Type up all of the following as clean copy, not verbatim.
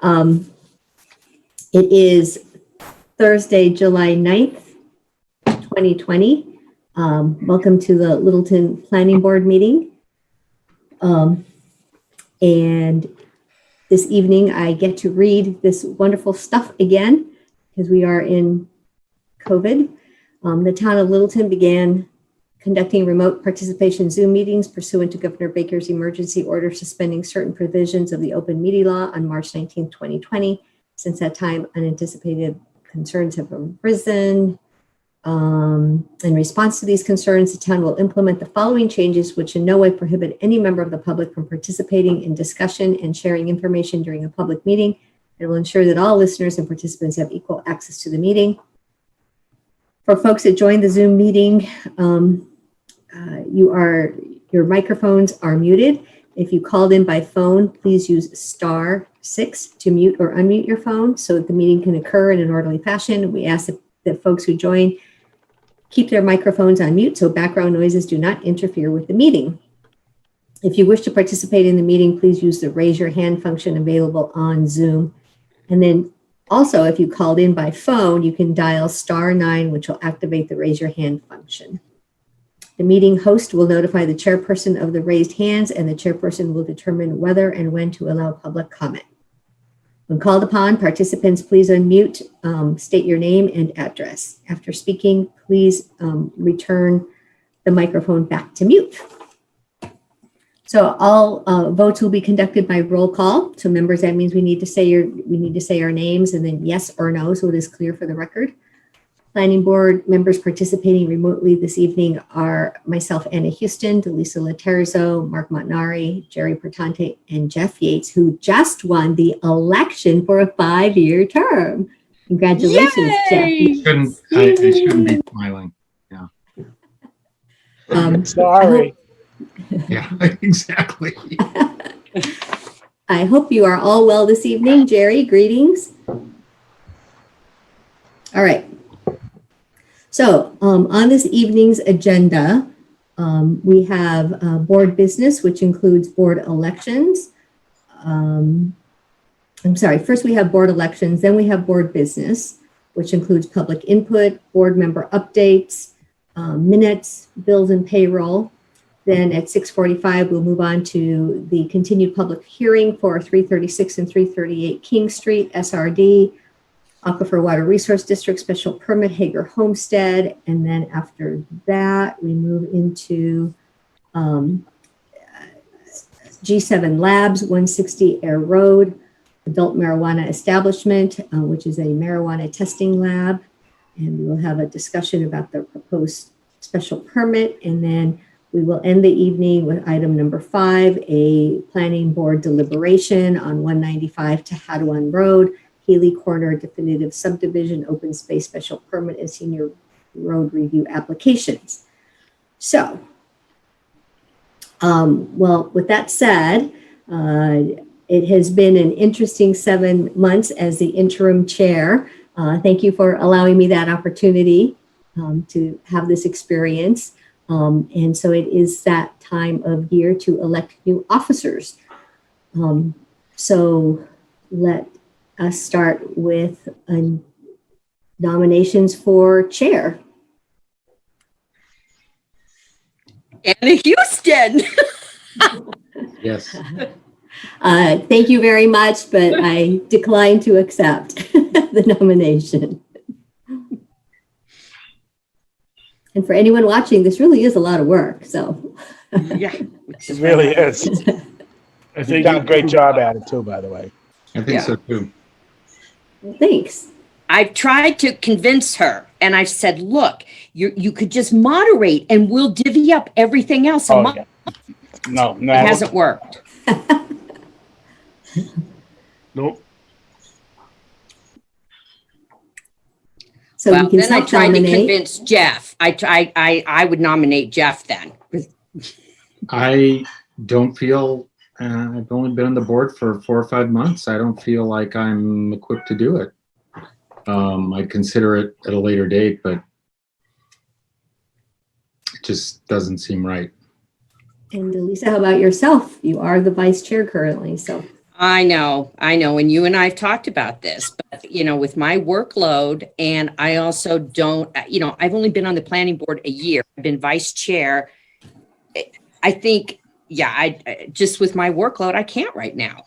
It is Thursday, July 9th, 2020. Welcome to the Littleton Planning Board meeting. And this evening I get to read this wonderful stuff again because we are in COVID. The town of Littleton began conducting remote participation Zoom meetings pursuant to Governor Baker's emergency order suspending certain provisions of the open meeting law on March 19, 2020. Since that time, unanticipated concerns have arisen. In response to these concerns, the town will implement the following changes, which in no way prohibit any member of the public from participating in discussion and sharing information during a public meeting. It will ensure that all listeners and participants have equal access to the meeting. For folks that joined the Zoom meeting, your microphones are muted. If you called in by phone, please use *6 to mute or unmute your phone so that the meeting can occur in an orderly fashion. We ask that folks who join keep their microphones on mute so background noises do not interfere with the meeting. If you wish to participate in the meeting, please use the raise your hand function available on Zoom. And then also, if you called in by phone, you can dial *9, which will activate the raise your hand function. The meeting host will notify the chairperson of the raised hands, and the chairperson will determine whether and when to allow public comment. When called upon, participants, please unmute, state your name and address. After speaking, please return the microphone back to mute. So all votes will be conducted by roll call. So members, that means we need to say our names and then yes or no, so it is clear for the record. Planning Board members participating remotely this evening are myself, Anna Houston, Delisa Laterzo, Mark Montanari, Jerry Pertante, and Jeff Yates, who just won the election for a 5-year term. Congratulations, Yay! Jeff. I shouldn't be smiling. Yeah. Sorry. Yeah, exactly. I hope you are all well this evening. Jerry, greetings. All right. So on this evening's agenda, we have board business, which includes board elections. First we have board elections, then we have board business, which includes public input, board member updates, minutes, bills and payroll. Then at 6:45, we'll move on to the continued public hearing for 336 and 338 King Street, SRD, Aquifer Water Resource District Special Permit, Hager Homestead. And then after that, we move into G7 Labs, 160 Air Road, Adult Marijuana Establishment, which is a marijuana testing lab. And we will have a discussion about the proposed special permit. And then we will end the evening with item number 5, a planning board deliberation on 195 Tahadawon Road, Healy Corner definitive subdivision, open space special permit, and senior road review applications. So, well, with that said, it has been an interesting 7 months as the interim chair. Thank you for allowing me that opportunity to have this experience. And so it is that time of year to elect new officers. So let us start with nominations for chair. Anna Houston. Yes. Thank you very much, but I decline to accept the nomination. And for anyone watching, this really is a lot of work, so. Yeah. It really is. I think you've done a great job at it too, by the way. I think so too. Thanks. I've tried to convince her and I've said, look, you could just moderate and we'll divvy up everything else. Yeah. No, It hasn't worked. Nope. So Well, we can then I tried to self-nominate. convince Jeff. I would nominate Jeff then. I don't feel, I've only been on the board for 4 or 5 months. I don't feel like I'm equipped to do it. I'd consider it at a later date, but it just doesn't seem right. And Lisa, how about yourself? You are the vice chair currently, so. I know. And you and I have talked about this, but with my workload, and I also don't, I've only been on the planning board a year. I've been vice chair. I think, I just with my workload, I can't right now.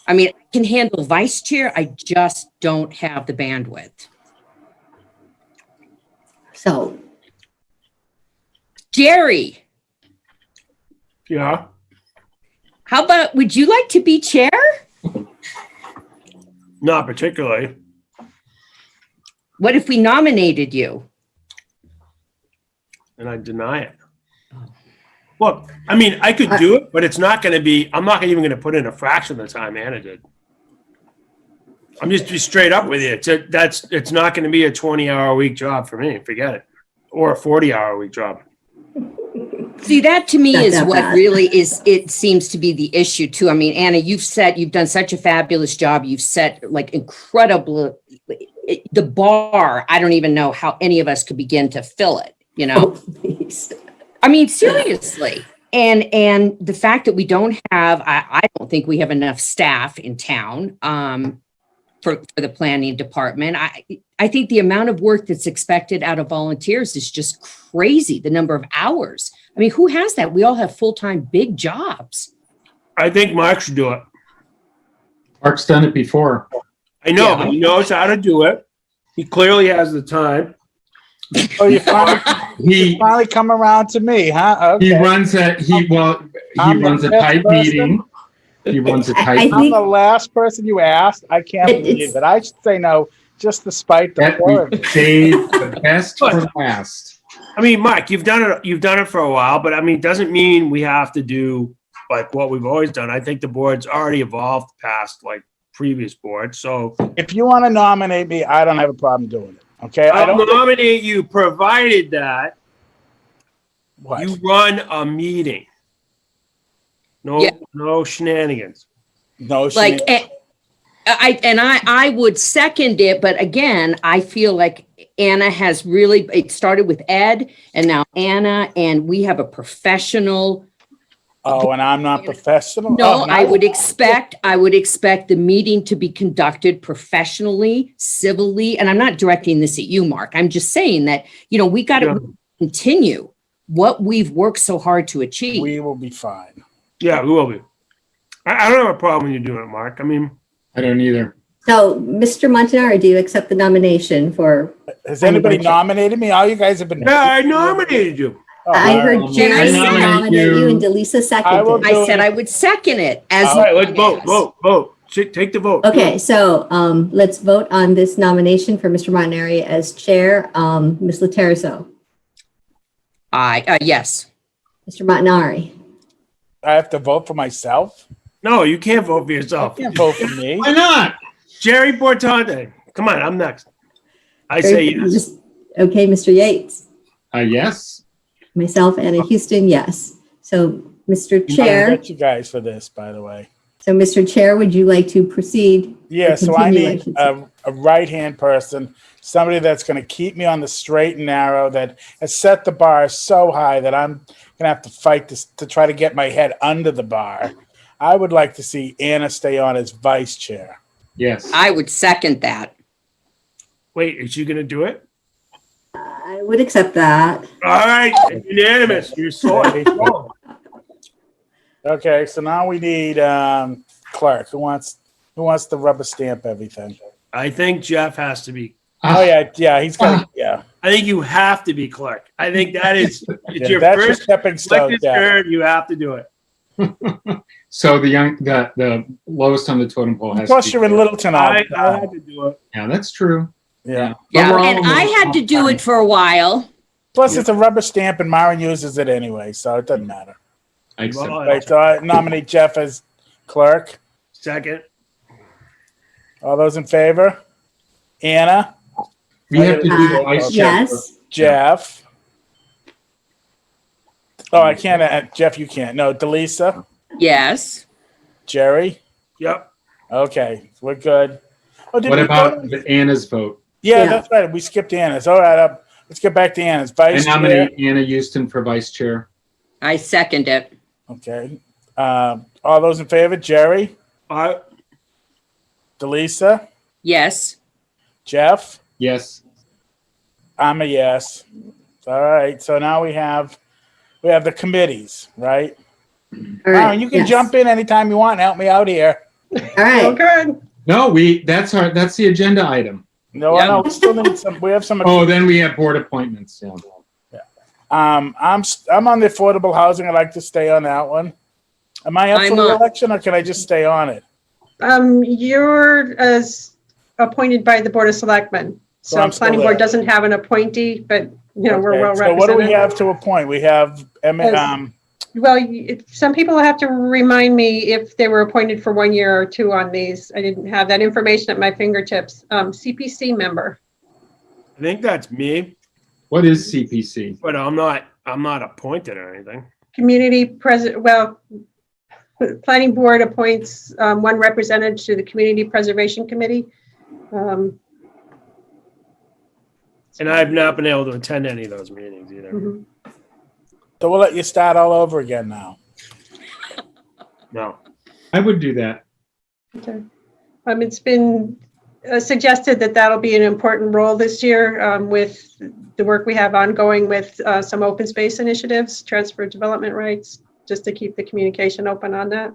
I mean, I can handle vice chair. I just don't have the bandwidth. So, Jerry, Yeah. how about, would you like to be chair? Not particularly. What if we nominated you? And I deny it. Look, I mean, I could do it, but it's not going to be, I'm not even going to put in a fraction of the time Anna did. I'm just be straight up with you. It's not going to be a 20-hour-a-week job for me. Forget it. Or a 40-hour-a-week job. See, that to me Not is that what bad. really is, it seems to be the issue too. I mean, Anna, you've done such a fabulous job. You've set like incredible, the bar. I don't even know how any of us could begin to fill it, oh, please. I mean, seriously. And the fact that we don't have, I don't think we have enough staff in town for the planning department. I think the amount of work that's expected out of volunteers is just crazy. The number of hours. I mean, who has that? We all have full-time big jobs. I think Mark should do it. Mark's done it before. I know, Yeah. but he knows how to do it. He clearly has the time. Oh, you finally, He come around to me, huh? he Okay. runs a I'm the runs a fifth tight person. meeting. He runs a I tight. think- I'm the last person you asked. I can't It's- believe it. I should say no, just to spite the That four of we you. saved the best for last. I mean, Mark, you've done it for a while, but I mean, it doesn't mean we have to do like what we've always done. I think the board's already evolved past like previous boards. So If you want to nominate me, I don't have a problem doing it. Okay, I I'll don't. nominate you, provided that What? you run a meeting. No, Yeah. no shenanigans. No, Like, Sinead. I would second it, but again, I feel like Anna has really, it started with Ed and now Anna, and we have a professional. Oh, and I'm not professional. No, Oh, I would expect the meeting to be conducted professionally, civilly, and I'm not directing this at you, Mark. I'm just saying that, we got Yeah. to continue what we've worked so hard to achieve. We will be fine. Yeah, we will be. I don't have a problem when you doing it, Mark. I mean, I don't either. So, Mr. Montanaro, do you accept the nomination for? Has anybody nominated me? All you guys have been. yeah, I nominated you. Oh, I all heard right. Jerry I nominate nominate you and Delisa I will seconded. I said I would second it as. All right, let's vote. Take the vote. Okay, so let's vote on this nomination for Mr. Montanari as chair. Ms. Laterzo, Yes. Mr. Montanari, I have to vote for myself. No, you can't vote for You yourself. can't vote for me. Why not? Jerry Bortante. Come on, I'm next. I say yes. Okay, Mr. Yates, Yes. myself, Anna Houston, yes. So, Mr. I Chair, bet you guys for this, by the way. Mr. Chair, would you like to proceed? Yeah, Or so I continue, need should say. a right-hand person, somebody that's going to keep me on the straight and narrow, that has set the bar so high that I'm going to have to fight this to try to get my head under the bar. I would like to see Anna stay on as vice chair. Yes. I would second that. Wait, is she going to do it? I would accept that. All right, unanimous. You're so Okay, so now we need clerk. Who wants to rubber stamp everything? I think Jeff has to be. Oh yeah, he's got yeah. I think you have to be clerk. I think that is it's Yeah, your that's your first stepping stone. elected Yeah. turn. You have to do it. So the lowest on the totem pole has. Plus, to be you're in there. Littleton all I the time. had to do it. Yeah, that's true. Yeah. Yeah, But we're and all I had to do it for a while. Plus, it's a rubber stamp, and Myron uses it anyway, so it doesn't matter. I accept. Well, Right, so I nominate Jeff as clerk. Second. All those in favor? Anna, We have to do the vice chair. Yes. Jeff. Oh, I can't. Jeff, you can't. No, Delisa, Yes. Jerry. Yep. Okay, we're good. Oh, did What we about go- Anna's vote? Yeah, Yeah. that's right. We skipped Anna's. All right, let's get back to Anna's. I Vice chair. nominate Anna Houston for vice chair. I second it. Okay. All those in favor? Jerry, Delisa, Yes. Jeff, Yes. I'm a yes. All right. So now we have the committees, right? All Wow, right. and you can yes. jump in anytime you want and help me out here. All right. good. No, that's the agenda item. No, Yep. no, we still need some. We have some. Oh, then we have board appointments. Yeah. I'm on the affordable housing. I'd like to stay on that one. Am I up I'm for on. re-election, or can I just stay on it? You're appointed by the Board of Selectmen. So So I'm still planning board there. doesn't have an appointee, but we're Okay, well so what do we represented. have to appoint? We have Well, some people have to remind me if they were appointed for 1 year or two on these. I didn't have that information at my fingertips. CPC member. I think that's me, What is CPC? but I'm not appointed or anything. Community president, well, planning board appoints one representative to the Community Preservation Committee. And I've not been able to attend any of those meetings either. Mhm. so we'll let you start all over again now. No. I would do that. Okay. It's been suggested that that'll be an important role this year with the work we have ongoing with some open space initiatives, transfer of development rights, just to keep the communication open on that.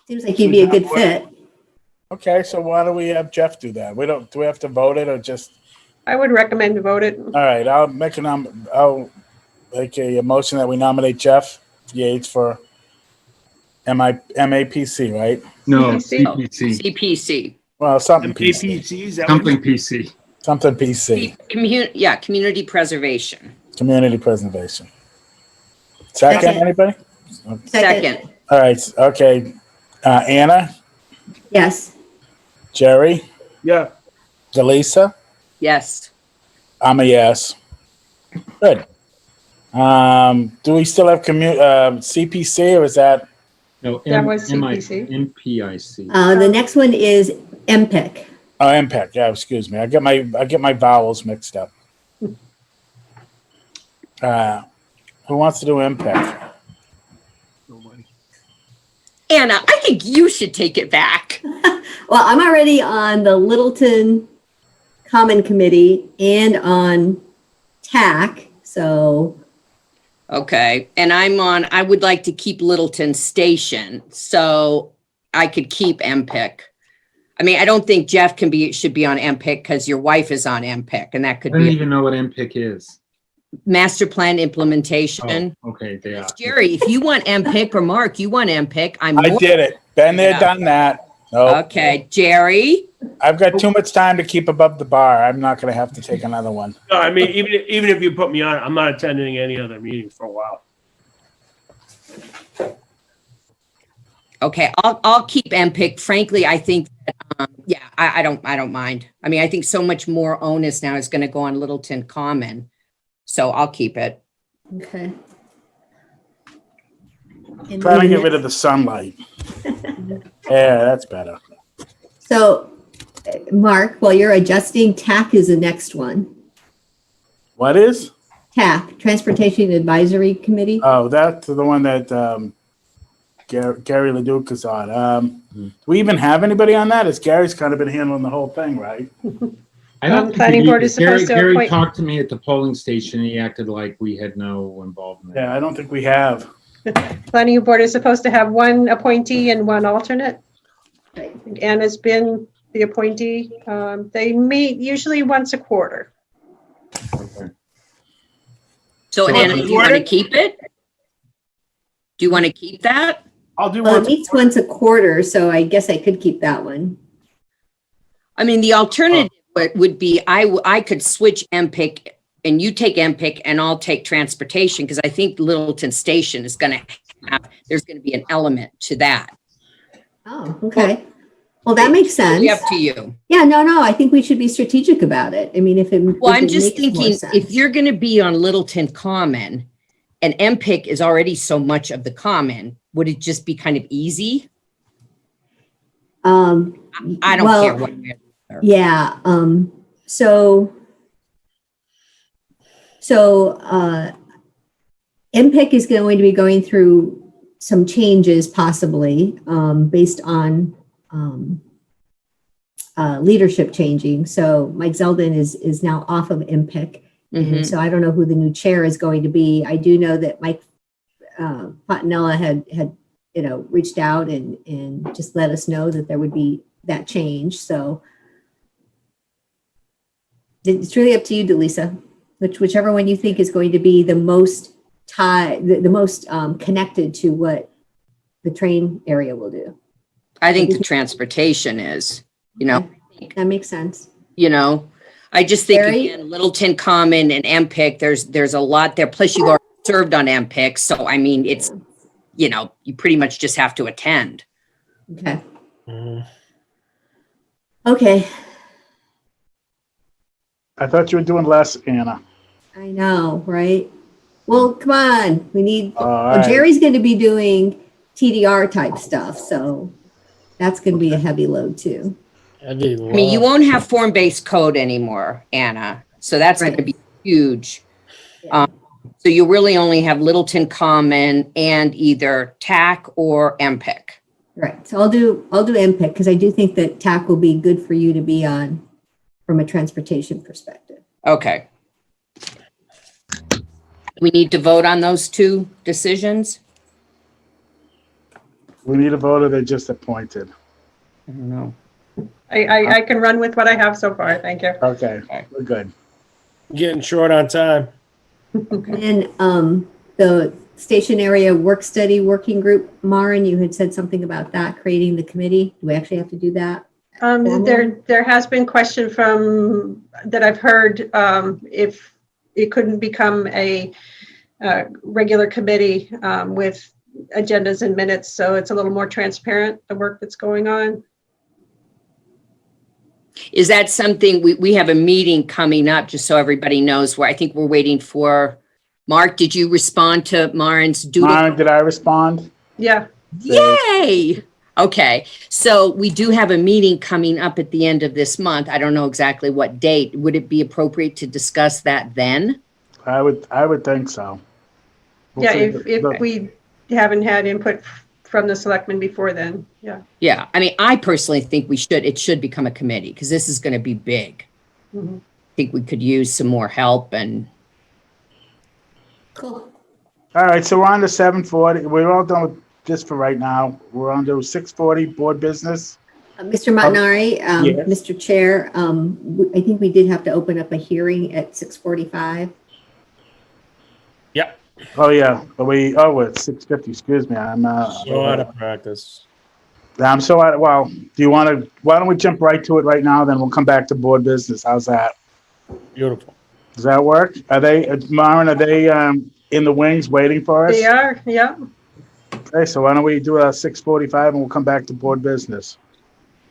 Seems like you'd be a good fit. Okay, so why don't we have Jeff do that? Do we have to vote it or just? I would recommend to vote it. All right, I'll make a motion that we nominate Jeff Yates for MAPC, right? No, CPC. CPC. CPC. Well, something PC. MPPC, is that what Something PC. Something PC. Community preservation. Community preservation. Second, Second. anybody? Second. All right, okay. Anna, Yes. Jerry, Yeah. Delisa, Yes. I'm a yes. Good. Do we still have CPC or is that? No, That was CPC. MPIC. The next one is MPIC. Oh, MPEC. Yeah, excuse me. I get my vowels mixed up. Who wants to do MPEC? Nobody. Anna, I think you should take it back. Well, I'm already on the Littleton Common Committee and on TAC. So Okay. And I would like to keep Littleton Station, so I could keep MPIC. I mean, I don't think Jeff should be on MPIC because your wife is on MPIC, and that I could don't be even know what MPIC is. master plan implementation. Oh, okay, yeah. Jerry, if you want MPIC or Mark, you want MPIC, I did it. Been there, Yeah. done that. No, Okay, Jerry. I've got too much time to keep above the bar. I'm not going to have to take another one. No, I mean, even if you put me on, I'm not attending any other meetings for a while. Okay, I'll keep MPIC. Frankly, I think that, I don't mind. I mean, I think so much more onus now is going to go on Littleton Common, so I'll keep it. okay. And Trying to then- get rid of the sunlight. Yeah, that's better. So, Mark, while you're adjusting, TAC is the next one. What is? TAC, Transportation Advisory Committee. Oh, that's the one that Gary Leduc is on. Do we even have anybody on that? As Gary's kind of been handling the whole thing, right? I don't think Planning we board need is supposed to Gary appoint- talked to me at the polling station. He acted like we had no involvement. Yeah, I don't think we have. Planning board is supposed to have one appointee and one alternate. Anna's been the appointee. They meet usually once a quarter. Okay. So So Anna, I'll do you want to keep it? Do you want to keep that? I'll do Well, it one. meets once a quarter, so I guess I could keep that one. I mean, the alternative would be I could switch MPIC and you take MPIC and I'll take transportation because I think Littleton Station is going to there's going to be an element to that. Oh, okay. Well, that makes sense. It's up to you. Yeah, no, I think we should be strategic about it. I mean, if it. Well, if I'm it just makes more thinking sense. if you're going to be on Littleton Common and MPIC is already so much of the common, would it just be kind of easy? I don't well, care what. Yeah, so MPIC is going to be going through some changes possibly based on leadership changing. So Mike Zeldin is now off of MPIC. And so I don't know who the new chair is going to be. I do know that Mike Fontanella had reached out and just let us know that there would be that change. So it's really up to you, Delisa, whichever one you think is going to be the most the most connected to what the train area will do. I think the transportation is, That makes sense. I just think Barry? again, Littleton Common and MPIC, there's a lot there. Plus you've already served on MPIC. So, I mean, it's, you pretty much just have to attend. Okay. Okay. I thought you were doing less, Anna. I know, right? Well, come on. We need, All right. Jerry's going to be doing TDR type stuff. So that's going to be a heavy load too. I mean, you won't have form-based code anymore, Anna. So that's going to be huge. Yeah. So you really only have Littleton Common and either TAC or MPIC. Right. So I'll do MPIC because I do think that TAC will be good for you to be on from a transportation perspective. Okay. We need to vote on those two decisions? We need a voter that just appointed. I don't know. I can run with what I have so far. Thank you. Okay, we're good. Getting short on time. And the station area work study working group, Maren, you had said something about that, creating the committee. Do we actually have to do that? There has been question that I've heard if it couldn't become a regular committee with agendas and minutes, so it's a little more transparent, the work that's going on. Is that something, we have a meeting coming up, just so everybody knows, where I think we're waiting for, Mark, did you respond to Maren's doodle? Maren, did I respond? Yeah. Yay! Okay, so we do have a meeting coming up at the end of this month. I don't know exactly what date. Would it be appropriate to discuss that then? I would think so. We'll Yeah, see. if we haven't had input from the selectmen before then, yeah. Yeah, I mean, I personally think it should become a committee because this is going to be big. Mhm. I think we could use some more help and. Cool. All right, so we're on to 7:40. We're all done with this for right now. We're on to 6:40 board business. Mr. Montanari, yes. Mr. Chair, I think we did have to open up a hearing at 6:45. Yep. Oh yeah, we're at 6:50. Excuse me. I'm So out of practice. I'm so out. Well, why don't we jump right to it right now? Then we'll come back to board business. How's that? Beautiful. Does that work? Maren, are they in the wings waiting for us? They are, yeah. Okay, so why don't we do a 6:45 and we'll come back to board business.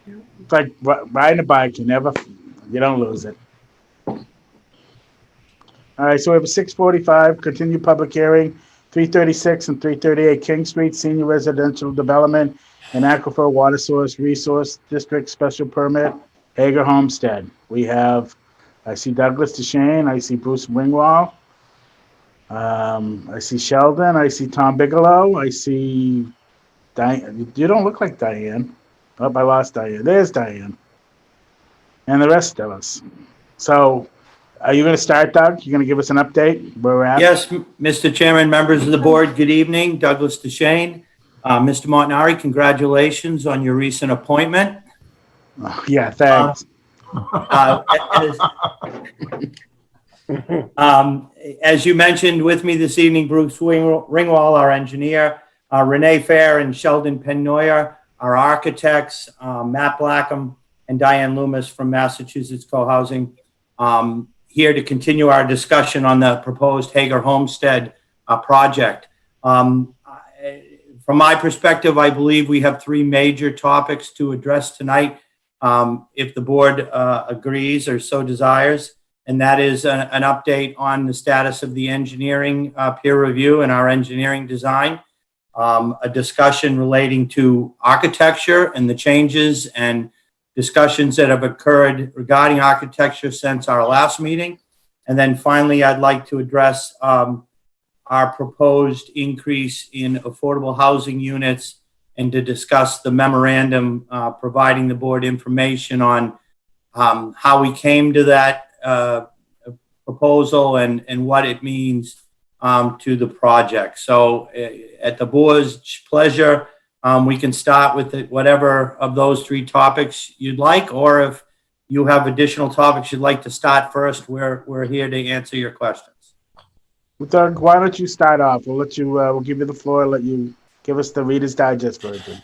It's like riding a bike, you don't lose it. All right, so we have a 6:45, continue public hearing, 336 and 338 King Street, Senior Residential Development and Aquifer Water Source Resource District Special Permit, Hager Homestead. I see Douglas DeShane, I see Bruce Ringwald, I see Sheldon, I see Tom Bigelow, I see Diane. You don't look like Diane. Oh, I lost Diane. There's Diane. And the rest of us. So, are you going to start, Doug? You're going to give us an update where we're at? Yes, Mr. Chairman, members of the board, good evening. Douglas DeShane. Mr. Montanari, congratulations on your recent appointment. Oh, yeah, thanks. As you mentioned with me this evening, Bruce Ringwald, our engineer, Renee Fair and Sheldon Pennoyer, our architects, Matt Blackham and Diane Loomis from Massachusetts Co-Housing, here to continue our discussion on the proposed Hager Homestead project. From my perspective, I believe we have three major topics to address tonight, if the board agrees or so desires, and that is an update on the status of the engineering peer review and our engineering design, a discussion relating to architecture and the changes and discussions that have occurred regarding architecture since our last meeting. And then finally, I'd like to address our our proposed increase in affordable housing units and to discuss the memorandum providing the board information on how we came to that proposal and what it means to the project. So at the board's pleasure, we can start with whatever of those three topics you'd like, or if you have additional topics you'd like to start first, we're here to answer your questions. Doug, why don't you start off? We'll let you. We'll give you the floor. Let you give us the Reader's Digest version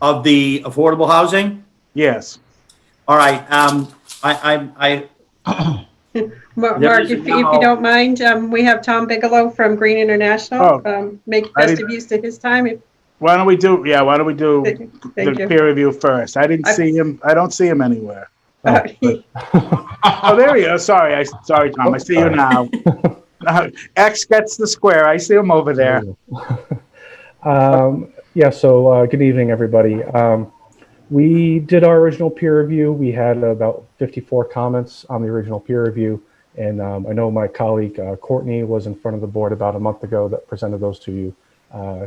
Of the affordable housing? Yes. All right. Mark, if you don't mind, we have Tom Bigelow from Green International. Make best of use of his time. Why don't we do? Yeah. Why don't we do Thank the you. peer review first? I didn't see him. I don't see him anywhere. Oh, there he is. Sorry, Tom. I see you now. X gets the square. I see him over there. Yeah, so good evening, everybody. We did our original peer review. We had about 54 comments on the original peer review. And I know my colleague Courtney was in front of the board about a month ago that presented those to you.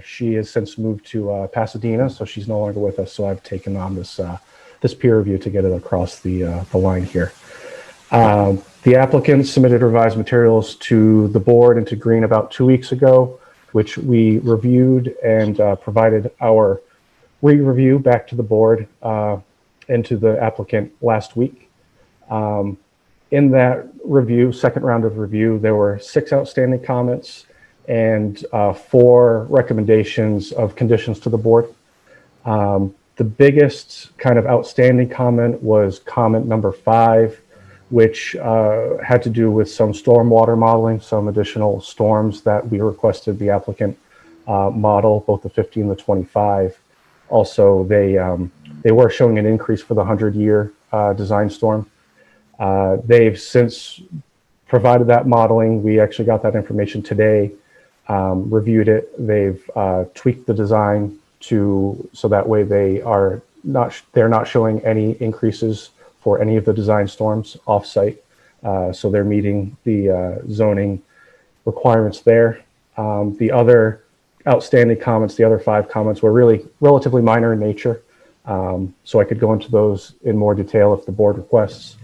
She has since moved to Pasadena, so she's no longer with us. So I've taken on this peer review to get it across the line here. The applicant submitted revised materials to the board and to Green about 2 weeks ago, which we reviewed and provided our re-review back to the board and to the applicant last week. In that review, second round of review, there were 6 outstanding comments and 4 recommendations of conditions to the board. The biggest kind of outstanding comment was comment number 5, which had to do with some stormwater modeling, some additional storms that we requested the applicant model, both the 50 and the 25. Also, they were showing an increase for the 100-year design storm. They've since provided that modeling. We actually got that information today, reviewed it. They've tweaked the design so that way they're not showing any increases for any of the design storms off-site. So they're meeting the zoning requirements there. The other outstanding comments, the other 5 comments, were really relatively minor in nature. So I could go into those in more detail if the board requests.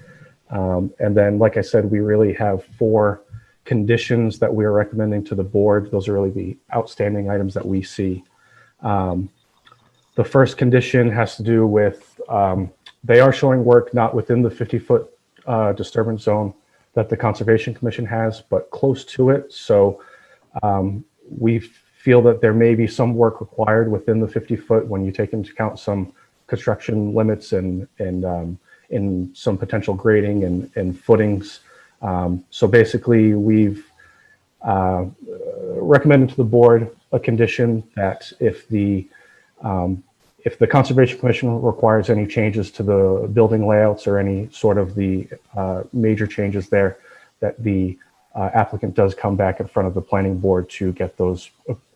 And then, like I said, we really have 4 conditions that we are recommending to the board. Those are really the outstanding items that we see. The first condition has to do with they are showing work not within the 50-foot disturbance zone that the Conservation Commission has, but close to it. So we feel that there may be some work required within the 50-foot when you take into account some construction limits and in some potential grading and footings. So basically, we've recommended to the board a condition that if the Conservation Commission requires any changes to the building layouts or any sort of the major changes there, that the applicant does come back in front of the planning board to get those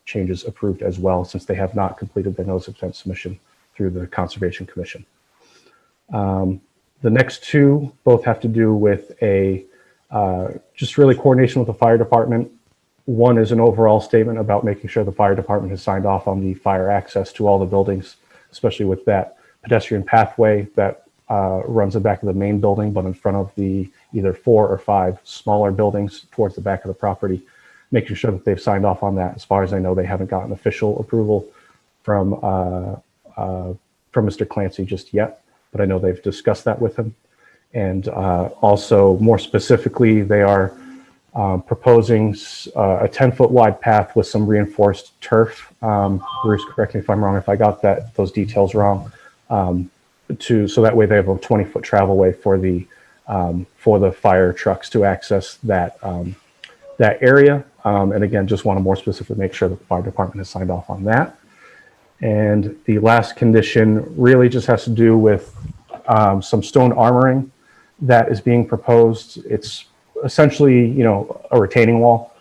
changes approved as well, since they have not completed their notice of intent submission through the Conservation Commission. The next 2 both have to do with just really coordination with the fire department. One is an overall statement about making sure the fire department has signed off on the fire access to all the buildings, especially with that pedestrian pathway that runs the back of the main building, but in front of the either 4 or 5 smaller buildings towards the back of the property, making sure that they've signed off on that. As far as I know, they haven't gotten official approval from Mr. Clancy just yet, but I know they've discussed that with him. And also, more specifically, they are proposing a 10-foot wide path with some reinforced turf. Bruce, correct me if I'm wrong, if I got those details wrong. So that way they have a 20-foot travel way for the fire trucks to access that area. And again, just want to more specifically make sure that the fire department has signed off on that. And the last condition really just has to do with some stone armoring that is being proposed. It's essentially, a retaining wall.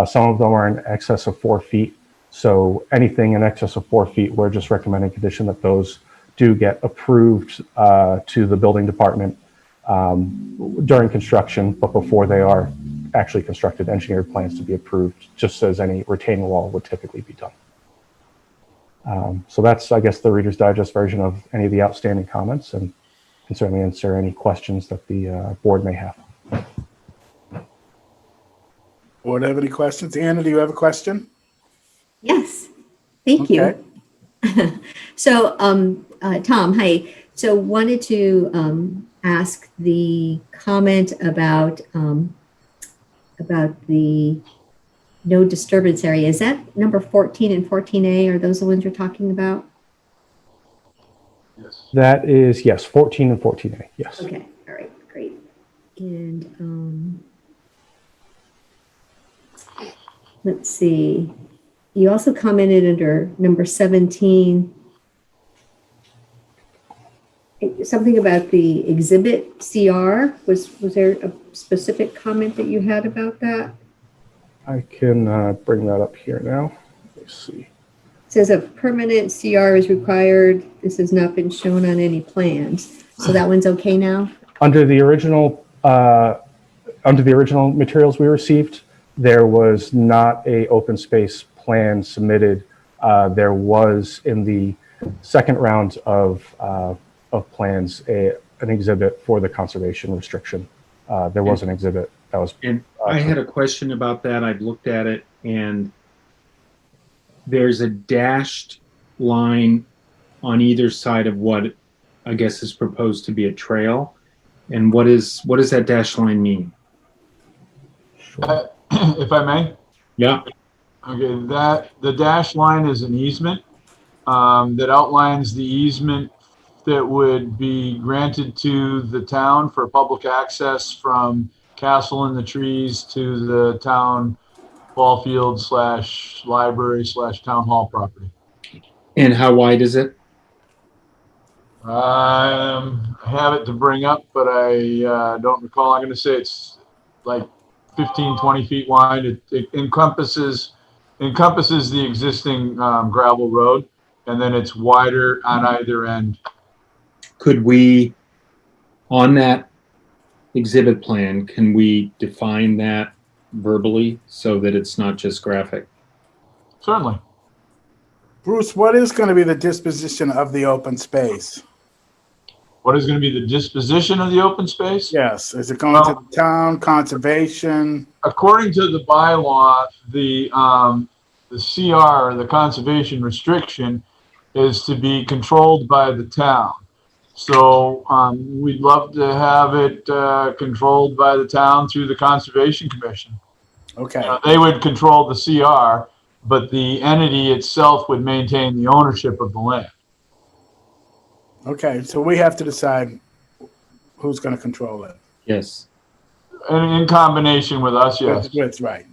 Some of them are in excess of 4 feet. So anything in excess of 4 feet, we're just recommending condition that those do get approved to the building department during construction, but before they are actually constructed engineered plans to be approved, just as any retaining wall would typically be done. So that's, I guess, the Reader's Digest version of any of the outstanding comments, and can certainly answer any questions that the board may have. Board have any questions? Anna, do you have a question? Yes, thank you. So, Tom, hi. So wanted to ask the comment about the no disturbance area. Is that number 14 and 14A? Are those the ones you're talking about? Yes. That is, yes, 14 and 14A, yes. Okay, all right, great. And let's see. You also commented under number 17, something about the exhibit CR. Was there a specific comment that you had about that? I can bring that up here now. Let's see. It says a permanent CR is required. This has not been shown on any plans. So that one's okay now? Under the original materials we received, there was not a open space plan submitted. There was, in the second round of plans, an exhibit for the conservation restriction. There was an exhibit that was. And I had a question about that. I've looked at it, and there's a dashed line on either side of what I guess is proposed to be a trail. And what does that dashed line mean? If I may? Yeah. Okay, the dashed line is an easement that outlines the easement that would be granted to the town for public access from Castle in the Trees to the town ball field / library / town hall property. And how wide is it? I have it to bring up, but I don't recall. I'm going to say it's like 15, 20 feet wide. It encompasses the existing gravel road, and then it's wider on either end. Could we, on that exhibit plan, can we define that verbally so that it's not just graphic? Certainly. Bruce, what is going to be the disposition of the open space? What is going to be the disposition of the open space? Yes. Is it going to the town, conservation? According to the bylaw, the CR, the conservation restriction, is to be controlled by the town. So we'd love to have it controlled by the town through the Conservation Commission. Okay. They would control the CR, but the entity itself would maintain the ownership of the land. Okay. So we have to decide who's going to control it. Yes. And in combination with us, yes. That's right.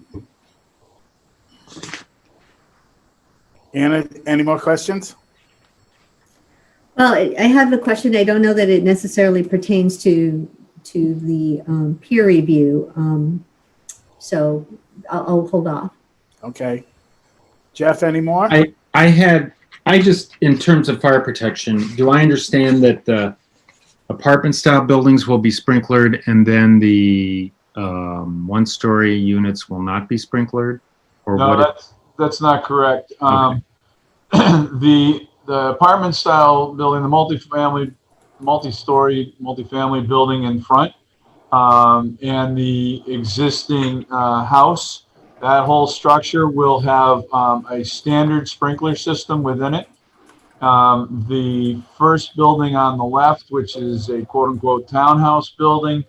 Anna, any more questions? Well, I have a question. I don't know that it necessarily pertains to the peer review. So I'll hold off. Okay. Jeff, any more? I just, in terms of fire protection, do I understand that the apartment style buildings will be sprinklered and then the one-story units will not be sprinklered? Or No, that's not correct. Okay. The apartment style building, the multi-story, multifamily building in front, and the existing house, that whole structure will have a standard sprinkler system within it. The first building on the left, which is a quote-unquote townhouse building,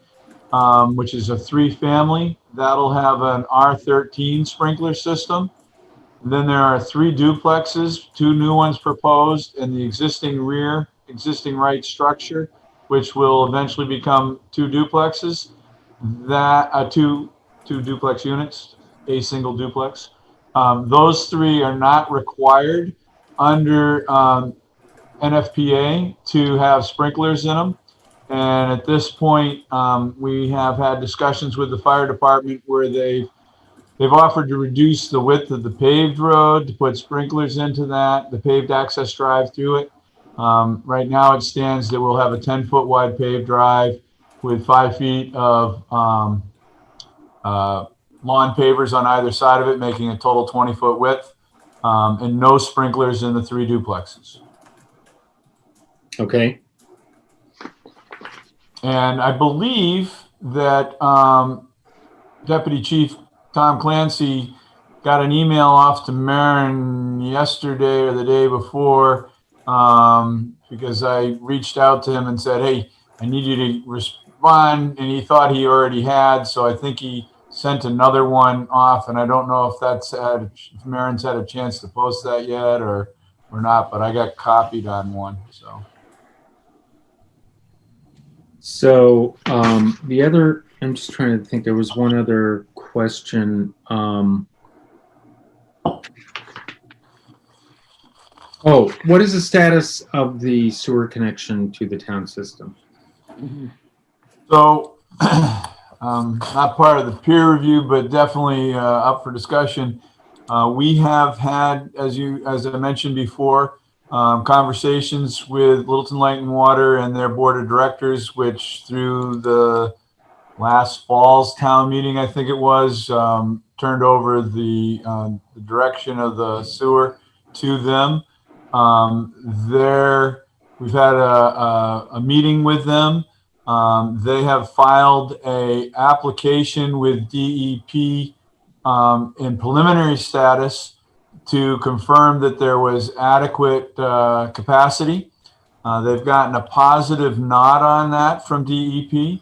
which is a 3-family, that'll have an R13 sprinkler system. Then there are 3 duplexes, 2 new ones proposed, and the existing right structure, which will eventually become 2 duplexes. That two duplex units, a single duplex. Those 3 are not required under NFPA to have sprinklers in them. And at this point, we have had discussions with the fire department where they've offered to reduce the width of the paved road to put sprinklers into that, the paved access drive through it. Right now it stands that we'll have a 10-foot wide paved drive with 5 feet of lawn pavers on either side of it, making a total 20-foot width, and no sprinklers in the 3 duplexes. Okay. And I believe that Deputy Chief Tom Clancy got an email off to Marin yesterday or the day before, because I reached out to him and said, hey, I need you to respond. And he thought he already had. So I think he sent another one off. And I don't know if Marin's had a chance to post that yet or not, but I got copied on one. So the other, I'm just trying to think, there was one other question. Oh, what is the status of the sewer connection to the town system? So, not part of the peer review, but definitely up for discussion. We have had, as I mentioned before, conversations with Littleton Light and Water and their board of directors, which through the last fall's town meeting, I think it was, turned over the direction of the sewer to them. We've had a meeting with them. They have filed a application with DEP in preliminary status to confirm that there was adequate capacity. They've gotten a positive nod on that from DEP.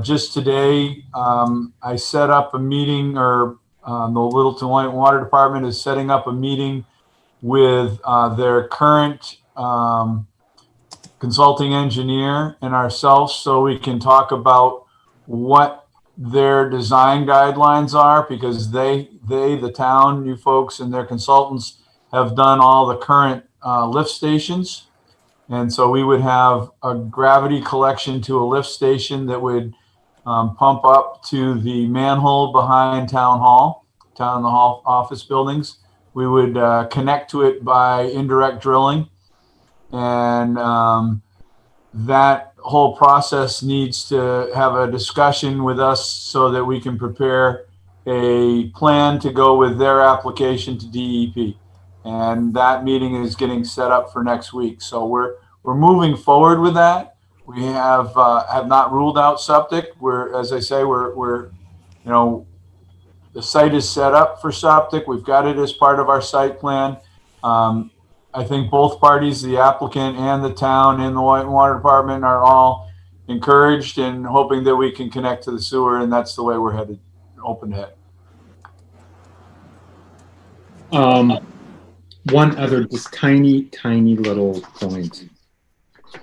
Just today, I set up a meeting, or the Littleton Light and Water Department is setting up a meeting with their current consulting engineer and ourselves, so we can talk about what their design guidelines are, because the town, you folks and their consultants have done all the current lift stations. And so we would have a gravity collection to a lift station that would pump up to the manhole behind town hall office buildings. We would connect to it by indirect drilling. And that whole process needs to have a discussion with us so that we can prepare a plan to go with their application to DEP. And that meeting is getting set up for next week. So we're moving forward with that. We have not ruled out septic. As I say, we're the site is set up for septic. We've got it as part of our site plan. I think both parties, the applicant and the town and the Light and Water Department, are all encouraged and hoping that we can connect to the sewer, and that's the way we're headed, open to it. One other just tiny little point,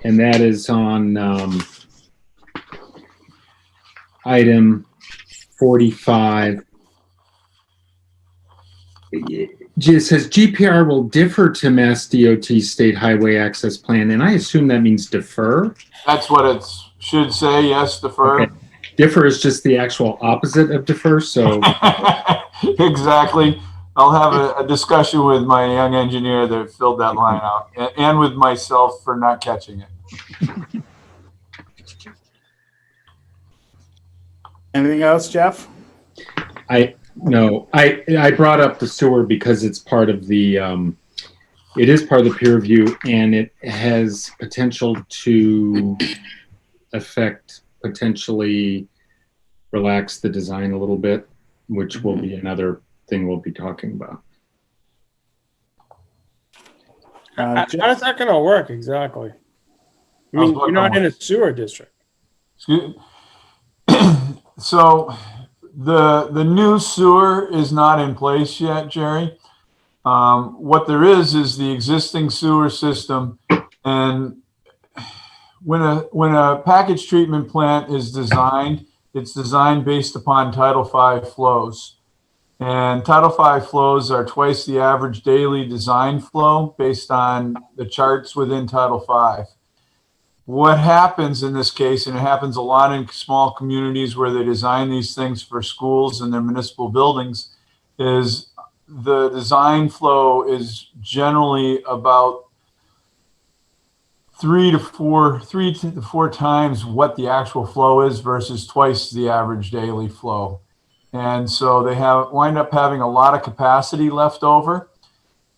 and that is on item 45. It says GPR will differ to Mass DOT State Highway Access Plan, and I assume that means defer. That's what it should say, yes, defer. Okay. Differ is just the actual opposite of defer, so. Exactly. I'll have a discussion with my young engineer that filled that line out, and with myself for not catching it. Anything else, Jeff? No, I brought up the sewer because it's part of the, it is part of the peer review, and it has potential to potentially relax the design a little bit, which will be another thing we'll be talking about. How is that going to work exactly? I mean, you're not in a sewer district. So the new sewer is not in place yet, Jerry. What there is the existing sewer system, and when a package treatment plant is designed, it's designed based upon Title V flows. And Title V flows are twice the average daily design flow based on the charts within Title V. What happens in this case, and it happens a lot in small communities where they design these things for schools and their municipal buildings, is the design flow is generally about three to four times what the actual flow is versus twice the average daily flow. And so they wind up having a lot of capacity left over.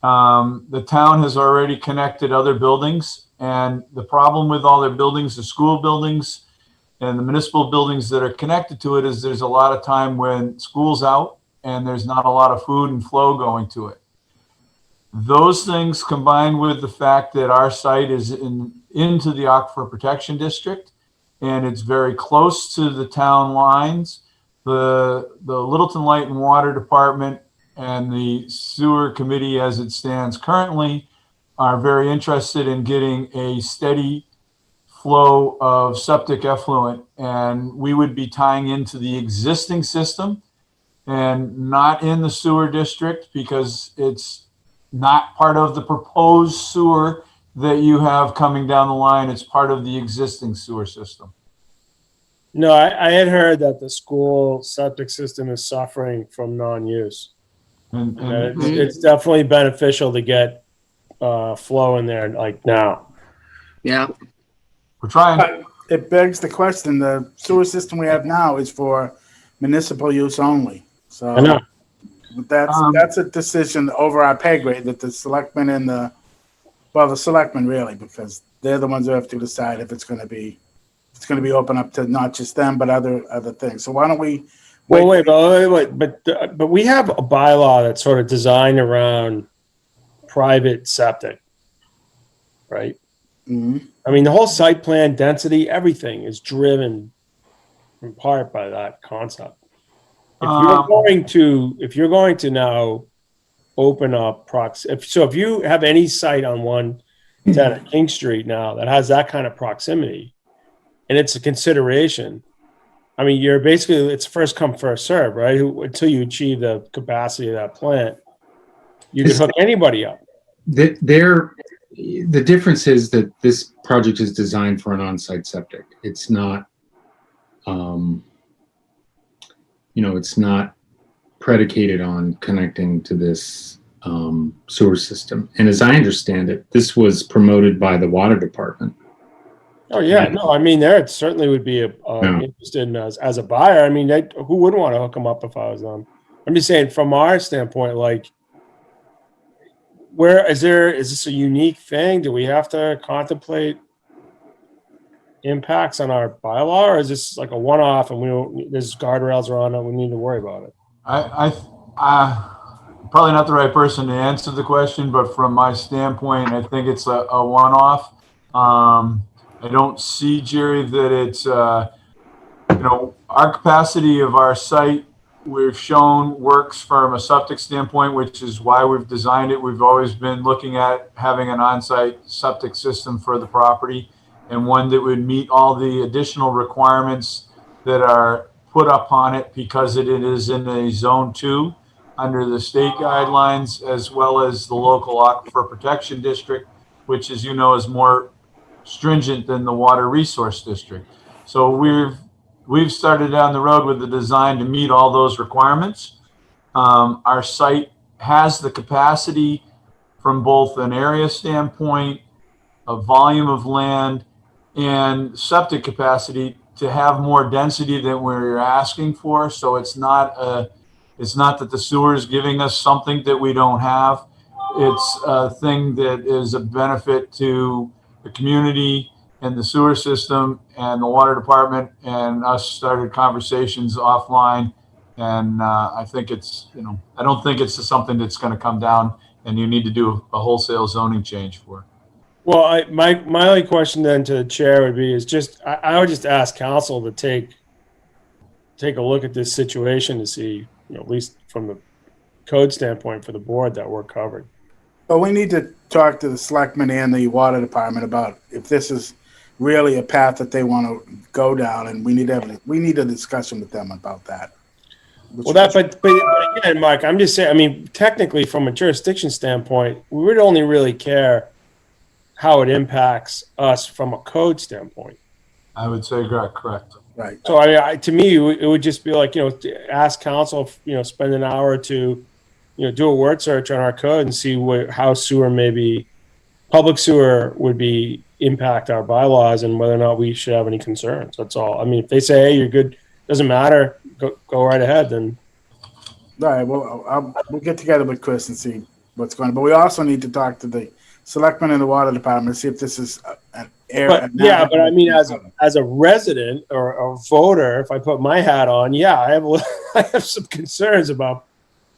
The town has already connected other buildings, and the problem with all their buildings, the school buildings and the municipal buildings that are connected to it, is there's a lot of time when school's out and there's not a lot of food and flow going to it. Those things combined with the fact that our site is into the Aquifer Protection District and it's very close to the town lines, the Littleton Light and Water Department and the sewer committee as it stands currently are very interested in getting a steady flow of septic effluent, and we would be tying into the existing system and not in the sewer district because it's not part of the proposed sewer that you have coming down the line. It's part of the existing sewer system. No, I had heard that the school septic system is suffering from non-use. And It's definitely beneficial to get flow in there like now. Yeah. we're trying. But it begs the question, the sewer system we have now is for municipal use only. I know. So that's a decision over our pay grade that the selectmen and the selectmen really, because they're the ones who have to decide if it's going to be open up to not just them, but other things. So why don't we Wait, but we have a bylaw that's sort of designed around private septic, right? Mhm. I mean, the whole site plan density, everything is driven in part by that concept. If you're going to now open up if you have any site on 110 at King Street now that has that kind of proximity, and it's a consideration. I mean, you're basically, it's first come, first serve, right? Until you achieve the capacity of that plant, you can hook anybody up. The difference is that this project is designed for an on-site septic. It's not, it's not predicated on connecting to this sewer system. And as I understand it, this was promoted by the water department. Oh yeah, no, I mean, there certainly would be interested in us as a buyer. I mean, who wouldn't want to hook them up if I was them? I'm just saying, from our standpoint, like, is this a unique thing? Do we have to contemplate impacts on our bylaw, or is this like a one-off and there's guardrails around it, we need to worry about it? I probably not the right person to answer the question, but from my standpoint, I think it's a one-off. I don't see, Jerry, that it's, our capacity of our site, we've shown works from a septic standpoint, which is why we've designed it. We've always been looking at having an on-site septic system for the property, and one that would meet all the additional requirements that are put up on it because it is in a zone 2 under the state guidelines, as well as the local aquifer protection district, which, as you know, is more stringent than the water resource district. So we've started down the road with the design to meet all those requirements. Our site has the capacity from both an area standpoint, a volume of land, and septic capacity to have more density than we're asking for. So it's not that the sewer is giving us something that we don't have. It's a thing that is a benefit to the community and the sewer system and the water department, and us started conversations offline. And I think it's, I don't think it's something that's going to come down and you need to do a wholesale zoning change for. Well, my only question then to the chair would be I would just ask council to take a look at this situation to see, at least from the code standpoint for the board, that we're covered. But we need to talk to the selectmen and the water department about if this is really a path that they want to go down, and we need a discussion with them about that. Well, but again, Mike, I'm just saying, I mean, technically from a jurisdiction standpoint, we would only really care how it impacts us from a code standpoint. I would say correct. Right. So to me, it would just be like, ask council, spend an hour or two, do a word search on our code and see how public sewer would be impact our bylaws and whether or not we should have any concerns. That's all. I mean, if they say, hey, you're good, doesn't matter, go right ahead, then All right, well, we'll get together with Chris and see what's going on. But we also need to talk to the selectmen and the water department to see if this is an air. But yeah, but I mean, as a resident or a voter, if I put my hat on, yeah, I have some concerns about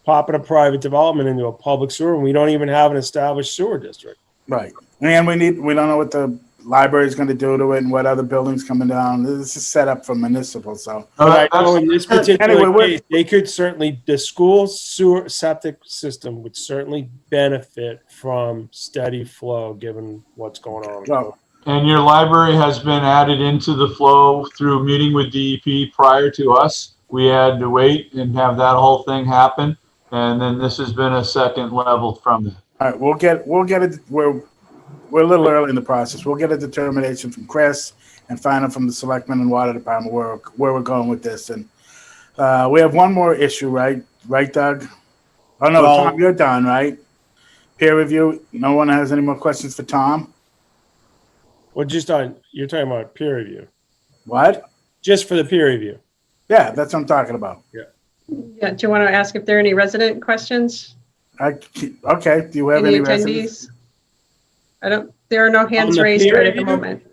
popping a private development into a public sewer, and we don't even have an established sewer district. Right, and we don't know what the library is going to do to it and what other buildings coming down. This is set up for municipal, so. But I know in this particular Anyway, case, they could certainly, the school sewer septic system would certainly benefit from steady flow, given what's going on. Well, And your library has been added into the flow through meeting with DEP prior to us. We had to wait and have that whole thing happen. And then this has been a second level from that. all right, we'll get it. We're a little early in the process. We'll get a determination from Chris and find out from the selectmen and water department where we're going with this. And we have one more issue, right? Right, Doug? Oh, no, Well- Tom, you're done, right? Peer review. No one has any more questions for Tom? Well, you're talking about peer review, What? just for the peer review. Yeah, that's what I'm talking about. Yeah, do you want to ask if there are any resident questions? Okay, do you have Any any residents? attendees? There are no hands the raised peer right at the review? moment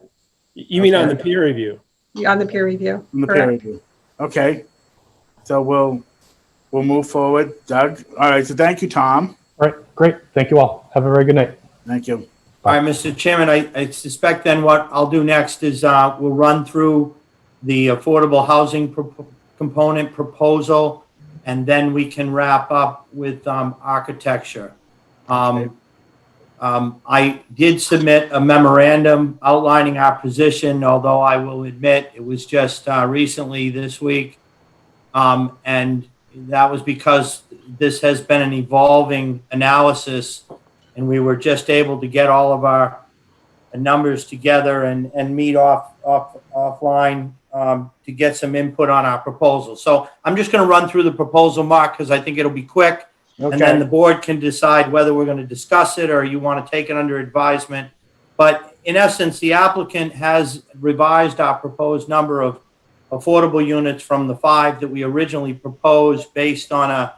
You mean on the peer review? on the peer review. From the peer Correct. review. Okay, so we'll move forward. Doug? All right, so thank you, Tom. All right, great. Thank you all. Have a very good night. Thank you. All right, Mr. Chairman, I suspect then what I'll do next is we'll run through the affordable housing component proposal, and then we can wrap up with architecture. I did submit a memorandum outlining our position, although I will admit it was just recently this week. And that was because this has been an evolving analysis, and we were just able to get all of our numbers together and meet offline to get some input on our proposal. So I'm just going to run through the proposal, Mark, because I think it'll be quick. And then the board can decide whether we're going to discuss it or you want to take it under advisement. But in essence, the applicant has revised our proposed number of affordable units from the 5 that we originally proposed based on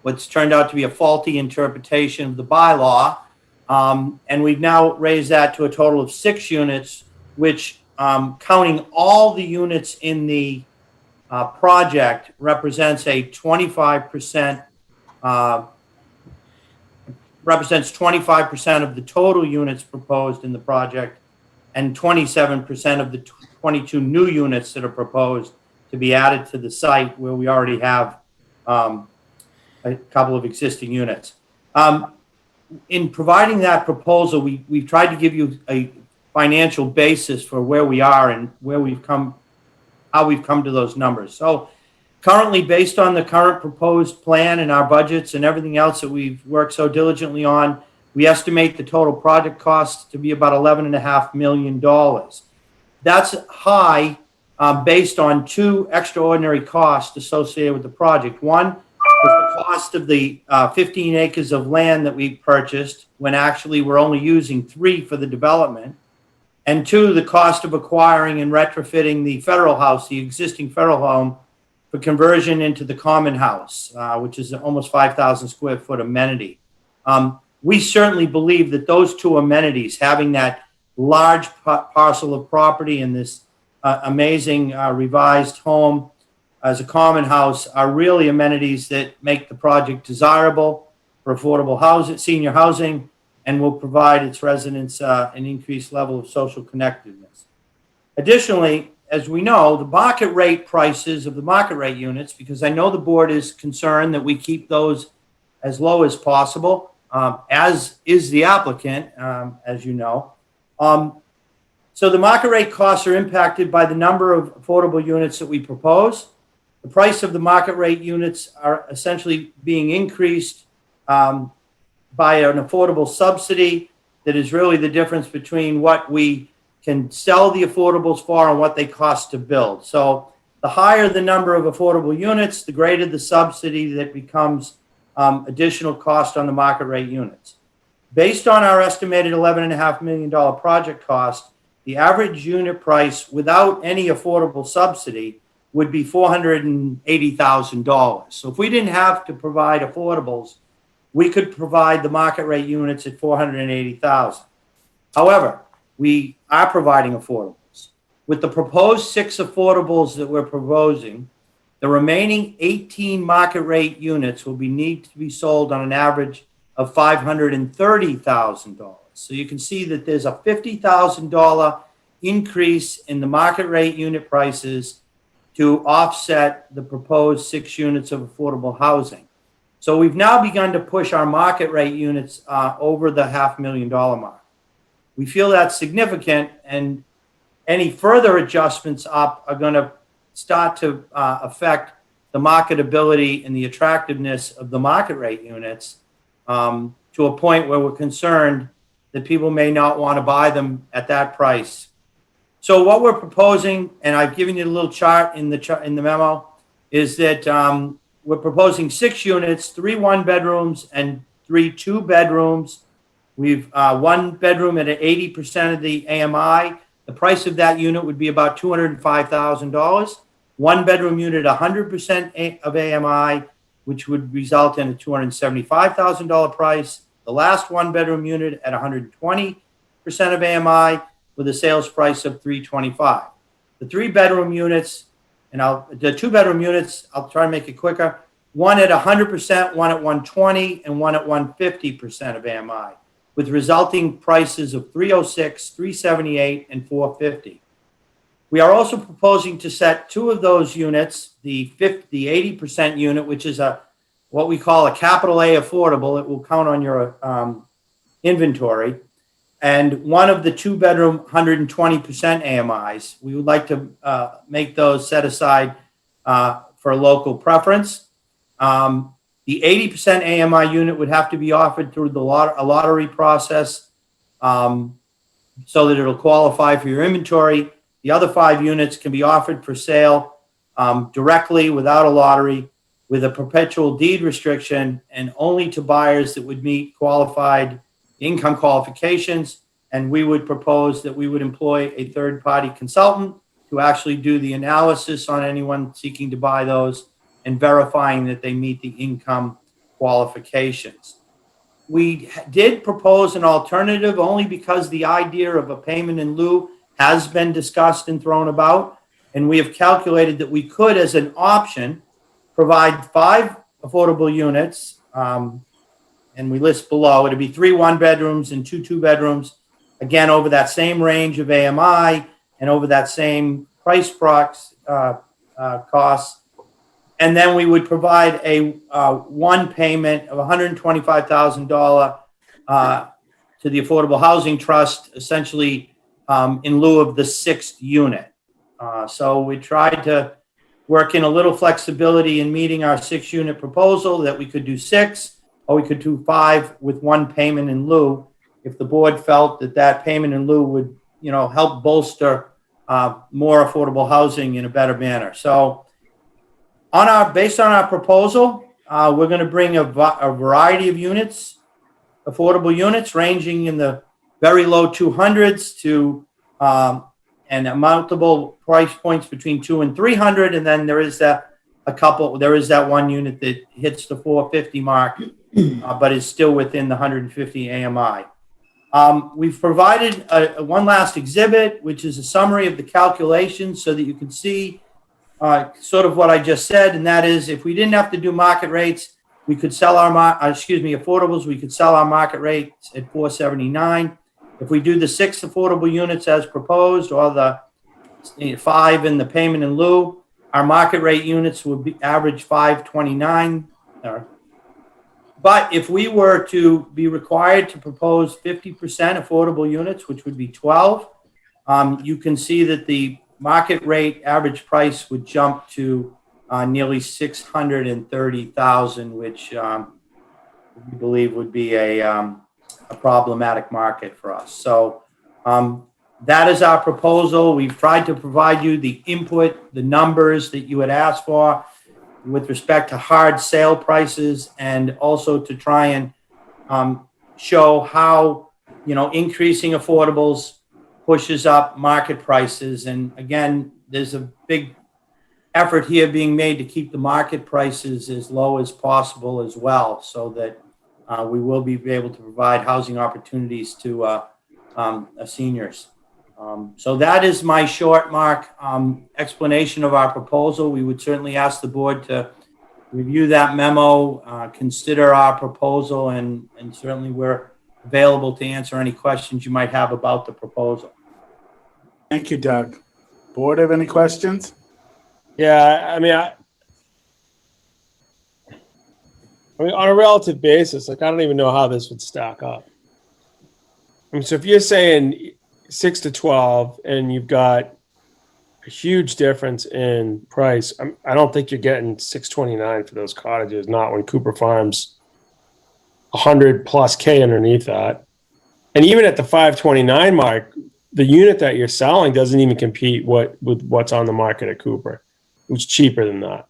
what's turned out to be a faulty interpretation of the bylaw. And we've now raised that to a total of 6 units, which, counting all the units in the project, represents a 25%. Represents 25% of the total units proposed in the project and 27% of the 22 new units that are proposed to be added to the site where we already have a couple of existing units. In providing that proposal, we've tried to give you a financial basis for where we are and where we've come, how we've come to those numbers. So currently, based on the current proposed plan and our budgets and everything else that we've worked so diligently on, we estimate the total project cost to be about $11.5 million. That's high based on 2 extraordinary costs associated with the project. One is the cost of the 15 acres of land that we purchased when actually we're only using 3 for the development. And 2, the cost of acquiring and retrofitting the federal house, the existing federal home, for conversion into the common house, which is almost 5,000 square foot amenity. We certainly believe that those 2 amenities, having that large parcel of property and this amazing revised home as a common house, are really amenities that make the project desirable for affordable housing, senior housing, and will provide its residents an increased level of social connectedness. Additionally, as we know, the market rate prices of the market rate units, because I know the board is concerned that we keep those as low as possible, as is the applicant, as you know. So the market rate costs are impacted by the number of affordable units that we propose. The price of the market rate units are essentially being increased by an affordable subsidy that is really the difference between what we can sell the affordables for and what they cost to build. So the higher the number of affordable units, the greater the subsidy that becomes additional cost on the market rate units. Based on our estimated $11.5 million project cost, the average unit price without any affordable subsidy would be $480,000. So if we didn't have to provide affordables, we could provide the market rate units at $480,000. However, we are providing affordables. With the proposed 6 affordables that we're proposing, the remaining 18 market rate units will need to be sold on an average of $530,000. So you can see that there's a $50,000 increase in the market rate unit prices to offset the proposed 6 units of affordable housing. So we've now begun to push our market rate units over the $500,000 mark. We feel that's significant, and any further adjustments up are going to start to affect the marketability and the attractiveness of the market rate units to a point where we're concerned that people may not want to buy them at that price. So what we're proposing, and I've given you a little chart in the memo, is that we're proposing 6 units, 3 1-bedrooms and 3 2-bedrooms. We've 1 bedroom at 80% of the AMI. The price of that unit would be about $205,000. 1-bedroom unit, 100% of AMI, which would result in a $275,000 price. The last 1-bedroom unit at 120% of AMI with a sales price of $325,000. The 3-bedroom units, and the 2-bedroom units, I'll try to make it quicker. 1 at 100%, 1 at 120, and 1 at 150% of AMI, with resulting prices of $306,000, $378,000, and $450,000. We are also proposing to set 2 of those units, the 80% unit, which is what we call a capital A affordable. It will count on your inventory. And 1 of the 2-bedroom 120% AMIs. We would like to make those set aside for local preference. The 80% AMI unit would have to be offered through a lottery process so that it'll qualify for your inventory. The other 5 units can be offered for sale directly without a lottery with a perpetual deed restriction and only to buyers that would meet qualified income qualifications. And we would propose that we would employ a third-party consultant to actually do the analysis on anyone seeking to buy those and verifying that they meet the income qualifications. We did propose an alternative only because the idea of a payment in lieu has been discussed and thrown about, and we have calculated that we could, as an option, provide 5 affordable units, and we list below. It'd be 3 1-bedrooms and 2 2-bedrooms, again, over that same range of AMI and over that same price cost. And then we would provide a 1 payment of $125,000 to the Affordable Housing Trust, essentially in lieu of the 6th unit. So we tried to work in a little flexibility in meeting our 6-unit proposal, that we could do 6 or we could do 5 with 1 payment in lieu if the board felt that that payment in lieu would, help bolster more affordable housing in a better manner. So based on our proposal, we're going to bring a variety of units, affordable units ranging in the very low 200s to and multiple price points between 200 and 300, and then there is that 1 unit that hits the 450 mark, but is still within the 150 AMI. We've provided one last exhibit, which is a summary of the calculations so that you can see sort of what I just said, and that is, if we didn't have to do market rates, we could sell affordables. We could sell our market rates at $479. If we do the 6 affordable units as proposed, or the 5 in the payment in lieu, our market rate units would average $529. But if we were to be required to propose 50% affordable units, which would be 12, you can see that the market rate average price would jump to nearly $630,000, which we believe would be a problematic market for us. So that is our proposal. We've tried to provide you the input, the numbers that you had asked for with respect to hard sale prices, and also to try and show how, increasing affordables pushes up market prices. And again, there's a big effort here being made to keep the market prices as low as possible as well, so that we will be able to provide housing opportunities to seniors. So that is my short, Mark, explanation of our proposal. We would certainly ask the board to review that memo, consider our proposal, and certainly we're available to answer any questions you might have about the proposal. Thank you, Doug. Board have any questions? Yeah, I mean, on a relative basis, like, I don't even know how this would stack up. I mean, so if you're saying 6 to 12 and you've got a huge difference in price, I don't think you're getting $629 for those cottages, not when Cooper Farms 100+ K underneath that. And even at the 529 mark, the unit that you're selling doesn't even compete with what's on the market at Cooper. It's cheaper than that.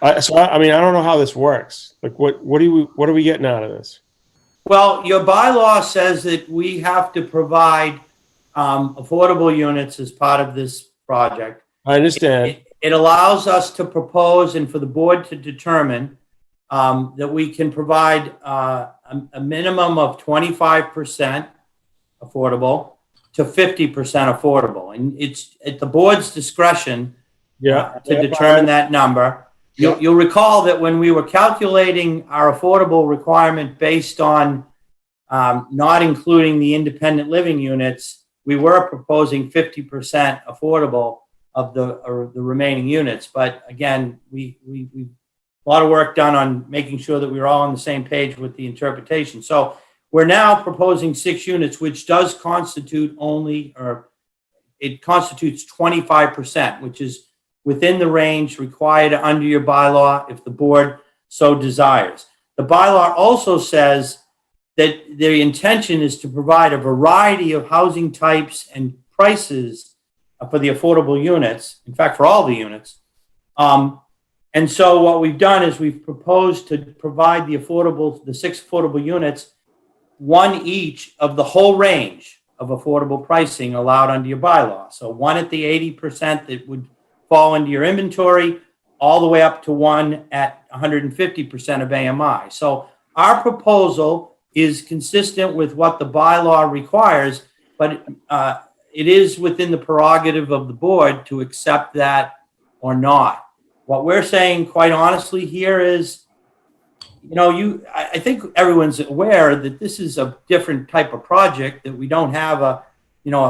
I don't know how this works. Like, what are we getting out of this? Well, your bylaw says that we have to provide affordable units as part of this project. I understand. It allows us to propose and for the board to determine that we can provide a minimum of 25% affordable to 50% affordable. And it's at the board's discretion to determine that number. You'll recall that when we were calculating our affordable requirement based on not including the independent living units, we were proposing 50% affordable of the remaining units. But again, we a lot of work done on making sure that we were all on the same page with the interpretation. So we're now proposing 6 units, which does constitute it constitutes 25%, which is within the range required under your bylaw if the board so desires. The bylaw also says that the intention is to provide a variety of housing types and prices for the affordable units, in fact, for all the units. And so what we've done is we've proposed to provide the 6 affordable units, one each of the whole range of affordable pricing allowed under your bylaw. So one at the 80% that would fall into your inventory, all the way up to one at 150% of AMI. So our proposal is consistent with what the bylaw requires, but it is within the prerogative of the board to accept that or not. What we're saying, quite honestly, here is, I think everyone's aware that this is a different type of project, that we don't have a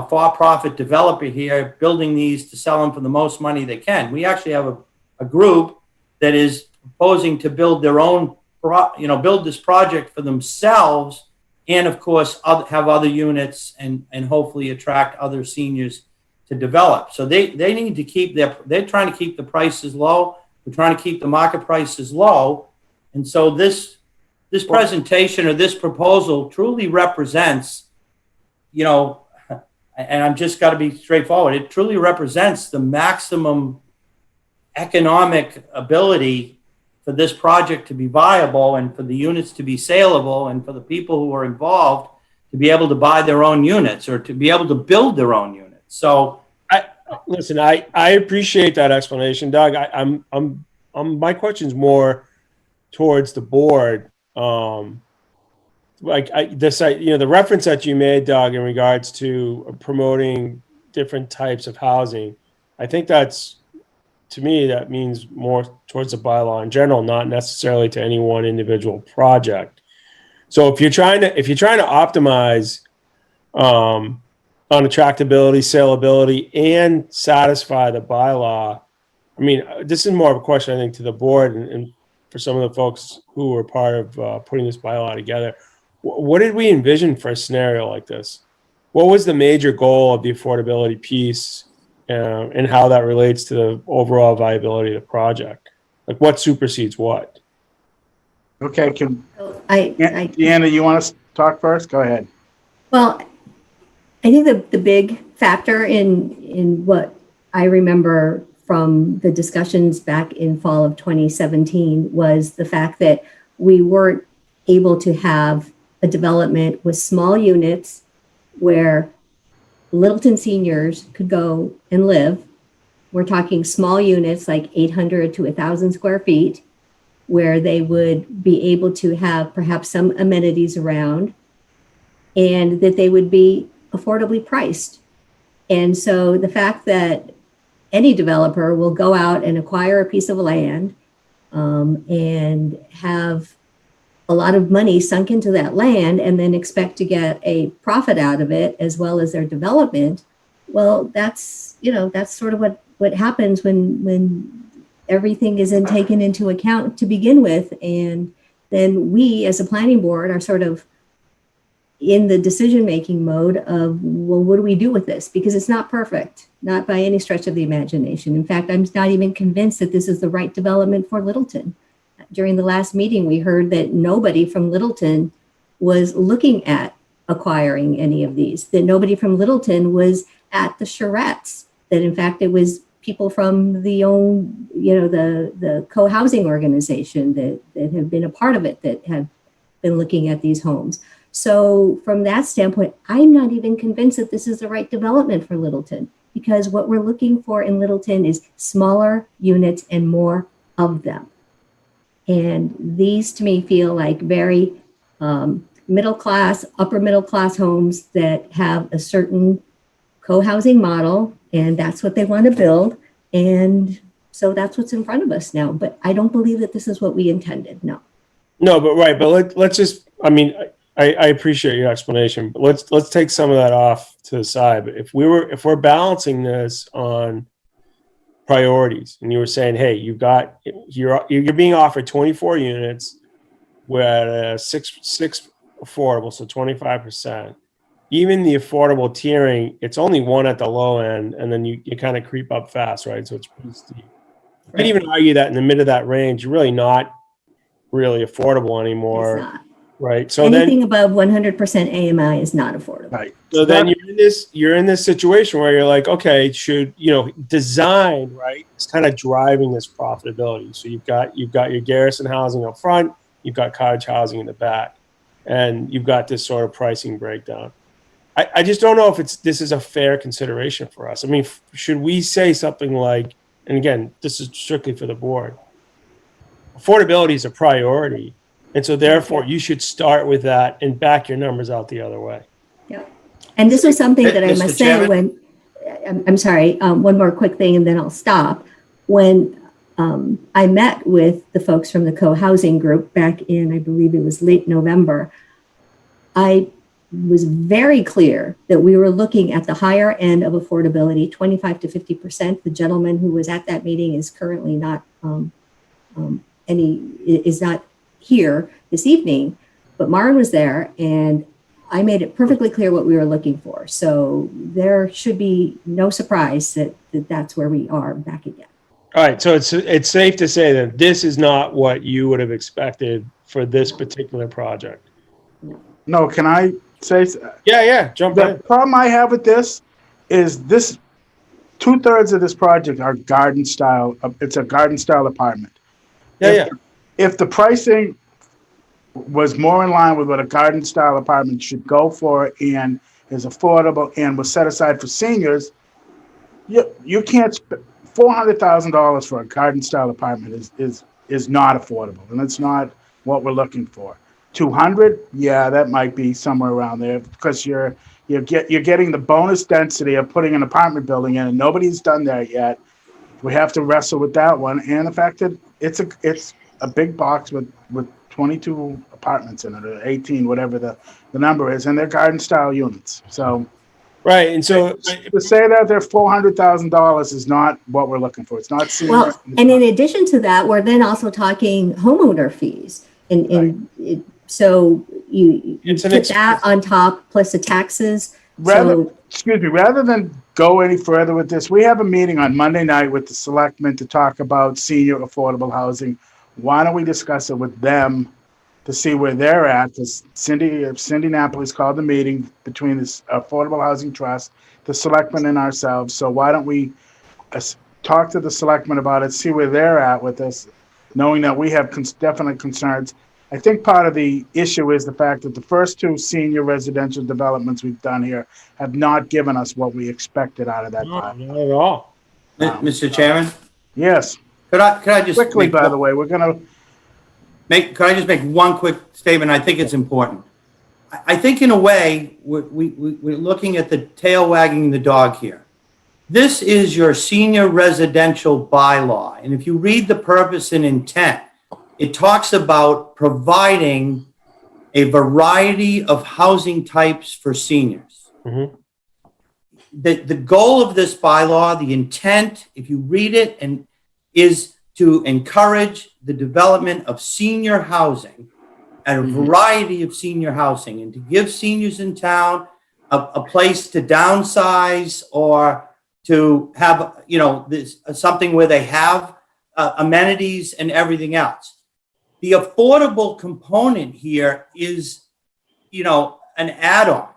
for-profit developer here building these to sell them for the most money they can. We actually have a group that is proposing to build their own, build this project for themselves, and of course have other units and hopefully attract other seniors to develop. So they need to they're trying to keep the prices low. We're trying to keep the market prices low. And so this presentation or this proposal truly represents, and I'm just got to be straightforward, it truly represents the maximum economic ability for this project to be viable and for the units to be saleable and for the people who are involved to be able to buy their own units or to be able to build their own units. So I appreciate that explanation, Doug. My question's more towards the board. The reference that you made, Doug, in regards to promoting different types of housing, I think to me, that means more towards the bylaw in general, not necessarily to any one individual project. So if you're trying to optimize on attractability, saleability, and satisfy the bylaw, I mean, this is more of a question, I think, to the board and for some of the folks who were part of putting this bylaw together. What did we envision for a scenario like this? What was the major goal of the affordability piece and how that relates to the overall viability of the project? Like, what supersedes what? Okay, I Deanna, you want to talk first? Go ahead. Well, I think the big factor in what I remember from the discussions back in fall of 2017 was the fact that we weren't able to have a development with small units where Littleton seniors could go and live we're talking small units like 800 to 1,000 square feet, where they would be able to have perhaps some amenities around, and that they would be affordably priced. And so the fact that any developer will go out and acquire a piece of land and have a lot of money sunk into that land and then expect to get a profit out of it as well as their development, well, that's, you know, that's sort of what happens when everything isn't taken into account to begin with. And then we as a planning board are sort of in the decision-making mode of, well, what do we do with this? Because it's not perfect, not by any stretch of the imagination. In fact, I'm not even convinced that this is the right development for Littleton. During the last meeting, we heard that nobody from Littleton was looking at acquiring any of these, that nobody from Littleton was at the charrettes, that in fact, it was people from the the co-housing organization that have been a part of it that have been looking at these homes. So from that standpoint, I'm not even convinced that this is the right development for Littleton, because what we're looking for in Littleton is smaller units and more of them. And these to me feel like very middle class, upper middle class homes that have a certain co-housing model, and that's what they want to build. And so that's what's in front of us now. But I don't believe that this is what we intended. No. No, but right. But let's just, I mean, I appreciate your explanation, but let's take some of that off to the side. But if we're balancing this on priorities, and you were saying, hey, you're being offered 24 units, we're at six affordable, so 25%. Even the affordable tiering, it's only one at the low end, and then you kind of creep up fast, right? So it's pretty steep. You could even argue that in the mid of that range, you're really not really affordable anymore. It's not. Right. So anything above 100% AMI is not affordable. Right. So then you're in this situation where you're like, okay, should, design, right? It's kind of driving this profitability. So you've got your garrison housing up front, you've got cottage housing in the back, and you've got this sort of pricing breakdown. I just don't know if this is a fair consideration for us. I mean, should we say something like, and again, this is strictly for the board, affordability is a priority. And so therefore you should start with that and back your numbers out the other way. Yeah. And this was something that I Mr. must say Chairman? when, I'm sorry, one more quick thing and then I'll stop. When I met with the folks from the co-housing group back in, I believe it was late November, I was very clear that we were looking at the higher end of affordability, 25 to 50%. The gentleman who was at that meeting is currently not is not here this evening, but Maren was there and I made it perfectly clear what we were looking for. So there should be no surprise that that's where we are back again. All right. So it's safe to say that this is not what you would have expected for this particular project. No, can I say? Yeah. Jump The in. problem I have with this is 2/3 of this project are garden style. It's a garden style apartment. Yeah. If the pricing was more in line with what a garden style apartment should go for and is affordable and was set aside for seniors, you can't $400,000 for a garden style apartment is not affordable, and it's not what we're looking for. 200, yeah, that might be somewhere around there because you're getting the bonus density of putting an apartment building in, and nobody's done that yet. We have to wrestle with that one, and the fact that it's a big box with 22 apartments in it, or 18, whatever the number is, and they're garden style units. So, Right. And so to say that they're $400,000 is not what we're looking for. It's not senior. Well, and in addition to that, we're then also talking homeowner fees. So you put that on top plus the taxes. Rather than go any further with this, we have a meeting on Monday night with the selectmen to talk about senior affordable housing. Why don't we discuss it with them to see where they're at? Because Cindy Napoli called the meeting between this Affordable Housing Trust, the selectmen and ourselves. So why don't we talk to the selectmen about it, see where they're at with this, knowing that we have definite concerns. I think part of the issue is the fact that the first two senior residential developments we've done here have not given us what we expected out of that. not at all. Mr. Chairman, Yes, could I just quickly, make by one- the way, we're gonna, could I just make one quick statement? I think it's important. I think in a way, we're looking at the tail wagging the dog here. This is your senior residential bylaw. And if you read the purpose and intent, it talks about providing a variety of housing types for seniors. Mhm. The goal of this bylaw, the intent, if you read it, and is to encourage the development of senior housing and a variety of senior housing, and to give seniors in town a place to downsize or to have, this something where they have amenities and everything else. The affordable component here is, an add-on.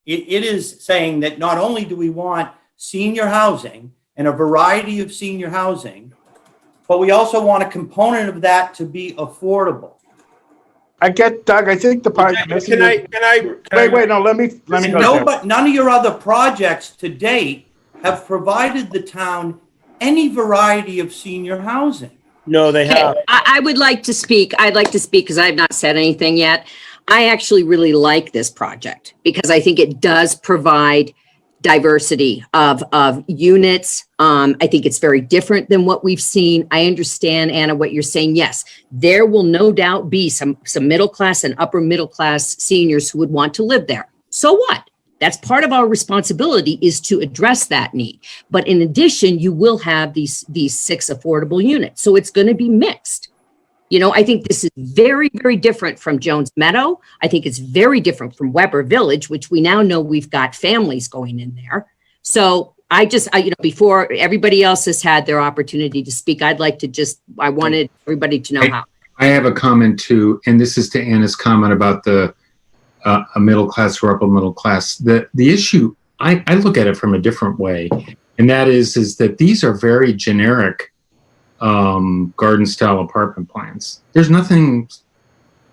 It is saying that not only do we want senior housing and a variety of senior housing, but we also want a component of that to be affordable. I get, Doug, I think the part you're missing Can is- I? Wait, no, let me And go there. but none of your other projects to date have provided the town any variety of senior housing. No, they have. I would like to speak. I'd like to speak because I have not said anything yet. I actually really like this project because I think it does provide diversity of units. I think it's very different than what we've seen. I understand, Anna, what you're saying. Yes, there will no doubt be some middle class and upper middle class seniors who would want to live there. So what? That's part of our responsibility, is to address that need. But in addition, you will have these 6 affordable units. So it's going to be mixed. I think this is very, very different from Jones Meadow. I think it's very different from Weber Village, which we now know we've got families going in there. So before everybody else has had their opportunity to speak, I wanted everybody to know how. I have a comment too, and this is to Anna's comment about a middle class or upper middle class. The issue, I look at it from a different way, and that is that these are very generic garden style apartment plans. There's nothing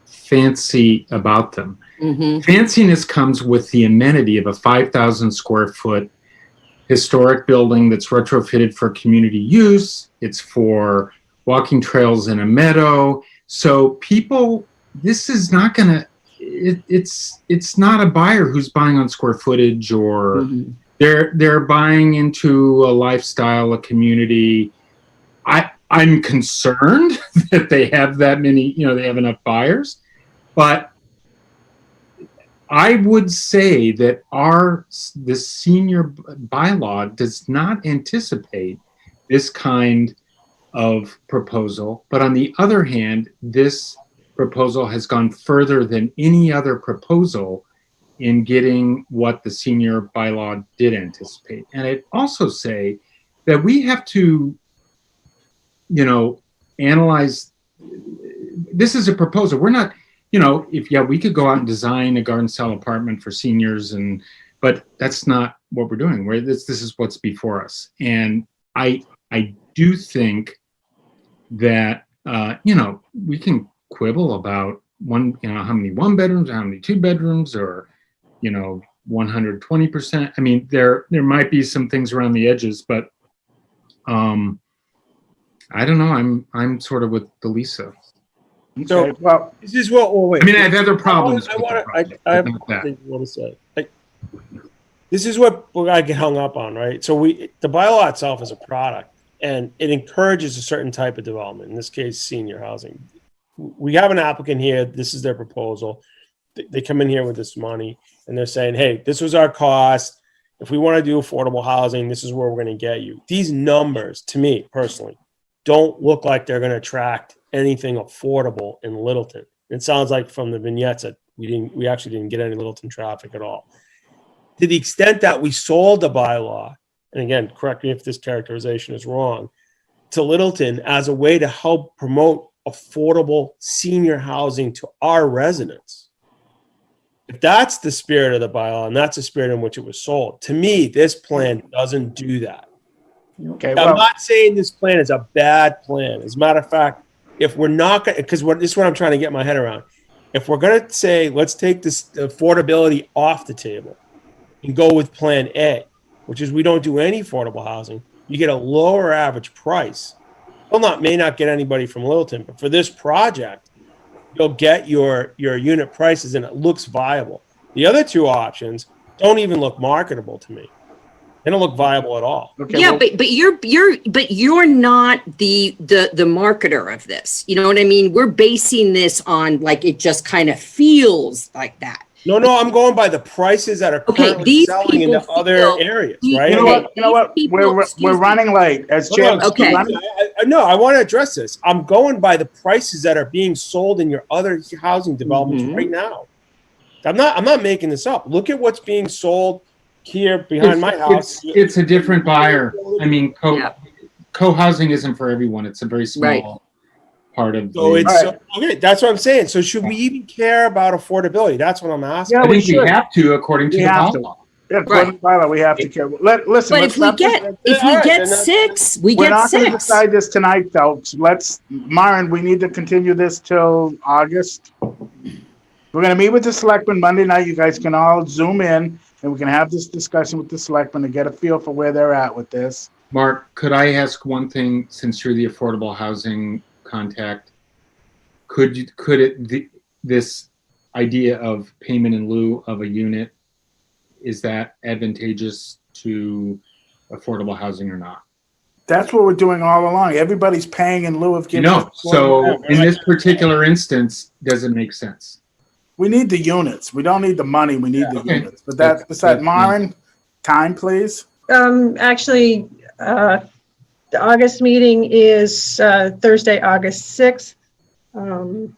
fancy about them. Mm-hmm. Fanciness comes with the amenity of a 5,000 square foot historic building that's retrofitted for community use. It's for walking trails in a meadow. So people, this is not going to, it's not a buyer who's buying on square footage, or they're buying into a lifestyle, a community. I'm concerned that they have that many, they have enough buyers, but I would say that the senior bylaw does not anticipate this kind of proposal. But on the other hand, this proposal has gone further than any other proposal in getting what the senior bylaw did anticipate. And I'd also say that we have to, analyze, this is a proposal. We're not, we could go out and design a garden style apartment for seniors, but that's not what we're doing. This is what's before us. And I do think that, we can quibble about how many 1 bedrooms, how many 2 bedrooms, or, 120%. I mean, there might be some things around the edges, but, I don't know. I'm sort of with Delisa. So, Okay, well, this is what. Well, wait. I mean, I have other problems. I with the project, have but not that. something I want to say. This is what we're gonna get hung up on, right? So the bylaw itself is a product, and it encourages a certain type of development. In this case, senior housing. We have an applicant here. This is their proposal. They come in here with this money, and they're saying, "Hey, this was our cost. If we want to do affordable housing, this is where we're going to get you." These numbers, to me personally, don't look like they're going to attract anything affordable in Littleton. It sounds like from the vignettes that we actually didn't get any Littleton traffic at all. To the extent that we sold the bylaw, and again, correct me if this characterization is wrong, to Littleton as a way to help promote affordable senior housing to our residents. If that's the spirit of the bylaw and that's the spirit in which it was sold, to me, this plan doesn't do that. okay, I'm well, not saying this plan is a bad plan. As a matter of fact, if we're not going to, because this is what I'm trying to get my head around. If we're going to say, let's take this affordability off the table and go with plan A, which is we don't do any affordable housing, you get a lower average price. Well, may not get anybody from Littleton, but for this project, you'll get your unit prices and it looks viable. The other two options don't even look marketable to me. They don't look viable at all. Okay, Yeah, well, but you're not the marketer of this. You know what I mean? We're basing this on like it just kind of feels like that. No, I'm going by the prices that are Okay, currently these selling in the people other feel- areas, you right? you know what? You know what? These people- We're excuse me. running late. As Hold on, chair, Okay. No, I want to address this. I'm going by the prices that are being sold in your other housing developments Mhm. right now. I'm not making this up. Look at what's being sold here behind my house. It's a different buyer. I mean, Yeah. co-housing isn't for everyone. It's a very small part of So the. it's Right. okay. That's what I'm saying. So should we even care about affordability? That's what I'm asking. Yeah, I we think we should. have to, according to We the have to. bylaw. yeah, according to bylaw, we have to care. Listen, But let's if we not- get All right, then that's- six, we we're get not going to six. decide this tonight, though. Myron, we need to continue this till August. We're going to meet with the selectmen Monday night. You guys can all Zoom in, and we can have this discussion with the selectmen to get a feel for where they're at with this. Mark, could I ask one thing, since you're the affordable housing contact? This idea of payment in lieu of a unit, is that advantageous to affordable housing or not? That's what we're doing all along. Everybody's paying in lieu of giving. No, so in this particular instance, does it make sense? We need the units. We don't need the money. We need the Okay. units. But that's beside Myron. Time, please. Actually, the August meeting is Thursday, August 6th. Want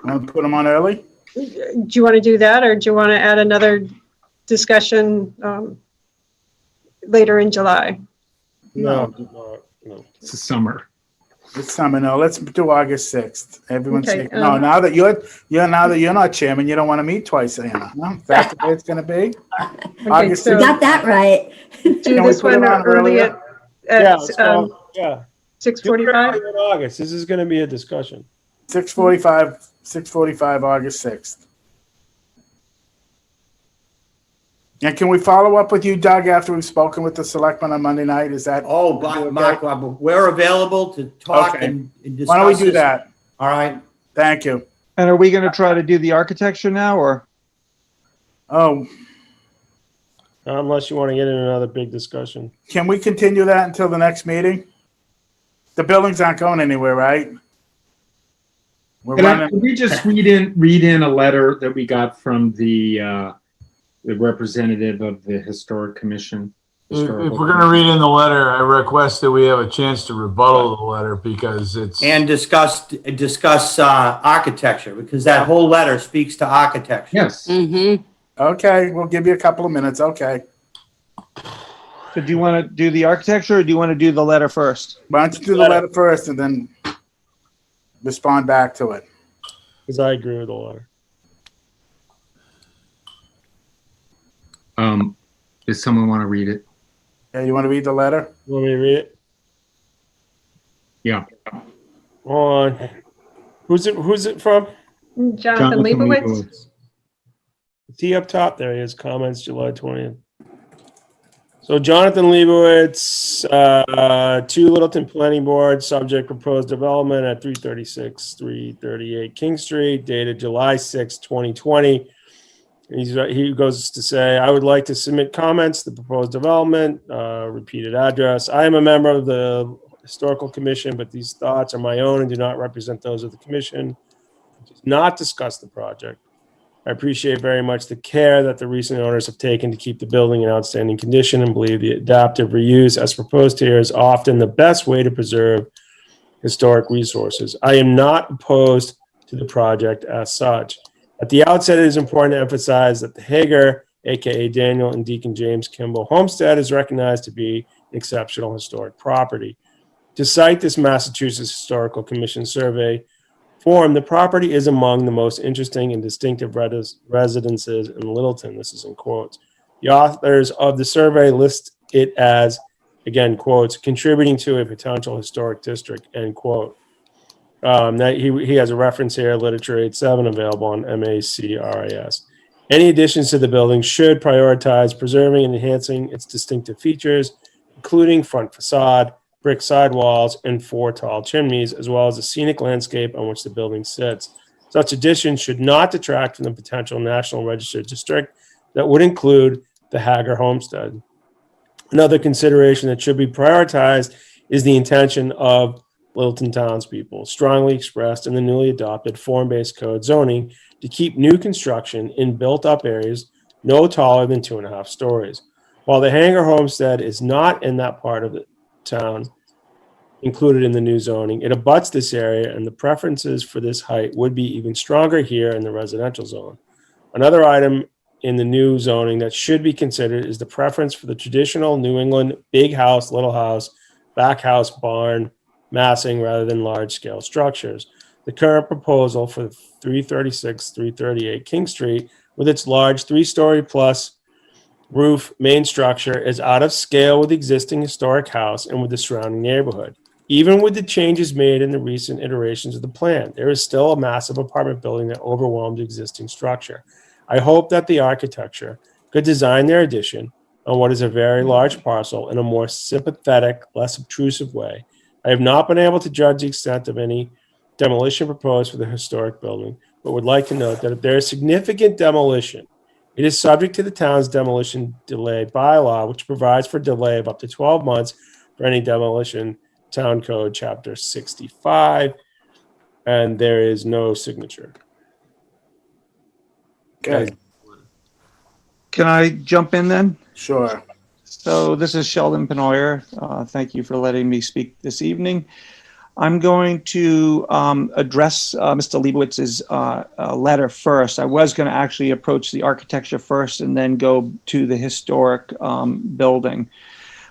to put them on early? Do you want to do that, or do you want to add another discussion later in July? No. It's the summer. It's summer. No, let's do August 6th. Everyone's Okay, saying, no, now that you're not chairman, you don't want to meet twice, Anna. No, that's the way it's going to be. Okay, August so You got that right. do Can we this put it one on early earlier? at Yeah, so, yeah. Do it 6:45? early in August. This is going to be a discussion. 6:45, August 6th. And can we follow up with you, Doug, after we've spoken with the selectmen on Monday night? Is that? Oh, Okay. Mark, we're available to talk Okay. and discuss. Why don't we do this. that? All right. Thank you. And are we going to try to do the architecture now, or? Oh, Unless you want to get in another big discussion. can we continue that until the next meeting? The buildings aren't going anywhere, right? We're running. Could we just read in a letter that we got from the representative of the Historic Commission? If we're going to read in the letter, I request that we have a chance to rebuttal the letter because it's. And discuss architecture, because that whole letter speaks to architecture. Yes. Mm-hmm. Okay, we'll give you a couple of minutes. Okay. So do you want to do the architecture or do you want to do the letter first? Why don't you do the letter first and then respond back to it? Because I agree with the letter. Does someone want to read it? Yeah, you want to read the letter? You want me to read it? Yeah. Hold on. Who's it from? Jonathan Leibowitz? Is he up top? There he is. Comments July 20th. So Jonathan Leibowitz, 2 Littleton Planning Board, subject proposed development at 336, 338 King Street, dated July 6, 2020. He goes to say, I would like to submit comments to the proposed development, repeated address. I am a member of the Historical Commission, but these thoughts are my own and do not represent those of the commission. Does not discuss the project. I appreciate very much the care that the recent owners have taken to keep the building in outstanding condition and believe the adaptive reuse as proposed here is often the best way to preserve historic resources. I am not opposed to the project as such. At the outset, it is important to emphasize that the Hager, aka Daniel and Deacon James Kimball homestead, is recognized to be an exceptional historic property. To cite this Massachusetts Historical Commission survey form, the property is among the most interesting and distinctive residences in Littleton. This is in quotes. The authors of the survey list it as, again, quotes, contributing to a potential historic district, end quote. That he has a reference here, Literature 87, available on MACRIS. Any additions to the building should prioritize preserving and enhancing its distinctive features, including front facade, brick sidewalls, and 4 tall chimneys, as well as the scenic landscape on which the building sits. Such additions should not detract from the potential National Register district that would include the Hager Homestead. Another consideration that should be prioritized is the intention of Littleton townspeople, strongly expressed in the newly adopted form-based code zoning, to keep new construction in built-up areas no taller than 2.5 stories. While the Hanger Homestead is not in that part of the town included in the new zoning, it abuts this area, and the preferences for this height would be even stronger here in the residential zone. Another item in the new zoning that should be considered is the preference for the traditional New England big house, little house, back house, barn, massing rather than large-scale structures. The current proposal for 336, 338 King Street, with its large 3-story plus roof main structure, is out of scale with the existing historic house and with the surrounding neighborhood. Even with the changes made in the recent iterations of the plan, there is still a massive apartment building that overwhelms the existing structure. I hope that the architecture could design their addition on what is a very large parcel in a more sympathetic, less obtrusive way. I have not been able to judge the extent of any demolition proposed for the historic building, but would like to note that if there is significant demolition, it is subject to the town's demolition delay bylaw, which provides for delay of up to 12 months for any demolition, Town Code Chapter 65, and there is no signature. Okay, Can I jump in then? sure. So this is Sheldon Penoyer. Thank you for letting me speak this evening. I'm going to address Mr. Leibowitz's letter first. I was going to actually approach the architecture first and then go to the historic building.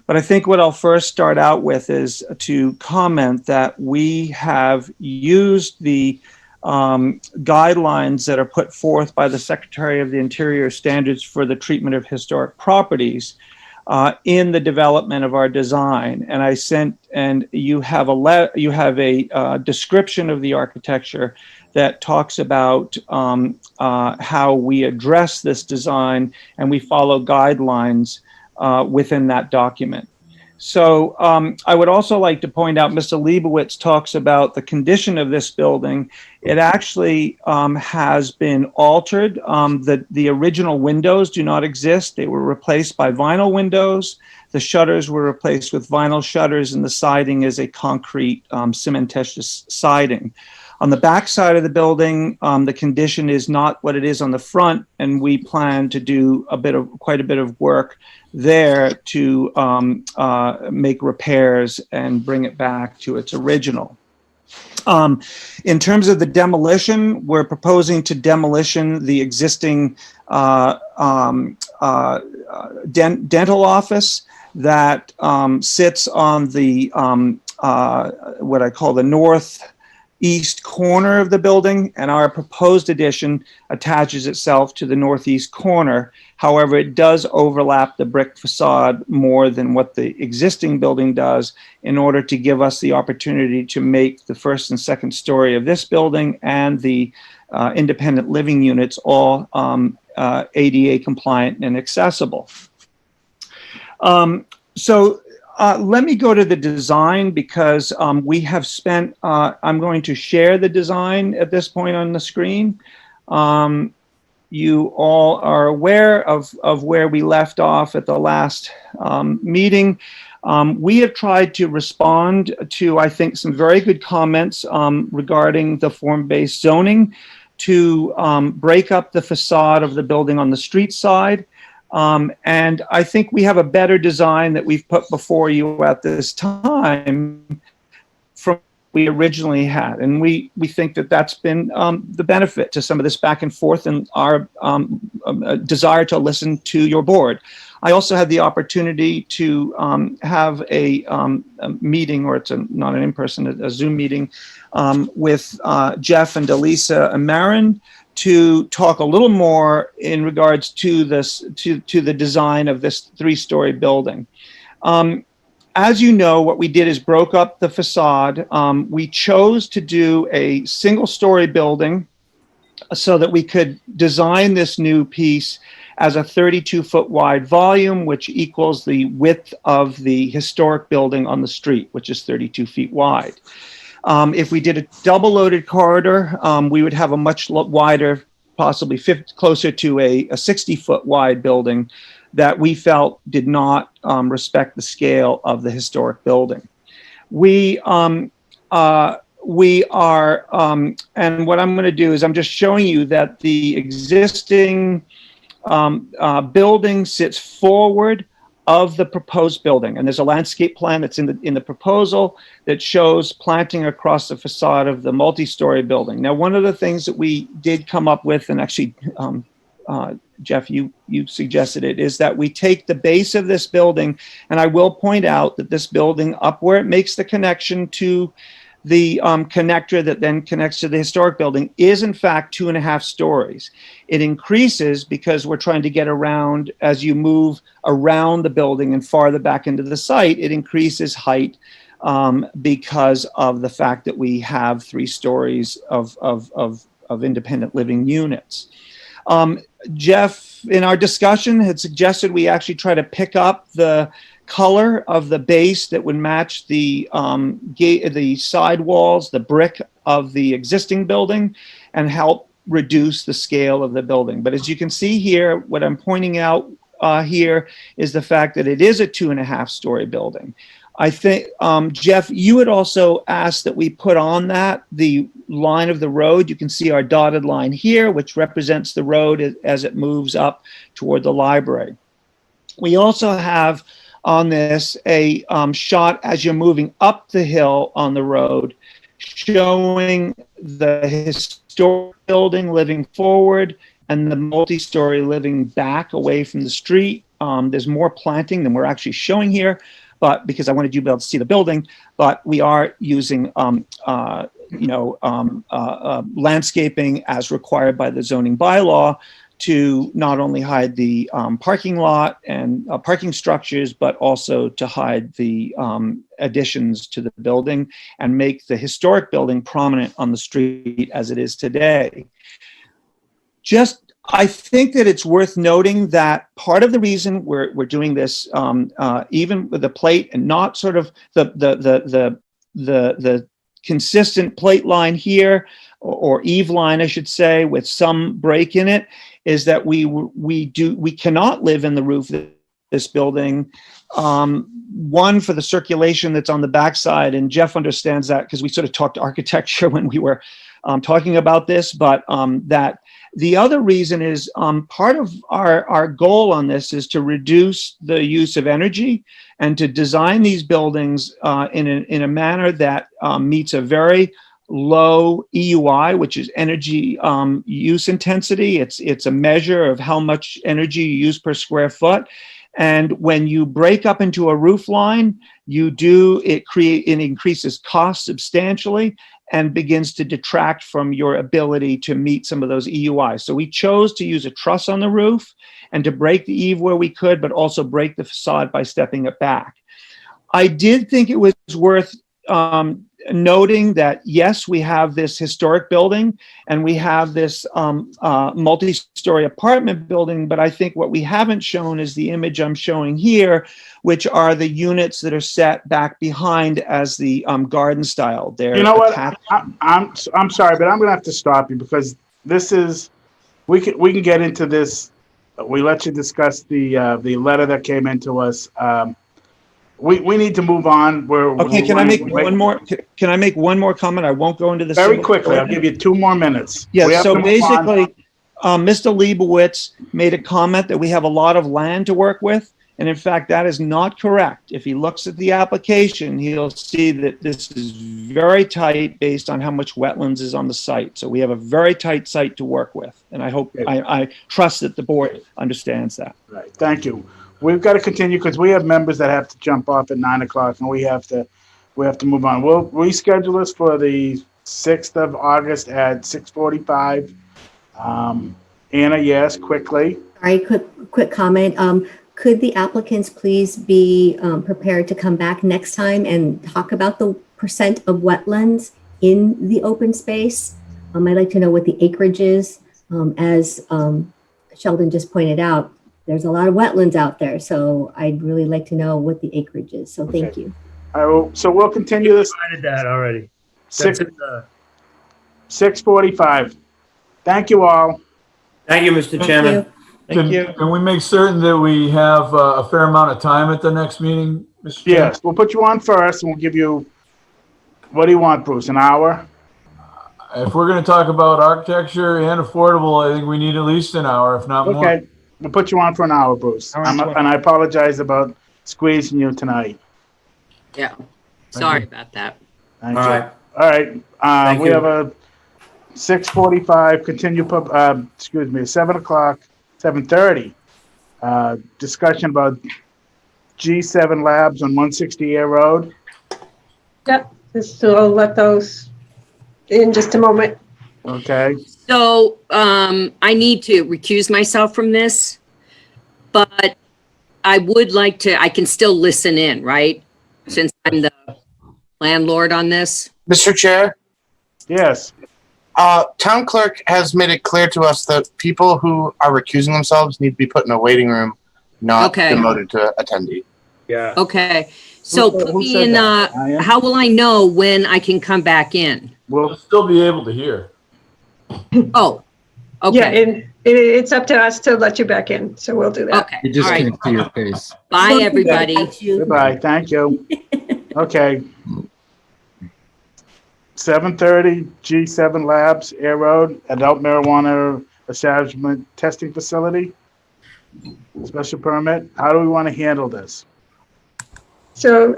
But I think what I'll first start out with is to comment that we have used the guidelines that are put forth by the Secretary of the Interior Standards for the Treatment of Historic Properties in the development of our design. And I sent, and you have a description of the architecture that talks about how we address this design, and we follow guidelines within that document. So I would also like to point out, Mr. Leibowitz talks about the condition of this building. It actually has been altered. The original windows do not exist. They were replaced by vinyl windows. The shutters were replaced with vinyl shutters, and the siding is a concrete cementitious siding. On the back side of the building, the condition is not what it is on the front, and we plan to do quite a bit of work there to make repairs and bring it back to its original. In terms of the demolition, we're proposing to demolition the existing dental office that sits on the what I call the northeast corner of the building, and our proposed addition attaches itself to the northeast corner. However, it does overlap the brick facade more than what the existing building does, in order to give us the opportunity to make the first and second story of this building and the independent living units all ADA compliant and accessible. Let me go to the design, because we have spent, I'm going to share the design at this point on the screen. You all are aware of where we left off at the last meeting. We have tried to respond to, I think, some very good comments regarding the form-based zoning, to break up the facade of the building on the street side. And I think we have a better design that we've put before you at this time from what we originally had. And we think that that's been the benefit to some of this back and forth and our desire to listen to your board. I also had the opportunity to have a meeting, or it's not an in-person, a Zoom meeting with Jeff and Delisa and Marin, to talk a little more in regards to this, to the design of this 3-story building. As you know, what we did is broke up the facade. We chose to do a single-story building so that we could design this new piece as a 32-foot wide volume, which equals the width of the historic building on the street, which is 32 feet wide. If we did a double loaded corridor, we would have a much wider, possibly closer to a 60-foot wide building that we felt did not respect the scale of the historic building. We are, and what I'm going to do is I'm just showing you that the existing building sits forward of the proposed building, and there's a landscape plan that's in the proposal that shows planting across the facade of the multi-story building. Now, one of the things that we did come up with, and actually, Jeff, you suggested it, is that we take the base of this building, and I will point out that this building up where it makes the connection to the connector that then connects to the historic building is in fact 2.5 stories. It increases because we're trying to get around, as you move around the building and farther back into the site, it increases height because of the fact that we have 3 stories of independent living units. Jeff, in our discussion, had suggested we actually try to pick up the color of the base that would match the side walls, the brick of the existing building, and help reduce the scale of the building. But as you can see here, what I'm pointing out here is the fact that it is a 2.5 story building. I think, Jeff, you had also asked that we put on that the line of the road. You can see our dotted line here, which represents the road as it moves up toward the library. We also have on this a shot as you're moving up the hill on the road, showing the historic building living forward and the multi-story living back away from the street. There's more planting than we're actually showing here, but because I wanted you to be able to see the building, but we are using landscaping as required by the zoning bylaw to not only hide the parking lot and parking structures, but also to hide the additions to the building and make the historic building prominent on the street as it is today. I think that it's worth noting that part of the reason we're doing this, even with the plate and not sort of the consistent plate line here, or eave line, I should say, with some break in it, is that we cannot live in the roof of this building. One, for the circulation that's on the backside, and Jeff understands that because we sort of talked architecture when we were talking about this, but that the other reason is part of our goal on this is to reduce the use of energy and to design these buildings in a manner that meets a very low EUI, which is energy use intensity. It's a measure of how much energy you use per square foot. And when you break up into a roof line, it increases cost substantially and begins to detract from your ability to meet some of those EUIs. So we chose to use a truss on the roof and to break the eave where we could, but also break the facade by stepping it back. I did think it was worth noting that, yes, we have this historic building and we have this multi-story apartment building, but I think what we haven't shown is the image I'm showing here, which are the units that are set back behind as the garden style. They're You know what? attached. I'm sorry, but I'm going to have to stop you because this is, we can get into this. We let you discuss the letter that came into us. We need to move on. Can I make one more? Can I make one more comment? I won't go into this very quickly. I'll give you 2 more minutes. Yeah. So basically, Mr. Leibowitz made a comment that we have a lot of land to work with, and in fact, that is not correct. If he looks at the application, he'll see that this is very tight based on how much wetlands is on the site. So we have a very tight site to work with, and I hope I trust that the board understands that. Right. Thank you. We've got to continue because we have members that have to jump off at 9 o'clock, and we have to move on. We'll reschedule this for the 6th of August at 6:45. Anna, yes, quickly. Sorry, quick comment. Could the applicants please be prepared to come back next time and talk about the percent of wetlands in the open space? I'd like to know what the acreage is as Sheldon just pointed out, there's a lot of wetlands out there. So I'd really like to know what the acreage is. So thank you. So we'll continue this. Provided that already. Six, That's in the- 6:45. Thank you all. Thank you, Mr. Thank Chairman. you. Can we make certain that we have a fair amount of time at the next meeting, Mr. Chairman? Yes, we'll put you on first, and we'll give you, what do you want, Bruce, an hour? If we're going to talk about architecture and affordable, I think we need at least an hour, if not more. Okay, we'll put you on for an hour, Bruce. All right. And I apologize about squeezing you tonight. Yeah. Sorry about that. Thank All you. right. All right, Thank we you. have a 6:45, continue, 7 o'clock, 7:30. Discussion about G7 Labs on 160 Air Road. Yep, so I'll let those in just a moment. Okay, So I need to recuse myself from this, but I would like to, I can still listen in, right? Since I'm the landlord on this. Mr. Chair, yes, town clerk has made it clear to us that people who are recusing themselves need to be put in a waiting room, not Okay. demoted to attendee. Yeah. Okay. So Who- put who me said in, that? Ryan? how will I know when I can come back in? We'll well, still be able to hear. Oh, Yeah, okay. and it's up to us to let you back in, so we'll do that. Okay. You just All right. can't see your face. Bye, everybody. goodbye, thank you. Okay. 7:30, G7 Labs, Air Road, adult marijuana establishment testing facility. Special permit, how do we want to handle this? So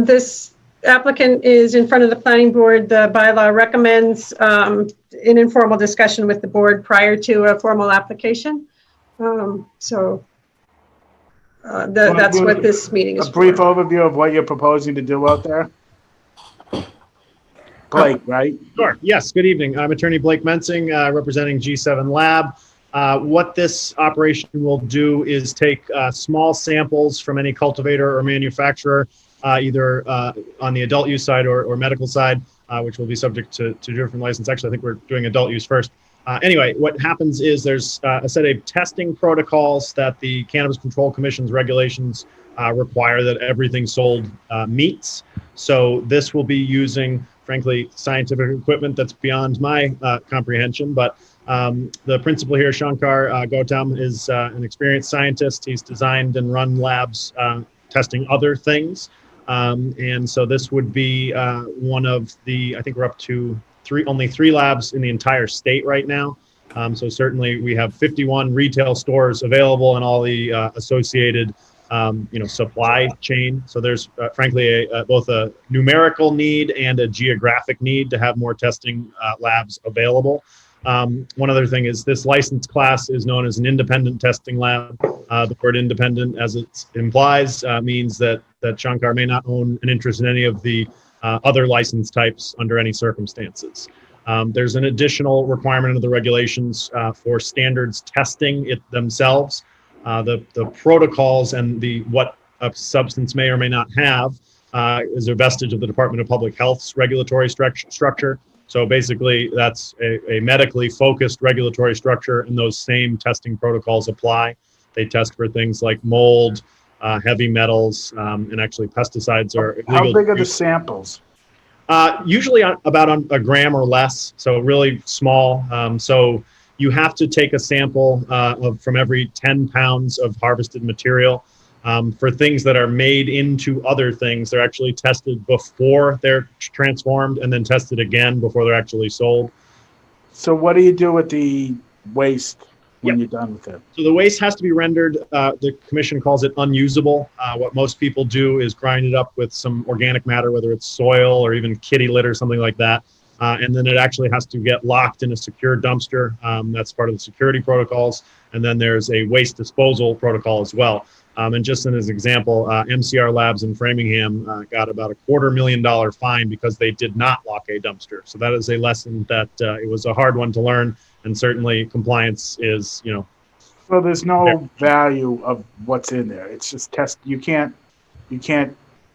this applicant is in front of the planning board. The bylaw recommends an informal discussion with the board prior to a formal application. That's what this meeting is A brief for. overview of what you're proposing to do out there? Blake, right? Sure. Yes. Good evening. I'm attorney Blake Mensing, representing G7 Lab. What this operation will do is take small samples from any cultivator or manufacturer, either on the adult use side or medical side, which will be subject to different license. Actually, I think we're doing adult use first. Anyway, what happens is there's a set of testing protocols that the Cannabis Control Commission's regulations require that everything sold meets. So this will be using, frankly, scientific equipment that's beyond my comprehension. But the principal here, Shankar Gautam, is an experienced scientist. He's designed and run labs testing other things. And so this would be one of the, I think we're up to only three labs in the entire state right now. So certainly we have 51 retail stores available and all the associated supply chain. So there's frankly both a numerical need and a geographic need to have more testing labs available. One other thing is this license class is known as an independent testing lab. The word independent, as it implies, means that Shankar may not own an interest in any of the other license types under any circumstances. There's an additional requirement of the regulations for standards testing it themselves. The protocols and what a substance may or may not have is a vestige of the Department of Public Health's regulatory structure. So basically, that's a medically focused regulatory structure, and those same testing protocols apply. They test for things like mold, heavy metals, and actually pesticides are How illegal. big are the samples? Usually about a gram or less, so really small. So you have to take a sample from every 10 pounds of harvested material. For things that are made into other things, they're actually tested before they're transformed and then tested again before they're actually sold. So what do you do with the waste when you're done with it? So the waste has to be rendered, the commission calls it unusable. What most people do is grind it up with some organic matter, whether it's soil or even kitty litter, something like that. And then it actually has to get locked in a secure dumpster. That's part of the security protocols. And then there's a waste disposal protocol as well. And just as an example, MCR Labs in Framingham got about $250,000 fine because they did not lock a dumpster. So that is a lesson that it was a hard one to learn. And certainly compliance is, So there's no value of what's in there. It's just test. You can't.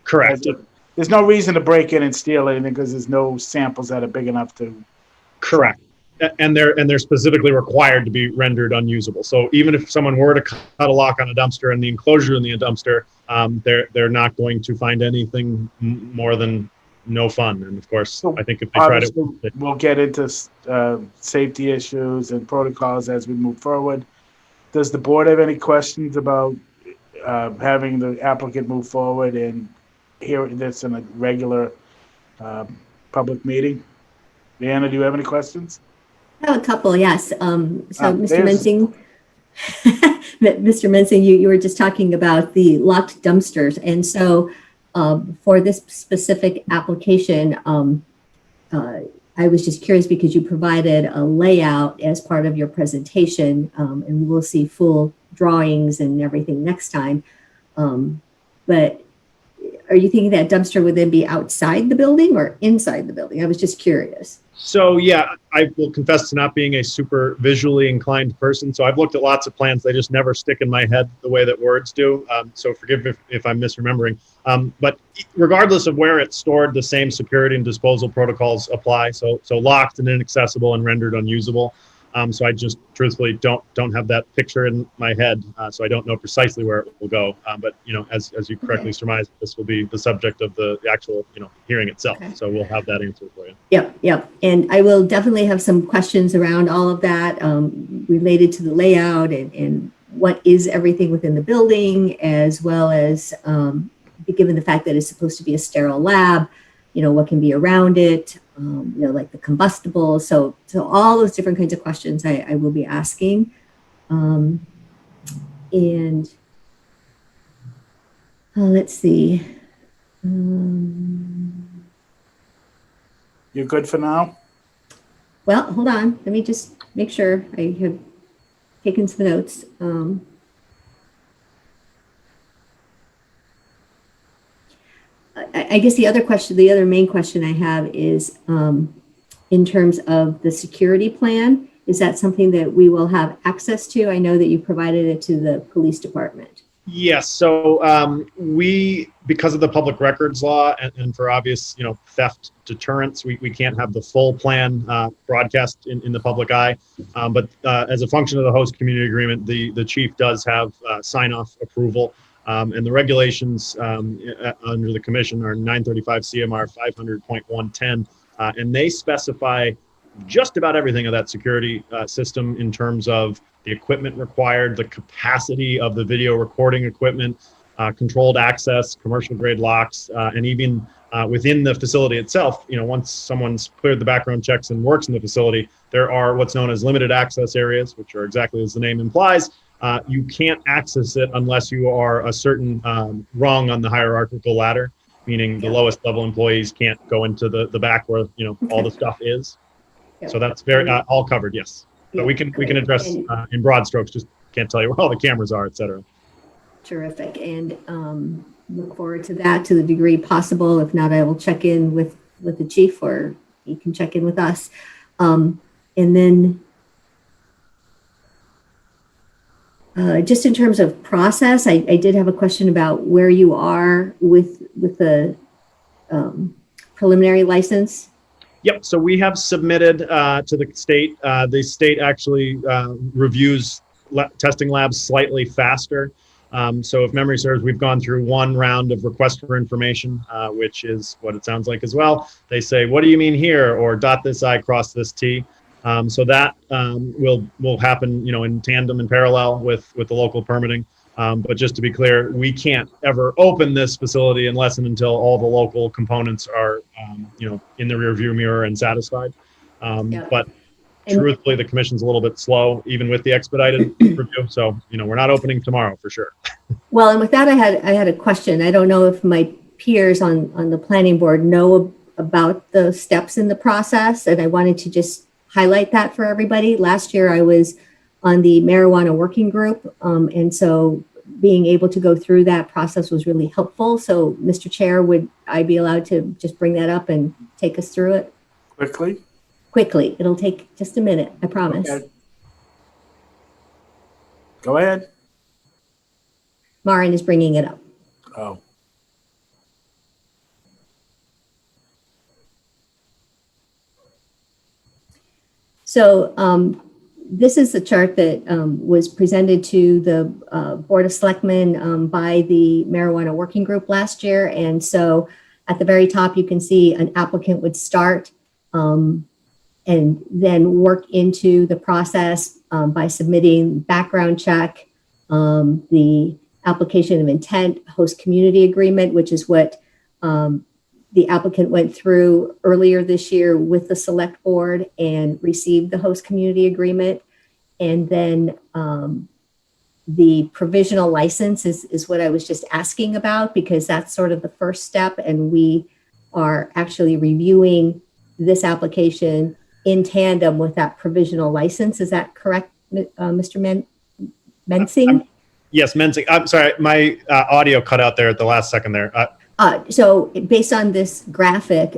correct. There's no reason to break in and steal anything because there's no samples that are big enough to. Correct. And they're specifically required to be rendered unusable. So even if someone were to cut a lock on a dumpster and the enclosure in the dumpster, they're not going to find anything more than no fun. And of course, So I think if they tried it, obviously, we'll get into safety issues and protocols as we move forward. Does the board have any questions about having the applicant move forward and hearing this in a regular public meeting? Deanna, do you have any questions? I have a couple, yes. So Mr. there's- Mensing, Mr. Mensing, you were just talking about the locked dumpsters. And so for this specific application, I was just curious because you provided a layout as part of your presentation, and we'll see full drawings and everything next time. But are you thinking that dumpster would then be outside the building or inside the building? I was just curious. So yeah, I will confess to not being a super visually inclined person. So I've looked at lots of plans. They just never stick in my head the way that words do. So forgive if I'm misremembering. But regardless of where it's stored, the same security and disposal protocols apply. So locked and inaccessible and rendered unusable. So I just truthfully don't have that picture in my head. So I don't know precisely where it will go. But as you correctly surmised, this will be the subject of the actual hearing itself. Okay. So we'll have that answer for you. Yep. And I will definitely have some questions around all of that related to the layout and what is everything within the building, as well as given the fact that it's supposed to be a sterile lab, what can be around it, like the combustibles. So all those different kinds of questions I will be asking. And let's see. You good for now? Well, hold on. Let me just make sure I have taken some notes. I guess the other main question I have is in terms of the security plan. Is that something that we will have access to? I know that you provided it to the police department. Yes. So we, because of the public records law and for obvious, theft deterrence, we can't have the full plan broadcast in the public eye. But as a function of the host community agreement, the chief does have sign-off approval. And the regulations under the commission are 935 CMR 500.110. And they specify just about everything of that security system in terms of the equipment required, the capacity of the video recording equipment, controlled access, commercial grade locks, and even within the facility itself, once someone's cleared the background checks and works in the facility, there are what's known as limited access areas, which are exactly as the name implies. You can't access it unless you are a certain rung on the hierarchical ladder, meaning the lowest level employees can't go into the back where all the stuff is. So that's very all covered, yes. But we can address in broad strokes. Just can't tell you where all the cameras are, et cetera. Terrific, and look forward to that to the degree possible. If not, I will check in with the chief, or he can check in with us. And then just in terms of process, I did have a question about where you are with the preliminary license. Yep. So we have submitted to the state. The state actually reviews testing labs slightly faster. So if memory serves, we've gone through one round of request for information, which is what it sounds like as well. They say, what do you mean here? Or dot this I, cross this T. So that will happen, in tandem and parallel with the local permitting. But just to be clear, we can't ever open this facility unless and until all the local components are, in the rearview mirror and satisfied. But truthfully, the commission's a little bit slow, even with the expedited review. So, we're not opening tomorrow for sure. Well, and with that, I had a question. I don't know if my peers on the planning board know about the steps in the process, and I wanted to just highlight that for everybody. Last year, I was on the marijuana working group, and so being able to go through that process was really helpful. So, Mr. Chair, would I be allowed to just bring that up and take us through it? Quickly. It'll take just a minute, I promise. Okay. Go ahead. Marin is bringing it up. Oh. So this is the chart that was presented to the Board of Selectmen by the Marijuana Working Group last year. And so at the very top, you can see an applicant would start and then work into the process by submitting background check, the application of intent, host community agreement, which is what the applicant went through earlier this year with the select board and received the host community agreement. And then the provisional license is what I was just asking about, because that's sort of the first step. And we are actually reviewing this application in tandem with that provisional license. Is that correct, Mr. Mensing? Yes, Mensing. I'm sorry, my audio cut out there at the last second there. So based on this graphic,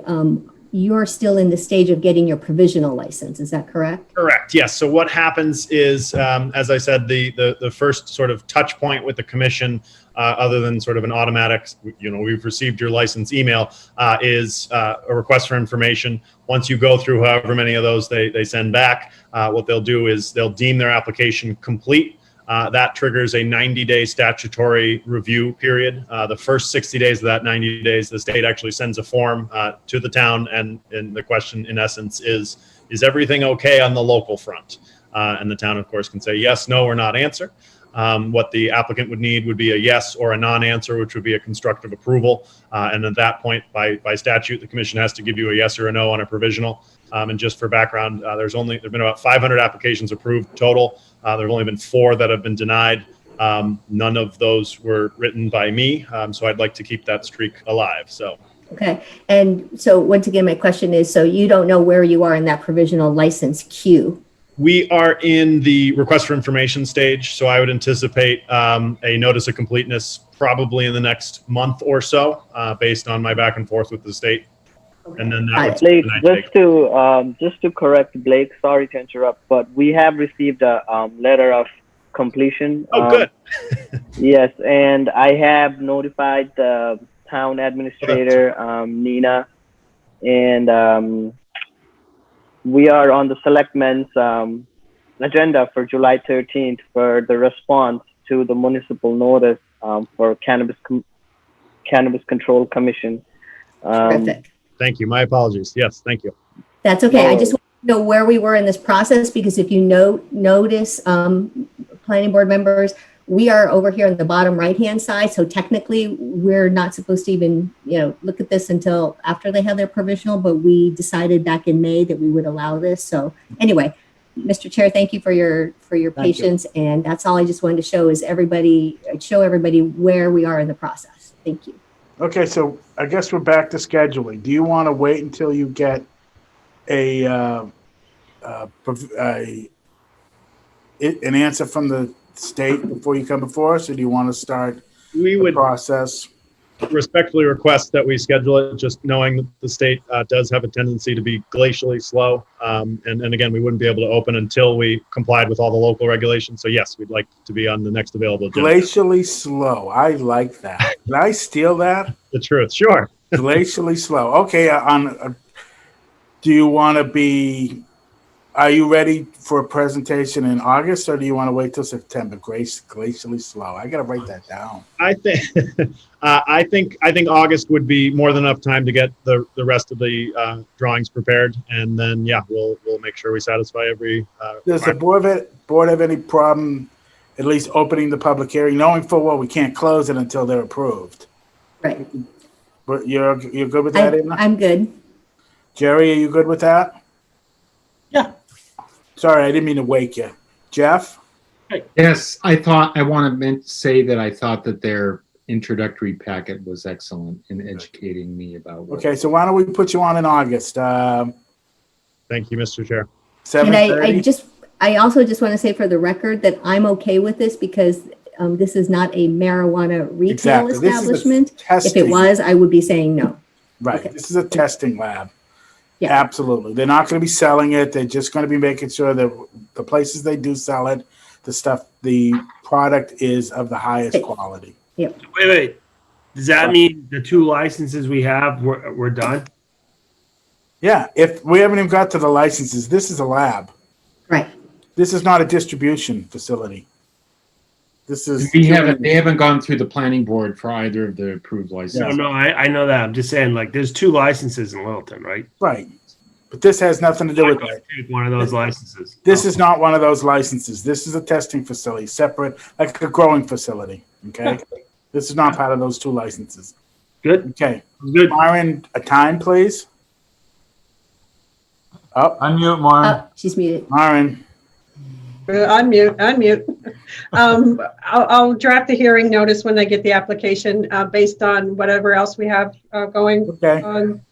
you're still in the stage of getting your provisional license. Is that correct? Correct. Yes. So what happens is, as I said, the first sort of touch point with the commission, other than sort of an automatic, we've received your license email, is a request for information. Once you go through however many of those they send back, what they'll do is they'll deem their application complete. That triggers a 90-day statutory review period. The first 60 days of that 90 days, the state actually sends a form to the town, and the question, in essence, is everything okay on the local front? And the town, of course, can say yes, no, or not answer. What the applicant would need would be a yes or a non-answer, which would be a constructive approval. And at that point, by statute, the commission has to give you a yes or a no on a provisional. And just for background, there've been about 500 applications approved total. There have only been 4 that have been denied. None of those were written by me. So I'd like to keep that streak alive. So. Okay. And so once again, my question is, so you don't know where you are in that provisional license queue? We are in the request for information stage. So I would anticipate a notice of completeness probably in the next month or so, based on my back and forth with the state. And then that Blake, just to correct Blake, sorry to interrupt, but we have received a letter of completion. Oh, good. Yes, and I have notified the town administrator, Nina, and we are on the selectmen's agenda for July 13th for the response to the municipal notice for Cannabis Control Commission. Terrific. Thank you. My apologies. Yes, thank you. That's okay. I just want to know where we were in this process, because if you notice, planning board members, we are over here on the bottom right-hand side. So technically, we're not supposed to even, look at this until after they have their provisional, but we decided back in May that we would allow this. So anyway, Mr. Chair, thank you for your patience. And that's all I just wanted to show everybody where we are in the process. Thank you. Okay, so I guess we're back to scheduling. Do you want to wait until you get an answer from the state before you come before us, or do you want to start the process? Respectfully request that we schedule it, just knowing that the state does have a tendency to be glacially slow. And again, we wouldn't be able to open until we complied with all the local regulations. So yes, we'd like to be on the next available agenda. Glacially slow. I like that. Did I steal that? The truth. Sure. Glacially slow. Okay. Do you want to be, are you ready for a presentation in August, or do you want to wait till September? Glacially slow. I got to write that down. I think August would be more than enough time to get the rest of the drawings prepared, and then we'll make sure we satisfy every. Does the board have any problem at least opening the public hearing, knowing full well we can't close it until they're approved? Right. But you're good with that, Anna? I'm good. Jerry, are you good with that? Yeah. Sorry, I didn't mean to wake you. Jeff? Yes, I thought that their introductory packet was excellent in educating me about. Okay, so why don't we put you on in August? Thank you, Mr. Chair. 7:30? I also just want to say for the record that I'm okay with this, because this is not a marijuana retail establishment. If it was, I would be saying no. Right. Okay. This is a testing lab. Yeah. Absolutely. They're not going to be selling it. They're just going to be making sure that the places they do sell it, the product is of the highest quality. Yep. Wait. Does that mean the 2 licenses we have, we're done? Yeah. If we haven't even got to the licenses, this is a lab. Right. This is not a distribution facility. This is. They haven't gone through the planning board for either of the approved licenses. No, I know that. I'm just saying, like, there's 2 licenses in Littleton, right? Right. But this has nothing to do with that. Take one of those licenses. This is not one of those licenses. This is a testing facility, separate, like a growing facility. Okay. This is not part of those 2 licenses. Good. Okay. Good. Myron, a time, please. Oh, Unmute, Myron. Oh, she's muted. Myron. Unmute. I'll draft the hearing notice when I get the application based on whatever else we have going Okay. on.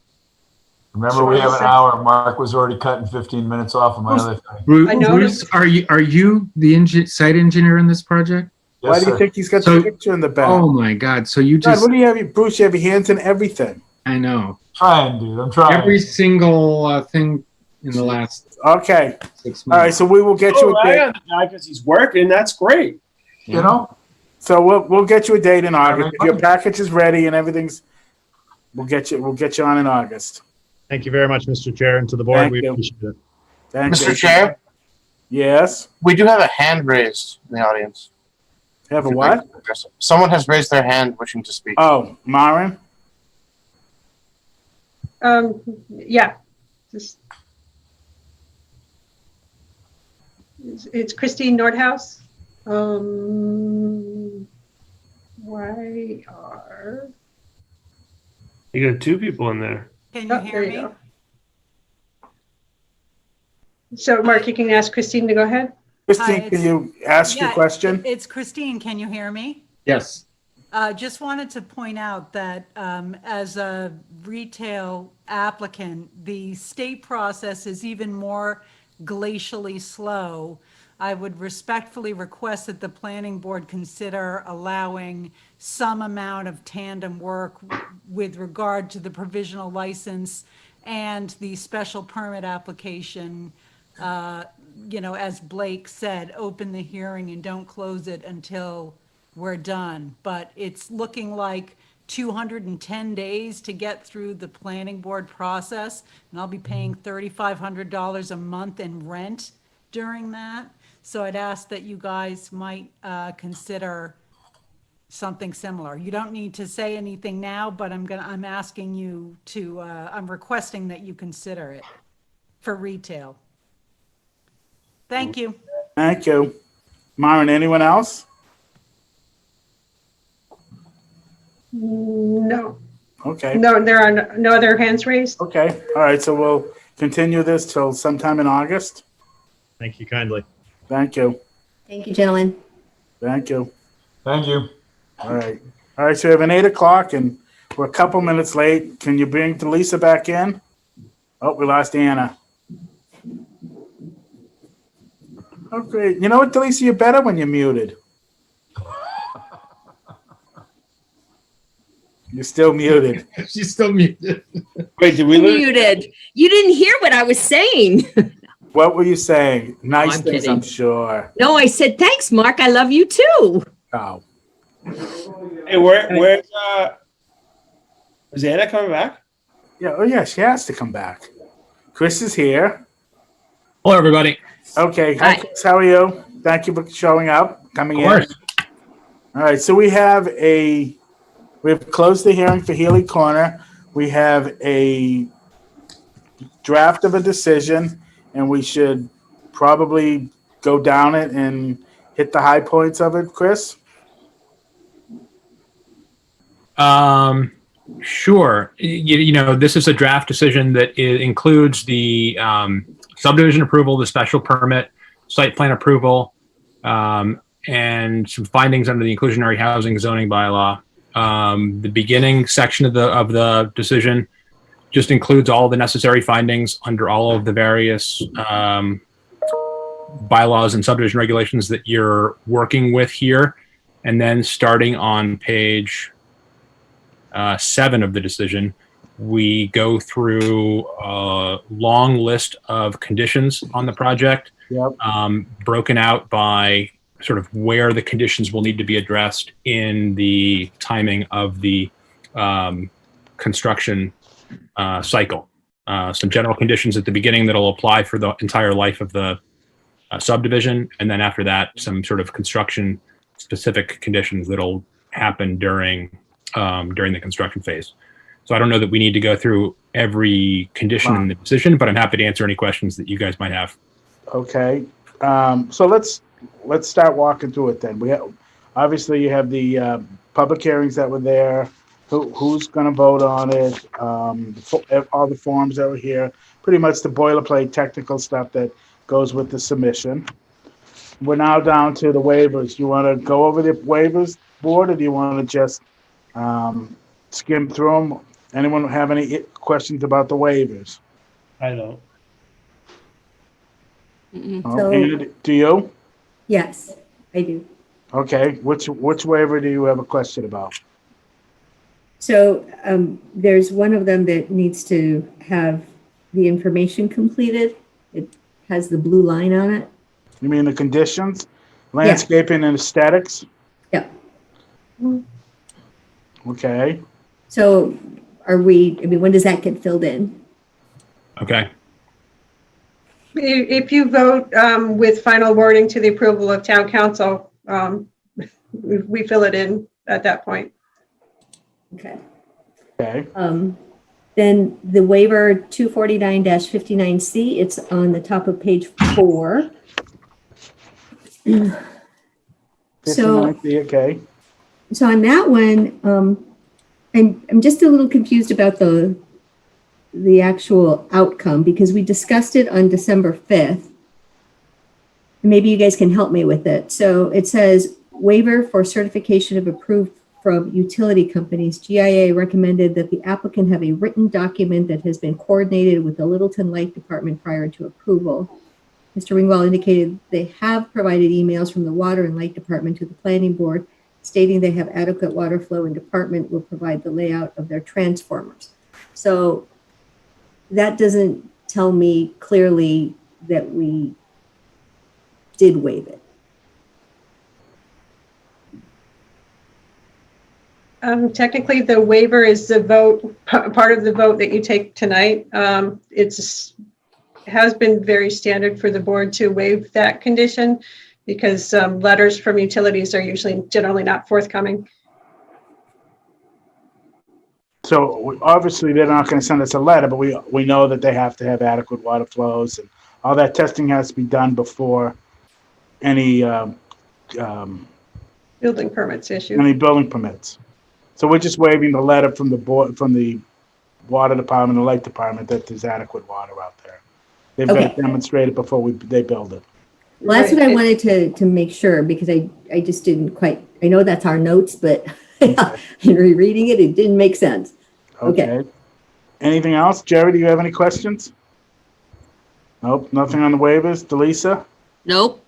Remember, we have an hour. Mark was already cutting 15 minutes off of my other thing. I noticed. Bruce, are you the site engineer in this project? Why do you think he's got the picture in the back? Oh my God! So you God, just what do you have, Bruce? You have your hands in everything. I know Trying, dude. I'm trying. every single thing in the last Okay. 6 months. All right. So we will get you a I date. got the guy because he's working. That's great. You know? So we'll get you a date in August. If your package is ready and everything's, we'll get you on in August. Thank you very much, Mr. Chair, and to the board. Thank We you. appreciate it. Thank Mr. you. Chair, Yes. we do have a hand raised in the audience. Have a what? Someone has raised their hand wishing to speak. Oh, Myron. Yeah. It's Christine Nordhaus. Why are? You got 2 people in there. Can you Oh, hear there me? you go. So, Mark, you can ask Christine to go ahead. Christine, Hi, can you ask your Yeah, question? It's Christine. Can you hear me? Yes. Just wanted to point out that as a retail applicant, the state process is even more glacially slow. I would respectfully request that the planning board consider allowing some amount of tandem work with regard to the provisional license and the special permit application. As Blake said, open the hearing and don't close it until we're done. But it's looking like 210 days to get through the planning board process, and I'll be paying $3,500 a month in rent during that. So I'd ask that you guys might consider something similar. You don't need to say anything now, but I'm asking you to, I'm requesting that you consider it for retail. Thank you. Thank you. Myron, anyone else? No. Okay. No, there are no other hands raised. Okay. All right. So we'll continue this till sometime in August. Thank you kindly. Thank you. Thank you, gentlemen. Thank you. Thank you. All right. All right. So we have an 8 o'clock and we're a couple minutes late. Can you bring Delisa back in? Oh, we lost Anna. Oh, great. You know what, Delisa? You're better when you're muted. You're still muted. She's still muted. Wait, did we lose? Muted. You didn't hear what I was saying. What were you saying? Nice I'm things, kidding. I'm sure. No, I said, thanks, Mark. I love you too. Oh. Hey, where's is Anna coming back? Yeah. Oh, yeah. She has to come back. Chris is here. Hello, everybody. Okay. Hi, Hi. Chris. How are you? Thank you for showing up, coming Of in. course. All right. So we've closed the hearing for Healy Corner. We have a draft of a decision, and we should probably go down it and hit the high points of it, Chris. Sure. This is a draft decision that includes the subdivision approval, the special permit, site plan approval, and some findings under the inclusionary housing zoning bylaw. The beginning section of the decision just includes all the necessary findings under all of the various bylaws and subdivision regulations that you're working with here. And then starting on page 7 of the decision, we go through a long list of conditions on the project, Yep. broken out by sort of where the conditions will need to be addressed in the timing of the construction cycle. Some general conditions at the beginning that'll apply for the entire life of the subdivision. And then after that, some sort of construction specific conditions that'll happen during the construction phase. So I don't know that we need to go through every condition in the decision, but I'm happy to answer any questions that you guys might have. Okay. So let's start walking through it then. We have, obviously you have the public hearings that were there. Who's going to vote on it? All the forms that were here. Pretty much the boilerplate technical stuff that goes with the submission. We're now down to the waivers. You want to go over the waivers, board, or do you want to just skim through them? Anyone have any questions about the waivers? I don't. Anna, do you? Yes, I do. Okay. Which waiver do you have a question about? So there's one of them that needs to have the information completed. It has the blue line on it. You mean the conditions? Landscaping and aesthetics? Yeah. Okay. So when does that get filled in? Okay. If you vote with final wording to the approval of town council, we fill it in at that point. Okay. Okay. Then the waiver 249-59C, it's on the top of page 4. So okay. So on that one, I'm just a little confused about the actual outcome, because we discussed it on December 5th. Maybe you guys can help me with it. So it says waiver for certification of approved from utility companies. GIA recommended that the applicant have a written document that has been coordinated with the Littleton Light Department prior to approval. Mr. Ringwald indicated they have provided emails from the Water and Light Department to the Planning Board stating they have adequate water flow and department will provide the layout of their transformers. So that doesn't tell me clearly that we did waive it. Technically, the waiver is the vote, part of the vote that you take tonight. Has been very standard for the board to waive that condition because letters from utilities are generally not forthcoming. So obviously they're not going to send us a letter, but we know that they have to have adequate water flows and all that testing has to be done before any Building permits issued. Any building permits. So we're just waiving the letter from the board, from the water department, the light department, that there's adequate water out there. They've got to demonstrate it before they build it. Well, that's what I wanted to make sure, because I just didn't quite, I know that's our notes, but in rereading it, it didn't make sense. Okay. Anything else? Jerry, do you have any questions? Nope, nothing on the waivers. Delisa? Nope.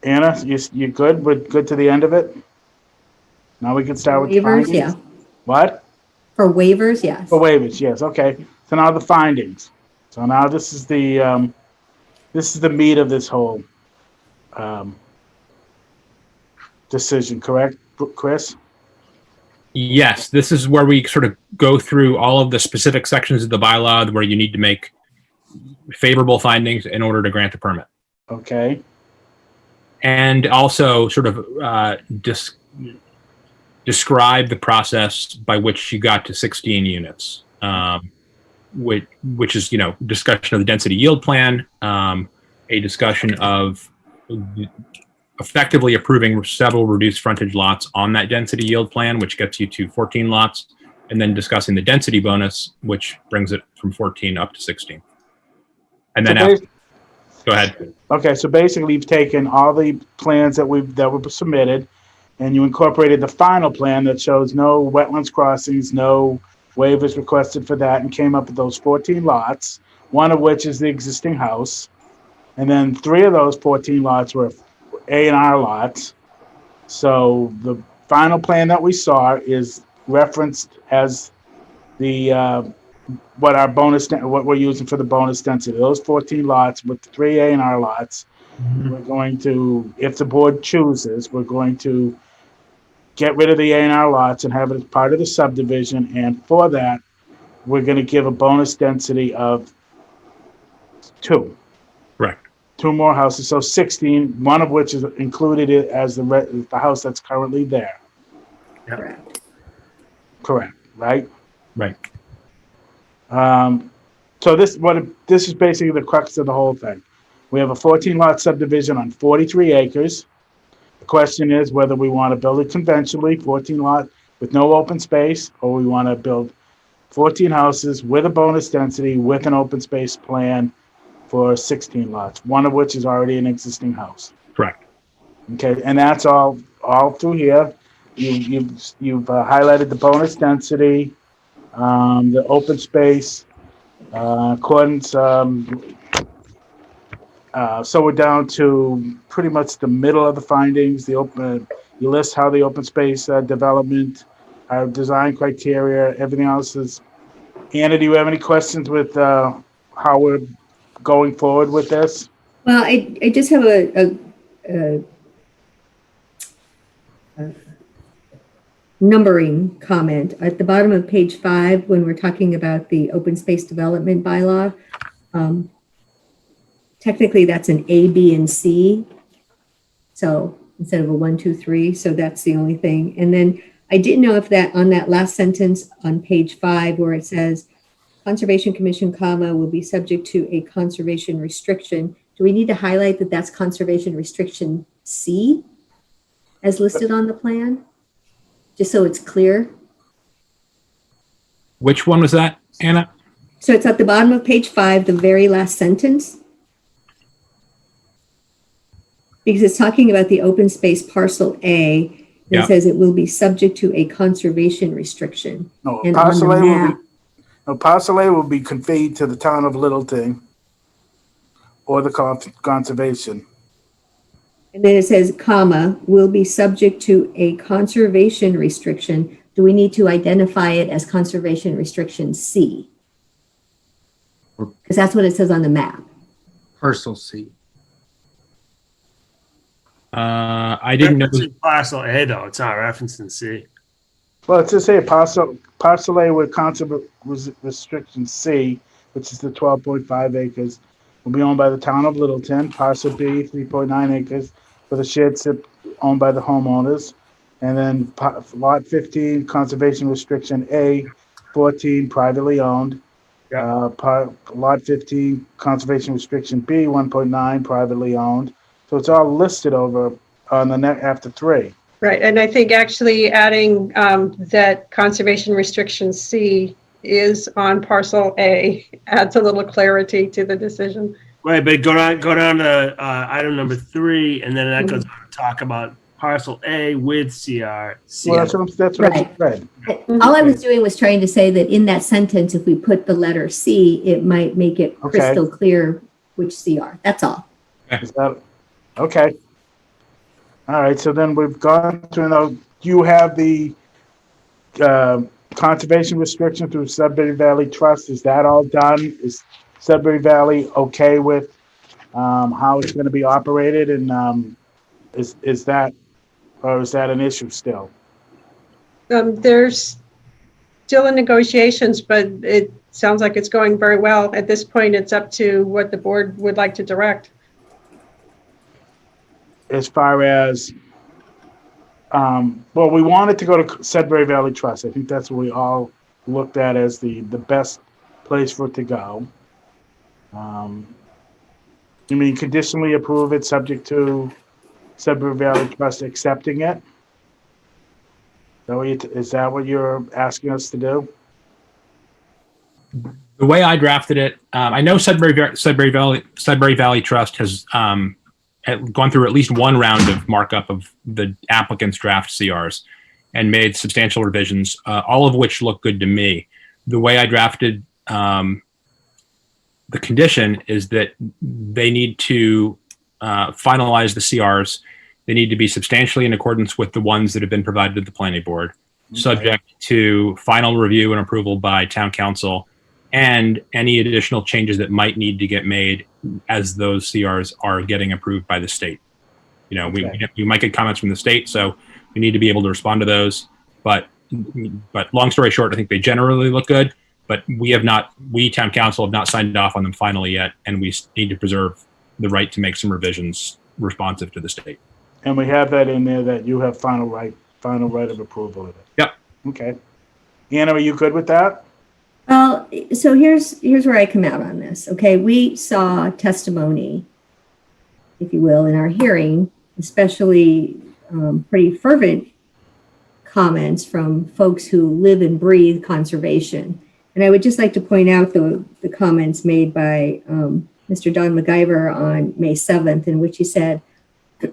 Anna, you good? We're good to the end of it? Now we can start with the Waivers, findings? yeah. What? For waivers, yes. For waivers, yes. Okay. So now the findings. So now this is the meat of this whole decision, correct, Chris? Yes, this is where we sort of go through all of the specific sections of the bylaw where you need to make favorable findings in order to grant the permit. Okay. And also sort of describe the process by which you got to 16 units, which is, discussion of the density yield plan, a discussion of effectively approving several reduced frontage lots on that density yield plan, which gets you to 14 lots, and then discussing the density bonus, which brings it from 14 up to 16. And then go ahead. Okay, so basically you've taken all the plans that were submitted, and you incorporated the final plan that shows no wetlands crossings, no waivers requested for that, and came up with those 14 lots, one of which is the existing house. And then 3 of those 14 lots were A&R lots. So the final plan that we saw is referenced as the what we're using for the bonus density. Those 14 lots with 3 A&R lots, we're going to, if the board chooses, we're going to get rid of the A&R lots and have it as part of the subdivision. And for that, we're going to give a bonus density of 2. Correct. 2 more houses, so 16, one of which is included as the house that's currently there. Correct. Correct, right? Right. So this is basically the crux of the whole thing. We have a 14-lot subdivision on 43 acres. The question is whether we want to build it conventionally, 14 lot with no open space, or we want to build 14 houses with a bonus density with an open space plan for 16 lots, one of which is already an existing house. Correct. Okay, and that's all through here. You've highlighted the bonus density, the open space, accordance. So we're down to pretty much the middle of the findings. You list how the open space development, our design criteria, everything else is. Anna, do you have any questions with how we're going forward with this? Well, I just have a numbering comment at the bottom of page 5 when we're talking about the open space development bylaw. Technically, that's an A, B, and C. So instead of a 1, 2, 3, so that's the only thing. And then I didn't know if that on that last sentence on page 5 where it says Conservation Commission, comma, will be subject to a conservation restriction. Do we need to highlight that that's conservation restriction C as listed on the plan? Just so it's clear. Which one was that, Anna? So it's at the bottom of page 5, the very last sentence. Because it's talking about the open space parcel A. And Yeah. It says it will be subject to a conservation restriction. No, And on parcel the A map, parcel A will be conveyed to the town of Littleton or the conservation. and then it says, comma, will be subject to a conservation restriction. Do we need to identify it as conservation restriction C? Because that's what it says on the map. Parcel C. I didn't know. It's parcel A though. It's not referencing C. Well, it's just say parcel A with conservation restriction C, which is the 12.5 acres, will be owned by the town of Littleton. Parcel B, 3.9 acres, with a shared SIP owned by the homeowners. And then lot 15, conservation restriction A, 14, privately owned. Lot 15, conservation restriction B, 1.9, privately owned. So it's all listed over on the net after 3. Right, and I think actually adding that conservation restriction C is on parcel A adds a little clarity to the decision. Right, but go down to item number 3, and then that goes on to talk about parcel A with CR. Well, that's what I just read. All I was doing was trying to say that in that sentence, if we put the letter C, it might make it crystal clear which CR. That's all. Is that okay? All right, so then we've gone through. You have the conservation restriction through Sudbury Valley Trust. Is that all done? Is Sudbury Valley okay with how it's going to be operated? And is that an issue still? There's still in negotiations, but it sounds like it's going very well. At this point, it's up to what the board would like to direct. As far as, well, we wanted to go to Sudbury Valley Trust. I think that's what we all looked at as the best place for it to go. You mean conditionally approve it subject to Sudbury Valley Trust accepting it? Is that what you're asking us to do? The way I drafted it, I know Sudbury Valley Trust has gone through at least one round of markup of the applicant's draft CRs and made substantial revisions, all of which look good to me. The way I drafted the condition is that they need to finalize the CRs. They need to be substantially in accordance with the ones that have been provided to the planning board, subject to final review and approval by town council, and any additional changes that might need to get made as those CRs are getting approved by the state. You know, we might get comments from the state, so we need to be able to respond to those. But long story short, I think they generally look good, but we town council have not signed off on them finally yet, and we need to preserve the right to make some revisions responsive to the state. And we have that in there that you have final right of approval of it. Yep. Okay. Anna, are you good with that? Well, so here's where I come out on this. Okay, we saw testimony, if you will, in our hearing, especially pretty fervent comments from folks who live and breathe conservation. And I would just like to point out the comments made by Mr. Don McIver on May 7th, in which he said,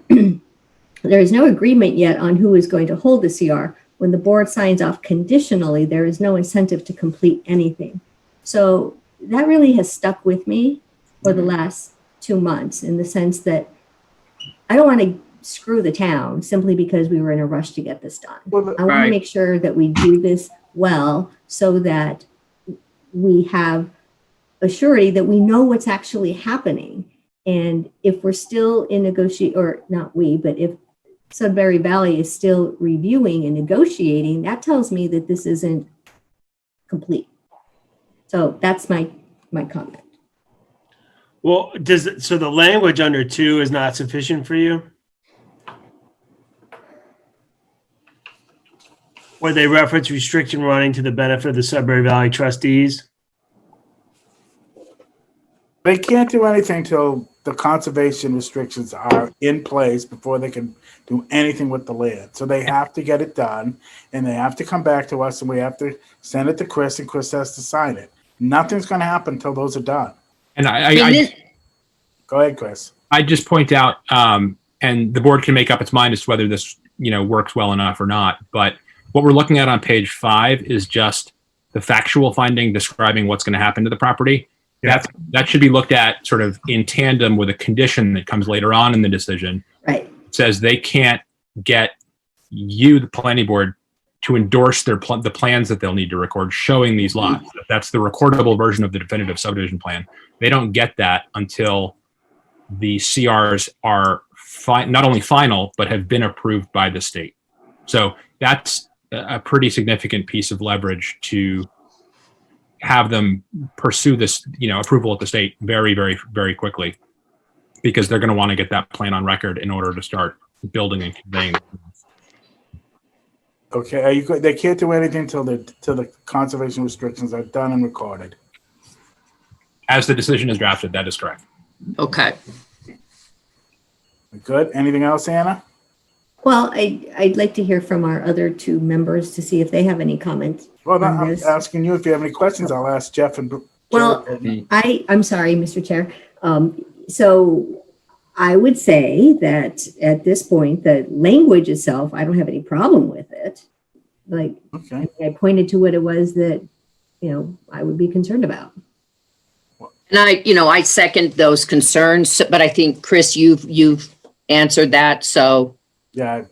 there is no agreement yet on who is going to hold the CR. When the board signs off conditionally, there is no incentive to complete anything. So that really has stuck with me for the last 2 months, in the sense that I don't want to screw the town simply because we were in a rush to get this done. Well, I want to make sure that we do this well, so that we have a surety that we know what's actually happening. And if we're still in negotiate, or not we, but if Sudbury Valley is still reviewing and negotiating, that tells me that this isn't complete. So that's my comment. Well, so the language under 2 is not sufficient for you? Where they reference restriction running to the benefit of the Sudbury Valley trustees? They can't do anything till the conservation restrictions are in place before they can do anything with the land. So they have to get it done, and they have to come back to us, and we have to send it to Chris, and Chris has to sign it. Nothing's going to happen until those are done. And Go ahead, Chris. I just point out, and the board can make up its mind as to whether this, works well enough or not. But what we're looking at on page 5 is just the factual finding describing what's going to happen to the property. That should be looked at sort of in tandem with a condition that comes later on in the decision. Right. It says they can't get you, the planning board, to endorse the plans that they'll need to record showing these lots. That's the recordable version of the definitive subdivision plan. They don't get that until the CRs are not only final, but have been approved by the state. So that's a pretty significant piece of leverage to have them pursue this, approval at the state very, very, very quickly, because they're going to want to get that plan on record in order to start building and conveying. Okay, are you good? They can't do anything till the conservation restrictions are done and recorded. As the decision is drafted, that is correct. Okay. Good. Anything else, Anna? Well, I'd like to hear from our other 2 members to see if they have any comments. Well, on I'm this. asking you if you have any questions. I'll ask Jeff and. Well, I'm sorry, Mr. Chair. So I would say that at this point, the language itself, I don't have any problem with it. Like, okay. I pointed to what it was that, I would be concerned about. And I second those concerns, but I think, Chris, you've answered that. So Yeah,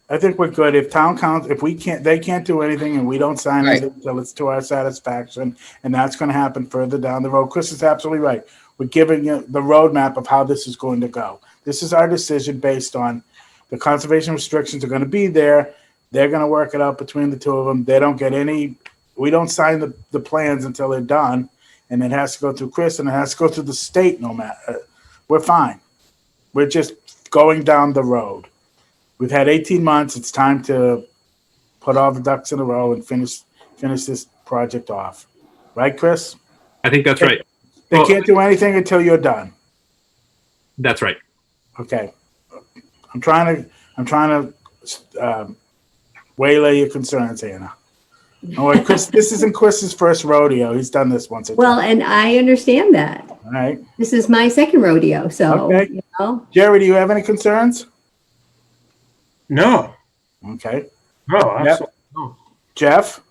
I think we're good. If town council, they can't do anything, and we don't sign it until it's to our satisfaction, and that's going to happen further down the road. Chris is absolutely right. We're giving you the roadmap of how this is going to go. This is our decision based on the conservation restrictions are going to be there. They're going to work it out between the 2 of them. They don't get any. We don't sign the plans until they're done, and it has to go through Chris, and it has to go through the state. No matter, we're fine. We're just going down the road. We've had 18 months. It's time to put all the ducks in a row and finish this project off. Right, Chris? I think that's right. They can't do anything until you're done. That's right. Okay. I'm trying to waylay your concerns, Anna. Oh, wait, Chris, this isn't Chris's first rodeo. He's done this once or Well, twice. and I understand that. All right. This is my second rodeo, so, Okay. Jerry, do you have any concerns? No. Okay. No, absolutely. Yep. Jeff?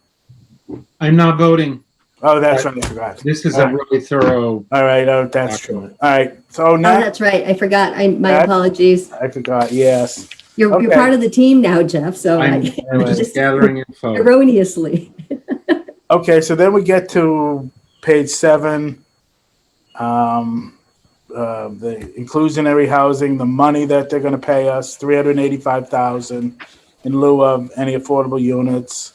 I'm not voting. Oh, that's right. I forgot. This is All a right. really thorough. All right. Oh, that's true. All right. So Oh, now that's right. I forgot. My That- apologies. I forgot. Yes. You're Okay. part of the team now, Jeff, so I'm I just gathering info. erroneously. Okay. So then we get to page 7. The inclusionary housing, the money that they're going to pay us, $385,000 in lieu of any affordable units.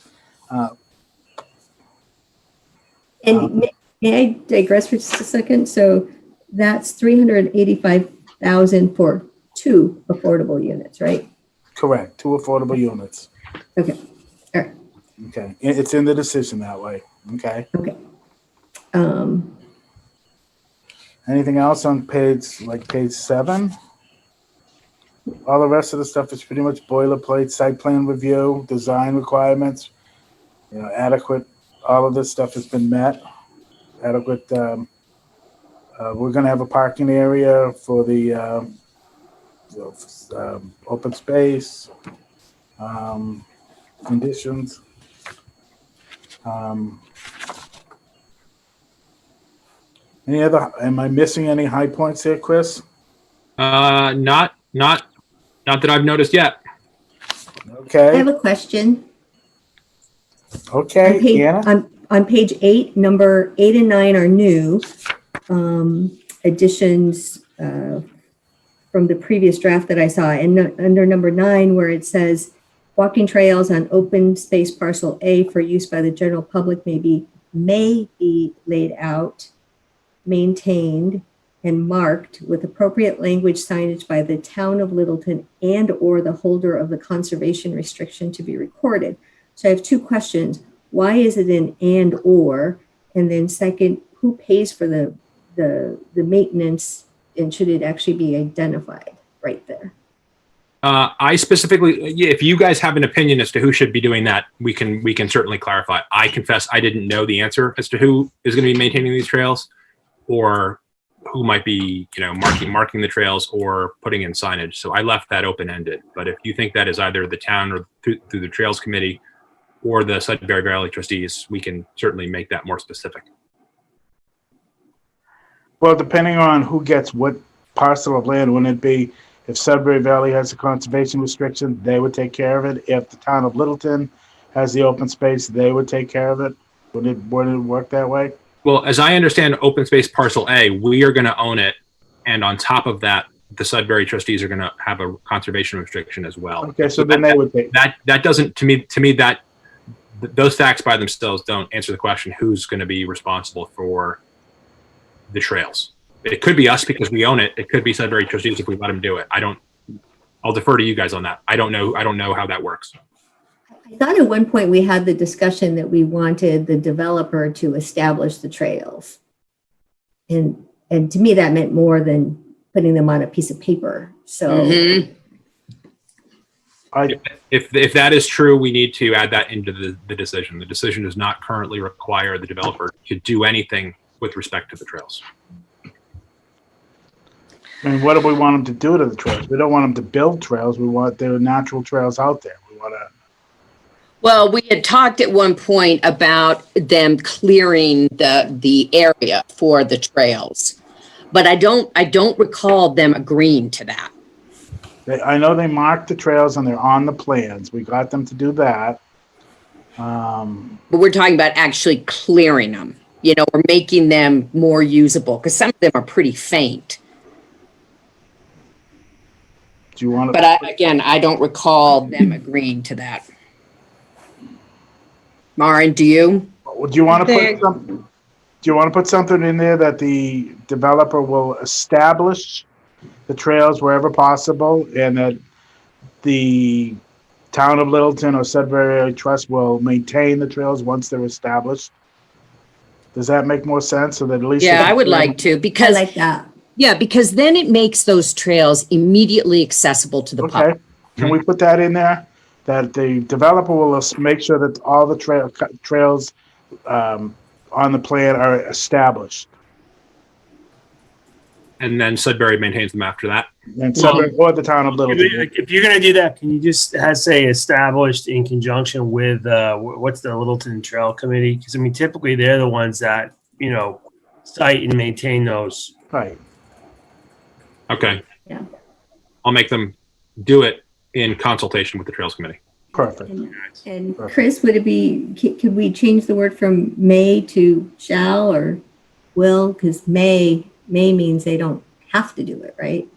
And may I digress for just a second? So that's 385,000 for 2 affordable units, right? Correct. 2 affordable units. Okay. All right. Okay. It's in the decision that way. Okay. Okay. Anything else on page 7? All the rest of the stuff is pretty much boilerplate, site plan review, design requirements, adequate. All of this stuff has been met. Adequate. We're going to have a parking area for the open space conditions. Any other? Am I missing any high points here, Chris? Not that I've noticed yet. Okay. I have a question. Okay, Anna? On page 8, number 8 and 9 are new additions from the previous draft that I saw. And under number 9, where it says walking trails on open space parcel A for use by the general public may be laid out, maintained, and marked with appropriate language signage by the town of Littleton and or the holder of the conservation restriction to be recorded. So I have 2 questions. Why is it an and or? And then second, who pays for the maintenance, and should it actually be identified right there? I specifically, if you guys have an opinion as to who should be doing that, we can certainly clarify. I confess I didn't know the answer as to who is going to be maintaining these trails, or who might be, marking the trails or putting in signage. So I left that open-ended. But if you think that is either the town or through the Trails Committee or the Sudbury Valley trustees, we can certainly make that more specific. Well, depending on who gets what parcel of land, wouldn't it be if Sudbury Valley has a conservation restriction, they would take care of it? If the town of Littleton has the open space, they would take care of it? Wouldn't it work that way? Well, as I understand open space parcel A, we are going to own it. And on top of that, the Sudbury trustees are going to have a conservation restriction as well. Okay, so then they would take that doesn't, to me, that those facts by themselves don't answer the question who's going to be responsible for the trails. It could be us because we own it. It could be Sudbury trustees if we let them do it. I'll defer to you guys on that. I don't know how that works. I thought at one point we had the discussion that we wanted the developer to establish the trails. And to me, that meant more than putting them on a piece of paper. So if that is true, we need to add that into the decision. The decision does not currently require the developer to do anything with respect to the trails. I mean, what do we want them to do to the trails? We don't want them to build trails. We want their natural trails out there. We want to. Well, we had talked at one point about them clearing the area for the trails, but I don't recall them agreeing to that. I know they marked the trails and they're on the plans. We got them to do that. But we're talking about actually clearing them. We're making them more usable because some of them are pretty faint. Do you want to? But I don't recall them agreeing to that. Maureen, do you? Do you want to put something in there that the developer will establish the trails wherever possible, and that the town of Littleton or Sudbury Trust will maintain the trails once they're established? Does that make more sense? So that at least I would like to, because I like that. Yeah, because then it makes those trails immediately accessible to the public. Can we put that in there? That the developer will make sure that all the trails on the plan are established. And then Sudbury maintains them after that. And Sudbury or the town of Littleton. If you're going to do that, can you just say established in conjunction with what's the Littleton Trail Committee? Because typically they're the ones that site and maintain those. Right. Okay. Yeah. I'll make them do it in consultation with the Trails Committee. Perfect. And Chris, could we change the word from may to shall or will? Because may means they don't have to do it, right?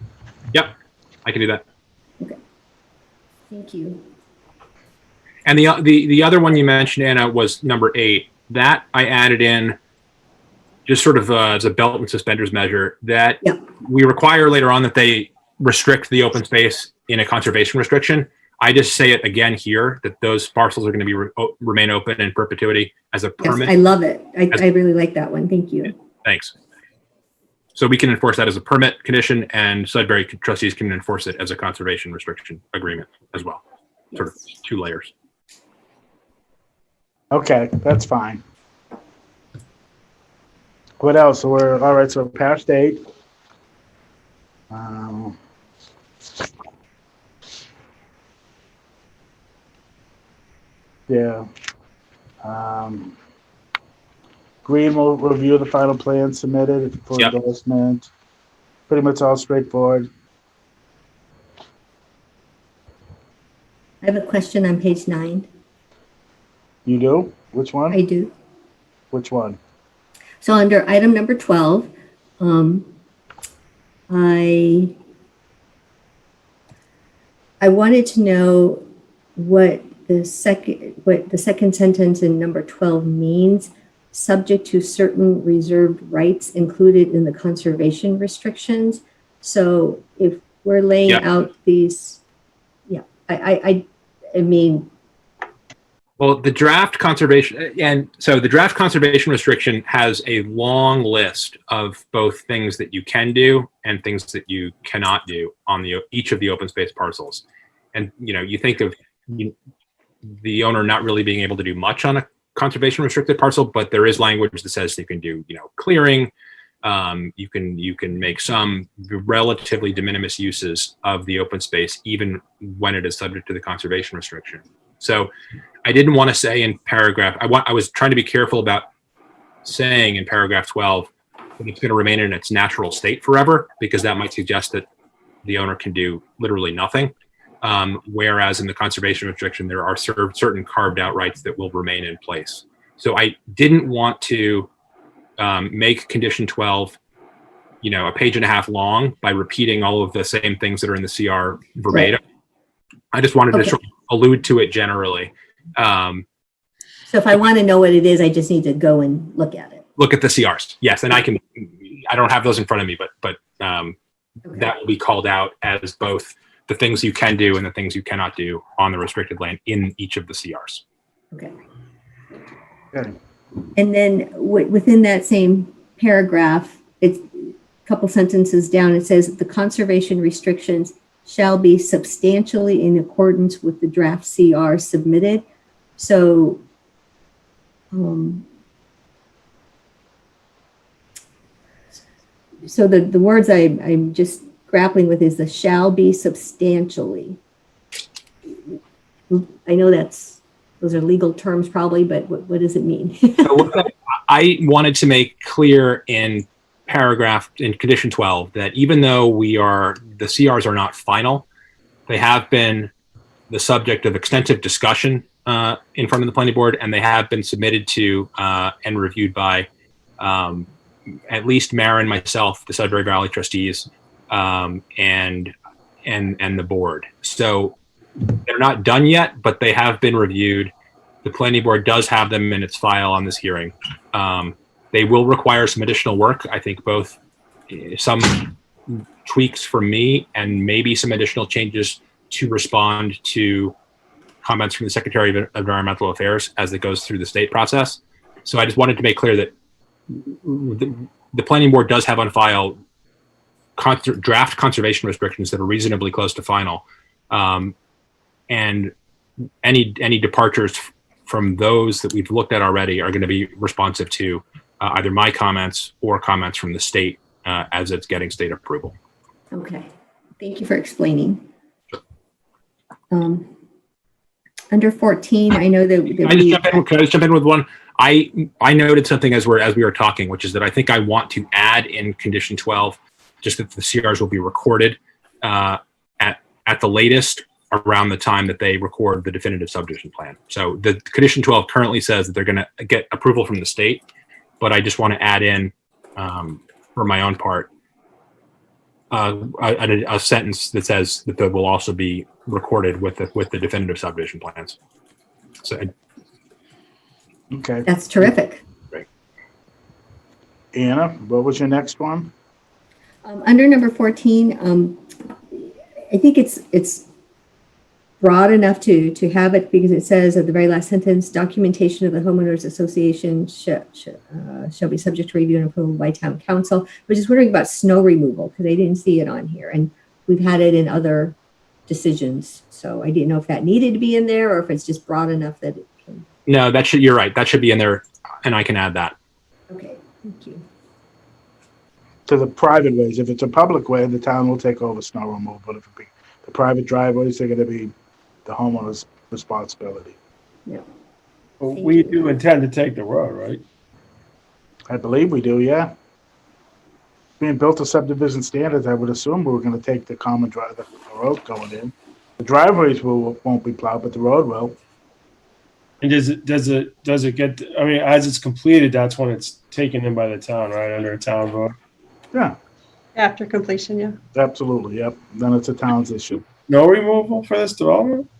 Yep, I can do that. Okay. Thank you. And the other one you mentioned, Anna, was number 8. That I added in just sort of as a belt and suspenders measure, that Yeah. we require later on that they restrict the open space in a conservation restriction. I just say it again here, that those parcels are going to be remain open in perpetuity as a Yes, permit. I love it. I really like that one. Thank you. Thanks. So we can enforce that as a permit condition, and Sudbury trustees can enforce it as a conservation restriction agreement as well. Sort of two layers. Okay, that's fine. What else? So we're all right. So we're past date. Yeah. Green will review the final plan submitted for Yep. endorsement. Pretty much all straightforward. I have a question on page 9. You do? Which one? I do. Which one? So under item number 12, I wanted to know what the second sentence in number 12 means, subject to certain reserved rights included in the conservation restrictions. So if we're laying out these, I mean, well, the draft conservation, and so the draft conservation restriction has a long list of both things that you can do and things that you cannot do on each of the open space parcels. And, you think of the owner not really being able to do much on a conservation restricted parcel, but there is language that says you can do, clearing. You can make some relatively de minimis uses of the open space, even when it is subject to the conservation restriction. So I didn't want to say in paragraph, I was trying to be careful about saying in paragraph 12 that it's going to remain in its natural state forever, because that might suggest that the owner can do literally nothing. Whereas in the conservation restriction, there are certain carved out rights that will remain in place. So I didn't want to make condition 12, a page and a half long by repeating all of the same things that are in the CR verbatim. Right. I just wanted to sort of allude to it generally. So if I want to know what it is, I just need to go and look at it. Look at the CRs. Yes. And I don't have those in front of me, but that will be called out as both the things you can do and the things you cannot do on the restricted land in each of the CRs. Okay. Good. And then within that same paragraph, it's a couple sentences down. It says the conservation restrictions shall be substantially in accordance with the draft CR submitted. So, the words I'm just grappling with is the shall be substantially. I know those are legal terms probably, but what does it mean? So I wanted to make clear in condition 12 that even though the CRs are not final, they have been the subject of extensive discussion in front of the planning board, and they have been submitted to and reviewed by at least Maren, myself, the Sudbury Valley trustees, and the board. So they're not done yet, but they have been reviewed. The planning board does have them in its file on this hearing. They will require some additional work. I think both some tweaks from me and maybe some additional changes to respond to comments from the Secretary of Environmental Affairs as it goes through the state process. So I just wanted to make clear that the planning board does have on file draft conservation restrictions that are reasonably close to final. And any departures from those that we've looked at already are going to be responsive to either my comments or comments from the state as it's getting state approval. Okay, thank you for explaining. Under 14, I know that Can I just jump in with one? I noted something as we were talking, which is that I think I want to add in condition 12, just that the CRs will be recorded at the latest around the time that they record the definitive subdivision plan. So the condition 12 currently says that they're going to get approval from the state, but I just want to add in, for my own part, a sentence that says that they will also be recorded with the definitive subdivision plans. So, okay, that's terrific. Great. Anna, what was your next one? Under number 14, I think it's broad enough to have it because it says at the very last sentence, documentation of the homeowners association shall be subject to review and approval by town council. I was just wondering about snow removal because I didn't see it on here, and we've had it in other decisions. So I didn't know if that needed to be in there or if it's just broad enough that it can. No, you're right. That should be in there, and I can add that. Okay, thank you. To the private ways. If it's a public way, the town will take over snow removal. But if it be the private driveways, they're going to be the homeowner's responsibility. Yeah. Well, we do intend to take the road, right? I believe we do, yeah. Being built to subdivision standards, I would assume we were going to take the common drive, the road going in. The driveways won't be plowed, but the road will. And does it get? I mean, as it's completed, that's when it's taken in by the town, right, under a town vote. Yeah, After completion, yeah. absolutely. Yep. Then it's a town's issue. Snow removal for this development?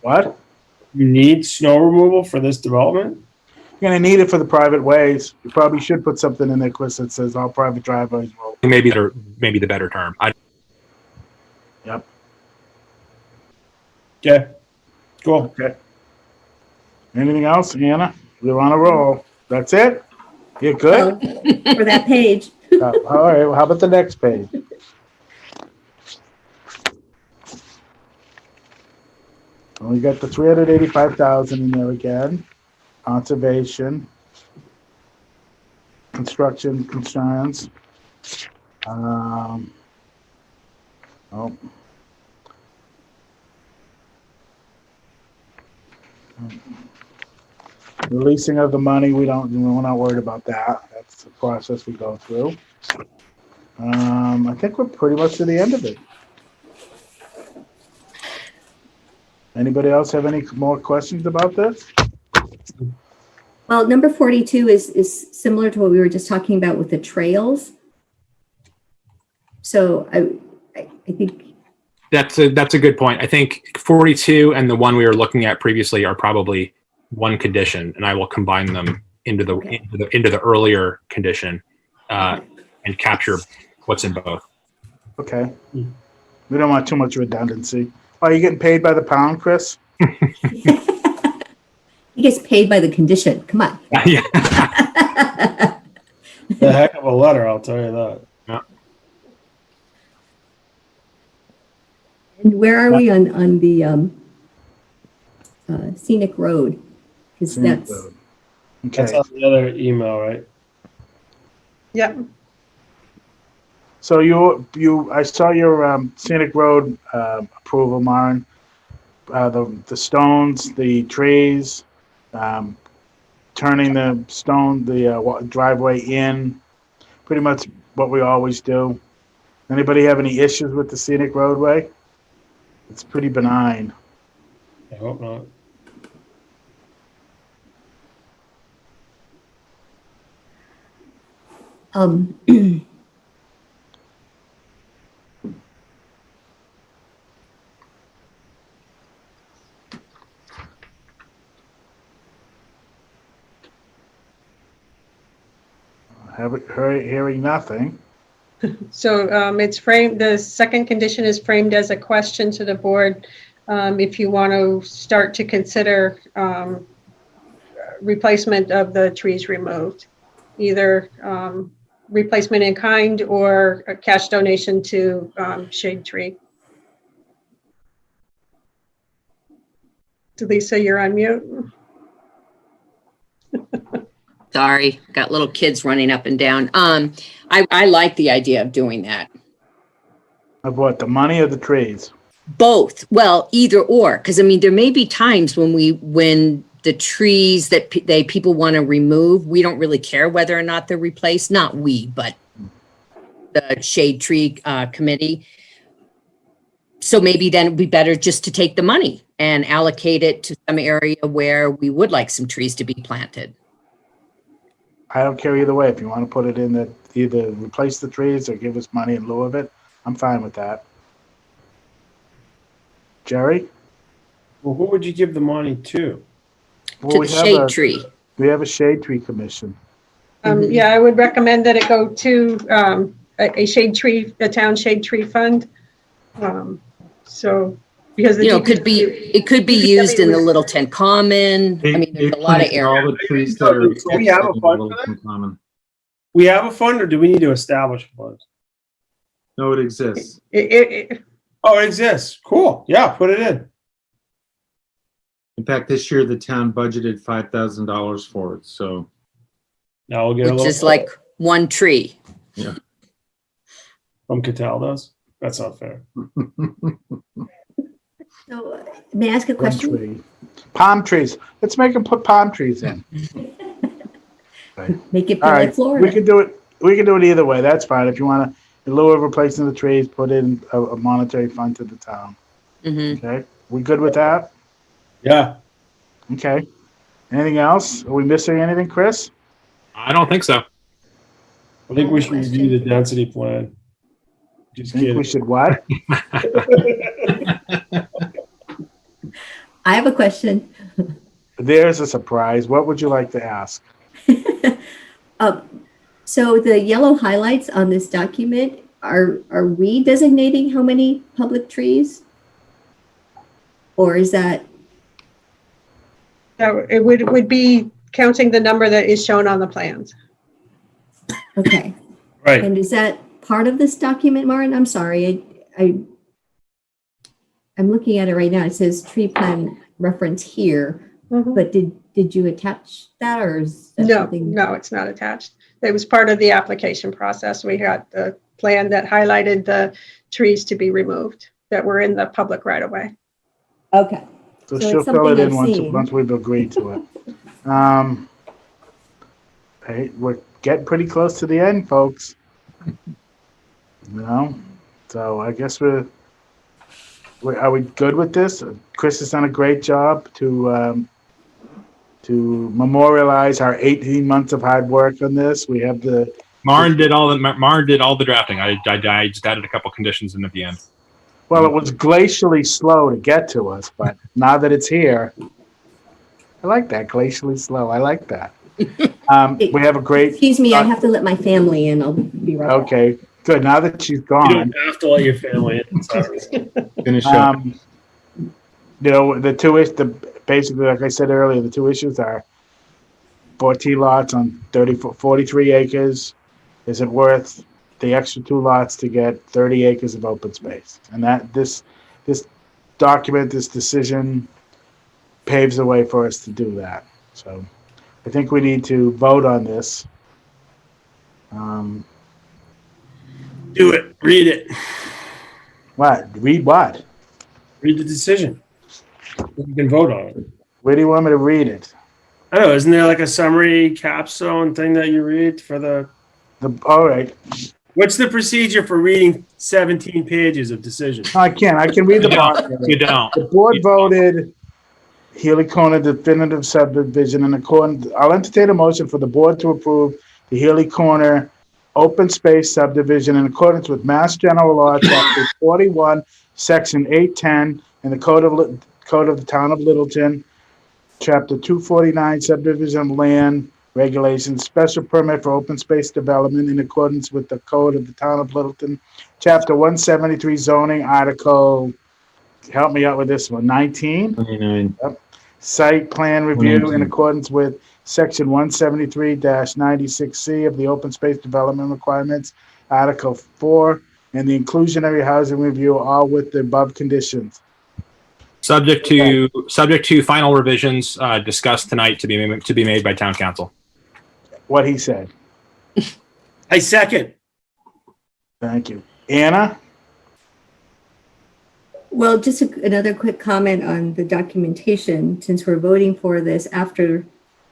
What? You need snow removal for this development? You're going to need it for the private ways. You probably should put something in there, Chris, that says all private driveways will. Maybe the better term. Yep. Okay. Cool. Okay. Anything else, Anna? We're on a roll. That's it? You're good? Well, for that page. All right. Well, how about the next page? And we got the 385,000 in there again. Conservation. Construction concerns. Releasing of the money, we're not worried about that. That's the process we go through. I think we're pretty much to the end of it. Anybody else have any more questions about this? Well, number 42 is similar to what we were just talking about with the trails. So I think That's a good point. I think 42 and the one we were looking at previously are probably one condition, and I will combine them into the earlier condition and capture what's in both. Okay. We don't want too much redundancy. Are you getting paid by the pound, Chris? he gets paid by the condition. Come on. Yeah. A heck of a letter, I'll tell you that. Yeah. And where are we on the scenic road? Because that's Okay. That's on the other email, right? Yep. So I saw your scenic road approval, Maren. The stones, the trees, turning the driveway in, pretty much what we always do. Anybody have any issues with the scenic roadway? It's pretty benign. I hope not. Hearing nothing. So it's framed, the second condition is framed as a question to the board. If you want to start to consider replacement of the trees removed, either replacement in kind or a cash donation to shade tree. Lisa, you're on mute. Sorry, got little kids running up and down. I like the idea of doing that. Of what, the money or the trees? Both. Well, either or, because I mean, there may be times when the trees that people want to remove, we don't really care whether or not they're replaced. Not we, but the shade tree committee. So maybe then it'd be better just to take the money and allocate it to some area where we would like some trees to be planted. I don't care either way. If you want to put it in that either replace the trees or give us money in lieu of it, I'm fine with that. Jerry? Well, who would you give the money to? Well, To the shade tree. We have a shade tree commission. Yeah, I would recommend that it go to a town shade tree fund. So, because You know, it could be used in the Littleton Common. I mean, there's a lot of They plant all areas. the trees that are. So we have a fund for that? Common. We have a fund, or do we need to establish a fund? No, it exists. Oh, it exists. Cool. Yeah, put it in. In fact, this year the town budgeted $5,000 for it. So Now we'll get a Which little. is like one tree. yeah. From Cattell does. That's not fair. So, may I ask a One question? tree. Palm trees. Let's make them put palm trees in. Make it All like right, Florida. we can do it. We can do it either way. That's fine. If you want to, in lieu of replacing the trees, put in a monetary fund to the town. Okay, we good with that? Yeah. Okay. Anything else? Are we missing anything, Chris? I don't think so. I think we should review the density plan. Just Think kidding. we should what? I have a question. There's a surprise. What would you like to ask? So the yellow highlights on this document, are we designating how many public trees? Or is that? It would be counting the number that is shown on the plans. Okay. Right. And is that part of this document, Martin? I'm sorry. I'm looking at it right now. It says tree plan reference here, but did you attach that, or is that something? No, it's not attached. It was part of the application process. We got the plan that highlighted the trees to be removed that were in the public right of way. Okay. So So she'll it's fill it something in I've seen. once we've agreed to it. Hey, we're getting pretty close to the end, folks. You know, so I guess are we good with this? Chris has done a great job to memorialize our 18 months of hard work on this. We have the Marn did all the drafting. I just added a couple conditions in at the end. well, it was glacially slow to get to us, but now that it's here, I like that, glacially slow. I like that. We have a great. Excuse me, I have to let my family in. I'll be right back. Okay, good. Now that she's You gone. don't have to let your family in. Sorry. Finish up. You know, basically, like I said earlier, the two issues are 14 lots on 43 acres. Is it worth the extra 2 lots to get 30 acres of open space? And that this document, this decision paves the way for us to do that. So I think we need to vote on this. Do it. Read it. What? Read what? Read the decision. You can vote on it. Where do you want me to read it? I don't know. Isn't there like a summary capstone thing that you read for the? All right. What's the procedure for reading 17 pages of decision? I can read the bottom. You don't. The board voted Healy Corner definitive subdivision in accordance. I'll entertain a motion for the board to approve the Healy Corner open space subdivision in accordance with Mass General Law, Chapter 41, Section 810, and the Code of the Town of Littleton, Chapter 249, Subdivision of Land Regulations, Special Permit for Open Space Development in accordance with the Code of the Town of Littleton, Chapter 173, Zoning, Article, help me out with this one, 19? 29. Yep. Site plan review in accordance with Section 173-96C of the Open Space Development Requirements, Article 4, and the Inclusionary Housing Review, all with the above conditions. Subject to final revisions discussed tonight to be made by town council. What he said. I second. Thank you. Anna? Well, just another quick comment on the documentation, since we're voting for this after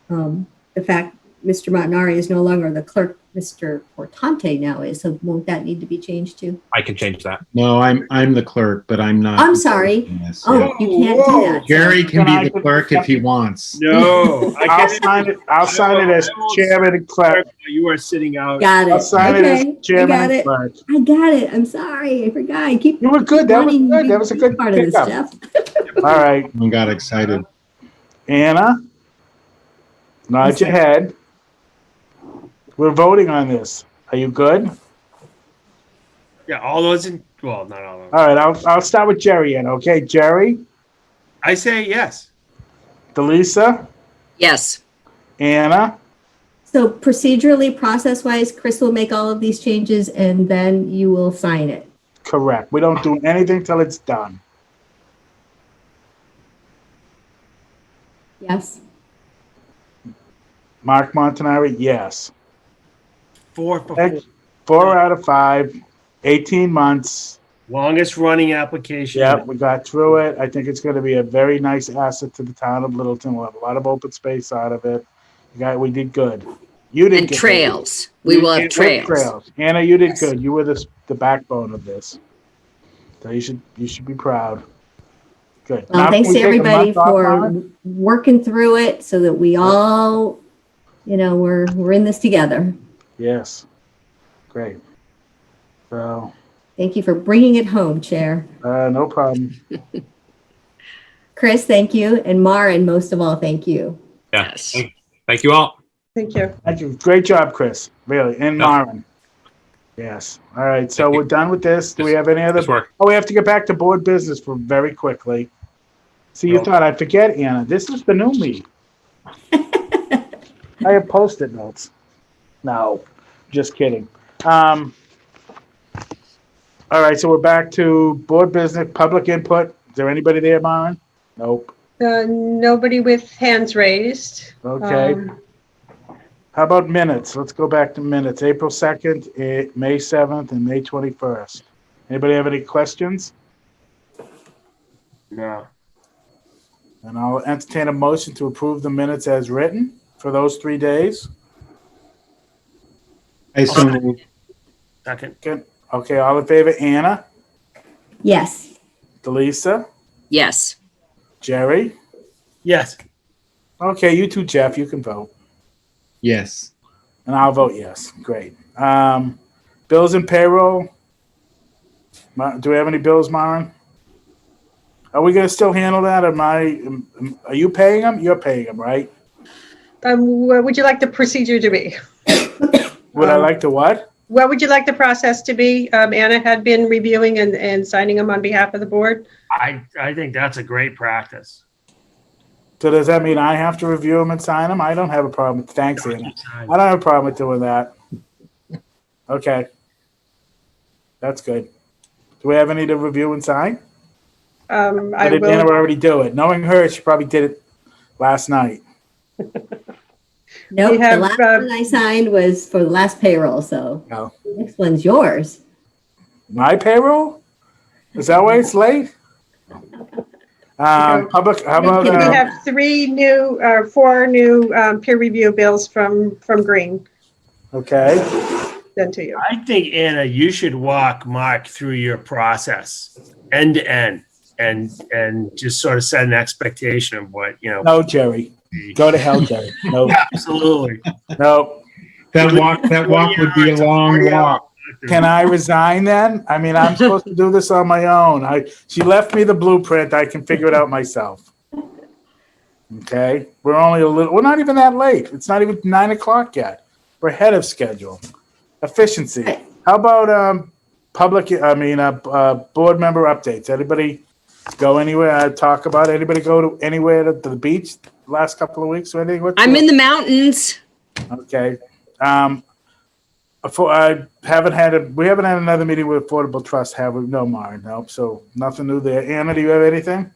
the fact Mr. Montanari is no longer the clerk, Mr. Portante now is, so won't that need to be changed too? I can change that. No, I'm the clerk, but I'm not. I'm sorry. Yes, Oh, yeah. you can't do that. Jerry can be the clerk if he wants. No, I I'll can't. sign it. I'll sign it as chairman and clerk. You are sitting out. Got I'll it. sign it as Okay, I chairman got and it. clerk. I got it. I'm sorry. I forgot. I keep. You were good. That was wanting good. to That was a be good part of this, pickup. Jeff. All right, I got excited. Anna? Nod your head. We're voting on this. Are you good? Yeah, all those in, well, not all of them. All right, I'll start with Jerry in, okay? Jerry, I say yes. Delisa, Yes. Anna, So procedurally, process-wise, Chris will make all of these changes and then you will sign it. correct. We don't do anything till it's done. Yes? Mark Montanari, yes. 4 for 4. 4 out of 5, 18 months. Longest running application. Yep, we got through it. I think it's going to be a very nice asset to the town of Littleton. We'll have a lot of open space out of it. We did good. You did And good. trails. We will have With trails. Anna, you did Yes. good. You were the backbone of this. So you should be proud. Good. Well, Now, thanks can we to take a everybody month off for on it? working through it so that we all, we're in this together. Yes. Great. So, Thank you for bringing it home, Chair. no problem. Chris, thank you. And Maren, most of all, thank you. Yeah. Yes. Thank you all. Thank you. Thank you. Great job, Chris. Really. And Yep. Maren. Yes. All right. So Thank you. we're done with this. Do we have any other? Nice work. Oh, we have to get back to board business for very quickly. See, you thought I'd forget, Anna. This is the new me. I have Post-it notes. No, just kidding. All right. So we're back to board business, public input. Is there anybody there, Maren? Nope. Nobody with hands raised. Okay. How about minutes? Let's go back to minutes. April 2nd, May 7th, and May 21st. Anybody have any questions? No. And I'll entertain a motion to approve the minutes as written for those 3 days. I so moved. Second. Good. Okay, all in favor? Anna, Yes. Delisa, Yes. Jerry. Yes. Okay, you too, Jeff. You can vote. Yes. And I'll vote yes. Great. Bills and payroll. Do we have any bills, Maren? Are we going to still handle that? Are you paying them? You're paying them, right? What would you like the procedure to be? Would I like to what? What would you like the process to be? Anna had been reviewing and signing them on behalf of the board. I think that's a great practice. So does that mean I have to review them and sign them? I don't have a problem. Thanks, Anna. I don't have a problem with doing that. Okay. That's good. Do we have any to review and sign? I Or did Anna will. already do it? Knowing her, she probably did it last night. Nope, We have, the last one I signed was for the last payroll, so No. the next one's yours. My payroll? Is that why it's late? Public, how about, We have 4 new peer review bills from Green okay. sent to you. I think, Anna, you should walk Mark through your process end to end and just sort of set an expectation of what, No, Jerry. Go to hell, Jerry. No, Absolutely. no. That walk would be a long walk. Can I resign then? I mean, I'm supposed to do this on my own. She left me the blueprint. I can figure it out myself. Okay. We're not even that late. It's not even 9 o'clock yet. We're ahead of schedule. Efficiency. How about board member updates? Anybody go anywhere? Talk about it? Anybody go to anywhere to the beach the last couple of weeks or anything? I'm in the mountains. Okay. We haven't had another meeting with Affordable Trust, have we? No, Maren. Nope. So nothing new there. Anna, do you have anything?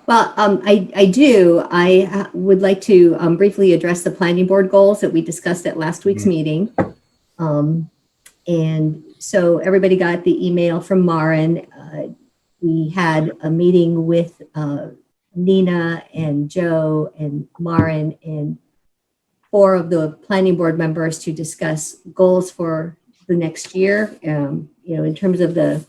Well, I do. I would like to briefly address the planning board goals that we discussed at last week's meeting. And so everybody got the email from Maren. We had a meeting with Nina and Joe and Maren and 4 of the planning board members to discuss goals for the next year. In terms of the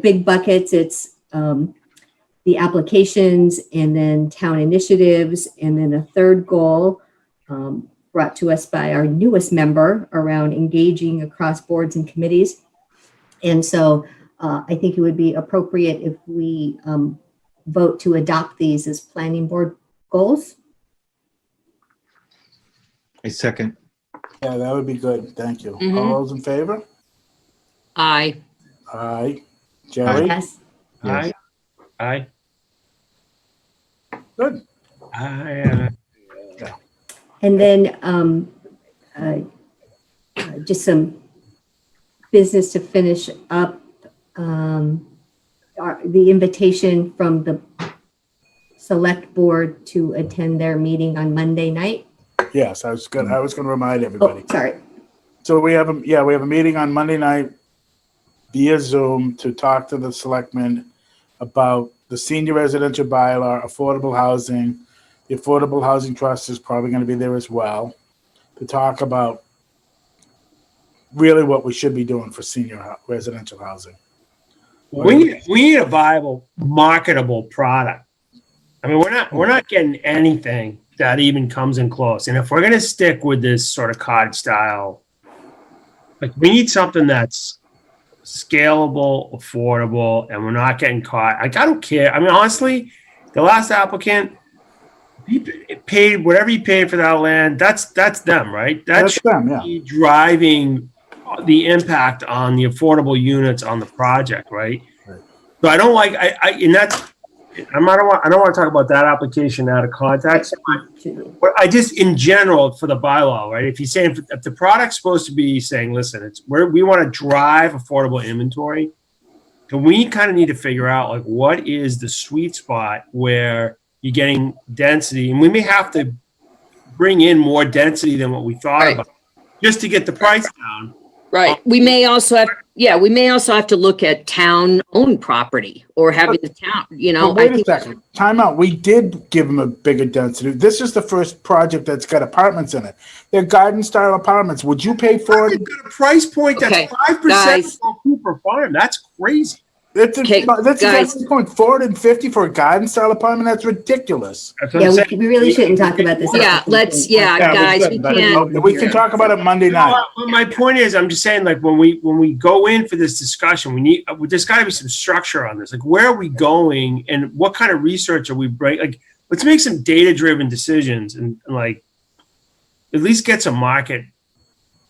big buckets, it's the applications and then town initiatives, and then a third goal brought to us by our newest member around engaging across boards and committees. And so I think it would be appropriate if we vote to adopt these as planning board goals. I second. Yeah, that would be good. Thank you. Mhm. All those in favor? Aye. Aye. Jerry? Yes. Yes. Aye. Good. And then just some business to finish up. The invitation from the select board to attend their meeting on Monday night. Yes, I was gonna remind everybody. Oh, sorry. So we have a meeting on Monday night via Zoom to talk to the selectmen about the senior residential bylaw, affordable housing. The Affordable Housing Trust is probably going to be there as well to talk about really what we should be doing for senior residential housing. We need a viable, marketable product. I mean, we're not getting anything that even comes in close. And if we're going to stick with this sort of cottage style, like we need something that's scalable, affordable, and we're not getting caught. Like, I don't care. I mean, honestly, the last applicant, he paid whatever he paid for that land. That's them, right? That's them, yeah. Be driving the impact on the affordable units on the project, right? So I don't like, I don't want to talk about that application out of context. But I just, in general, for the bylaw, right? If he's saying, if the product's supposed to be saying, listen, it's where we want to drive affordable inventory, then we kind of need to figure out like what is the sweet spot where you're getting density, and we may have to bring in more density than what we thought about just to get the price down. Right. We may also have to look at town-owned property or having the town, But wait a second. Time out. We did give them a bigger density. This is the first project that's got apartments in it. They're garden-style apartments. Would you pay for it? Got a price point that's Okay, 5% guys. for Cooper Farm. That's crazy. That's Okay, that's guys. exactly the point. $450 for a garden-style apartment? That's ridiculous. That's what Yeah, I'm saying. we really shouldn't talk about this. Yeah, guys, we can't. We can talk about it Monday night. But my point is, I'm just saying, like when we go in for this discussion, there's got to be some structure on this. Like, where are we going, and what kind of research are we bringing? Like, let's make some data-driven decisions, and like at least get some market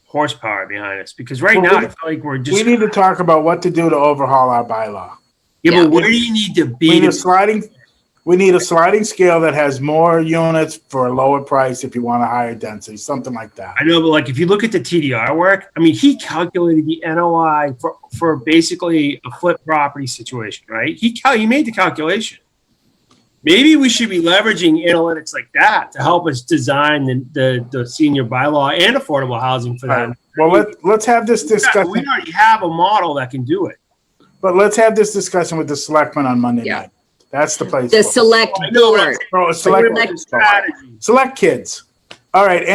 horsepower behind us. Because right now, I feel like we're just. We need to talk about what to do to overhaul our bylaw. Yeah, but where do you need to be? We need a sliding scale that has more units for a lower price if you want a higher density, something like that. I know, but like if you look at the TDR work, I mean, he calculated the NOI for basically a flip property situation, right? He made the calculation. Maybe we should be leveraging analytics like that to help us design the senior bylaw and affordable housing for that. Well, let's have this discussion. We already have a model that can do it. But let's have this discussion with the selectmen on Monday night. That's the place. The select board. Select kids. All right.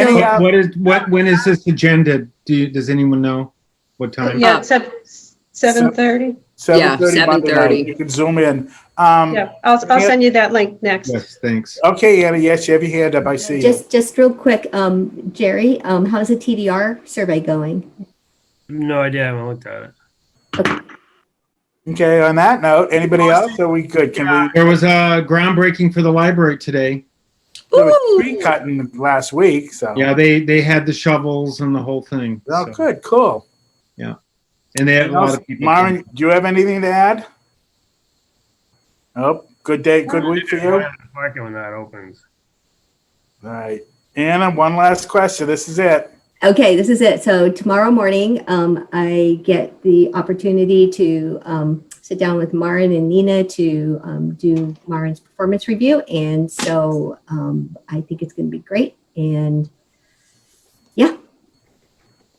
When is this agenda? Does anyone know what time? Yeah, 7:30. 7:30 Monday night. You can zoom in. Yeah, I'll send you that link next. Yes, thanks. Okay, Anna. Yes, you have your hand up. I see you. Just real quick, Jerry, how's the TDR survey going? No idea. I haven't looked at it. Okay. On that note, anybody else? Are we good? There was a groundbreaking for the library today. There was tree cutting last week. So yeah, they had the shovels and the whole thing. Oh, good, cool. Yeah, and they had a lot of people. Maren, do you have anything to add? Nope. Good day, good week for you. Market when that opens. All right, Anna. One last question. This is it. Okay, this is it. So tomorrow morning, I get the opportunity to sit down with Maren and Nina to do Maren's performance review. And so I think it's going to be great. And yeah,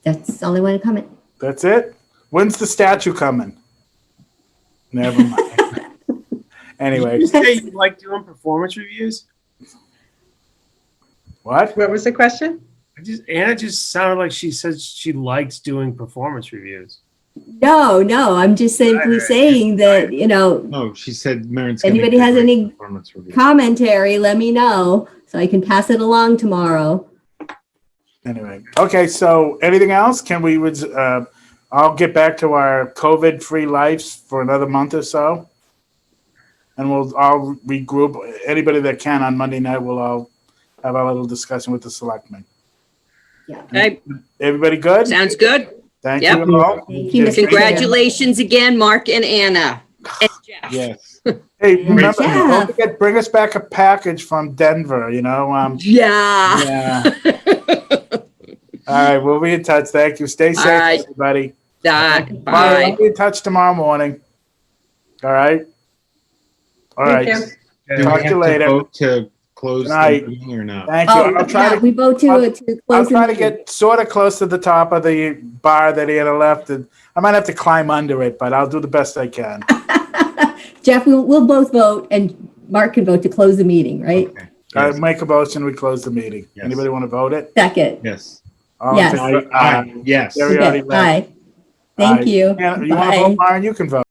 that's all I want to comment. That's it? When's the statue coming? Never mind. Anyway. Did you say you like doing performance reviews? What? What was the question? Anna just sounded like she says she likes doing performance reviews. No, I'm just simply saying that, Oh, she said Maren's. Anybody has any commentary, let me know so I can pass it along tomorrow. Anyway. Okay, so anything else? Can we, I'll get back to our COVID-free lives for another month or so. And I'll regroup. Anybody that can on Monday night, we'll all have a little discussion with the selectmen. Okay, Everybody good? sounds good. Thank Yep. you all. Thank you, Mr. Chair. Congratulations again, Mark and Anna. And Jeff. Yes. Hey, remember, job. don't forget, bring us back a package from Denver, Yeah. Yeah. All right, we'll be in touch. Thank you. Stay All safe, right. everybody. Bye. I'll be in touch tomorrow morning. All right? All Thank right. you. Do we Talk to have you to later. vote to close Good the night. meeting or not? Thank you. Oh, yeah, we vote to I'll close the try to meeting. get sort of close to the top of the bar that Anna left. And I might have to climb under it, but I'll do the best I can. Jeff, we'll both vote, and Mark can vote to close the meeting, right? Okay. I Yes. make a motion, we close the meeting. Yes. Anybody want to vote it? Second. Yes. All in Yes. favor? Aye. Yes. Gary already Okay, left. aye. Thank Aye. you. Anna, you want to Bye. vote, Myron? You can vote.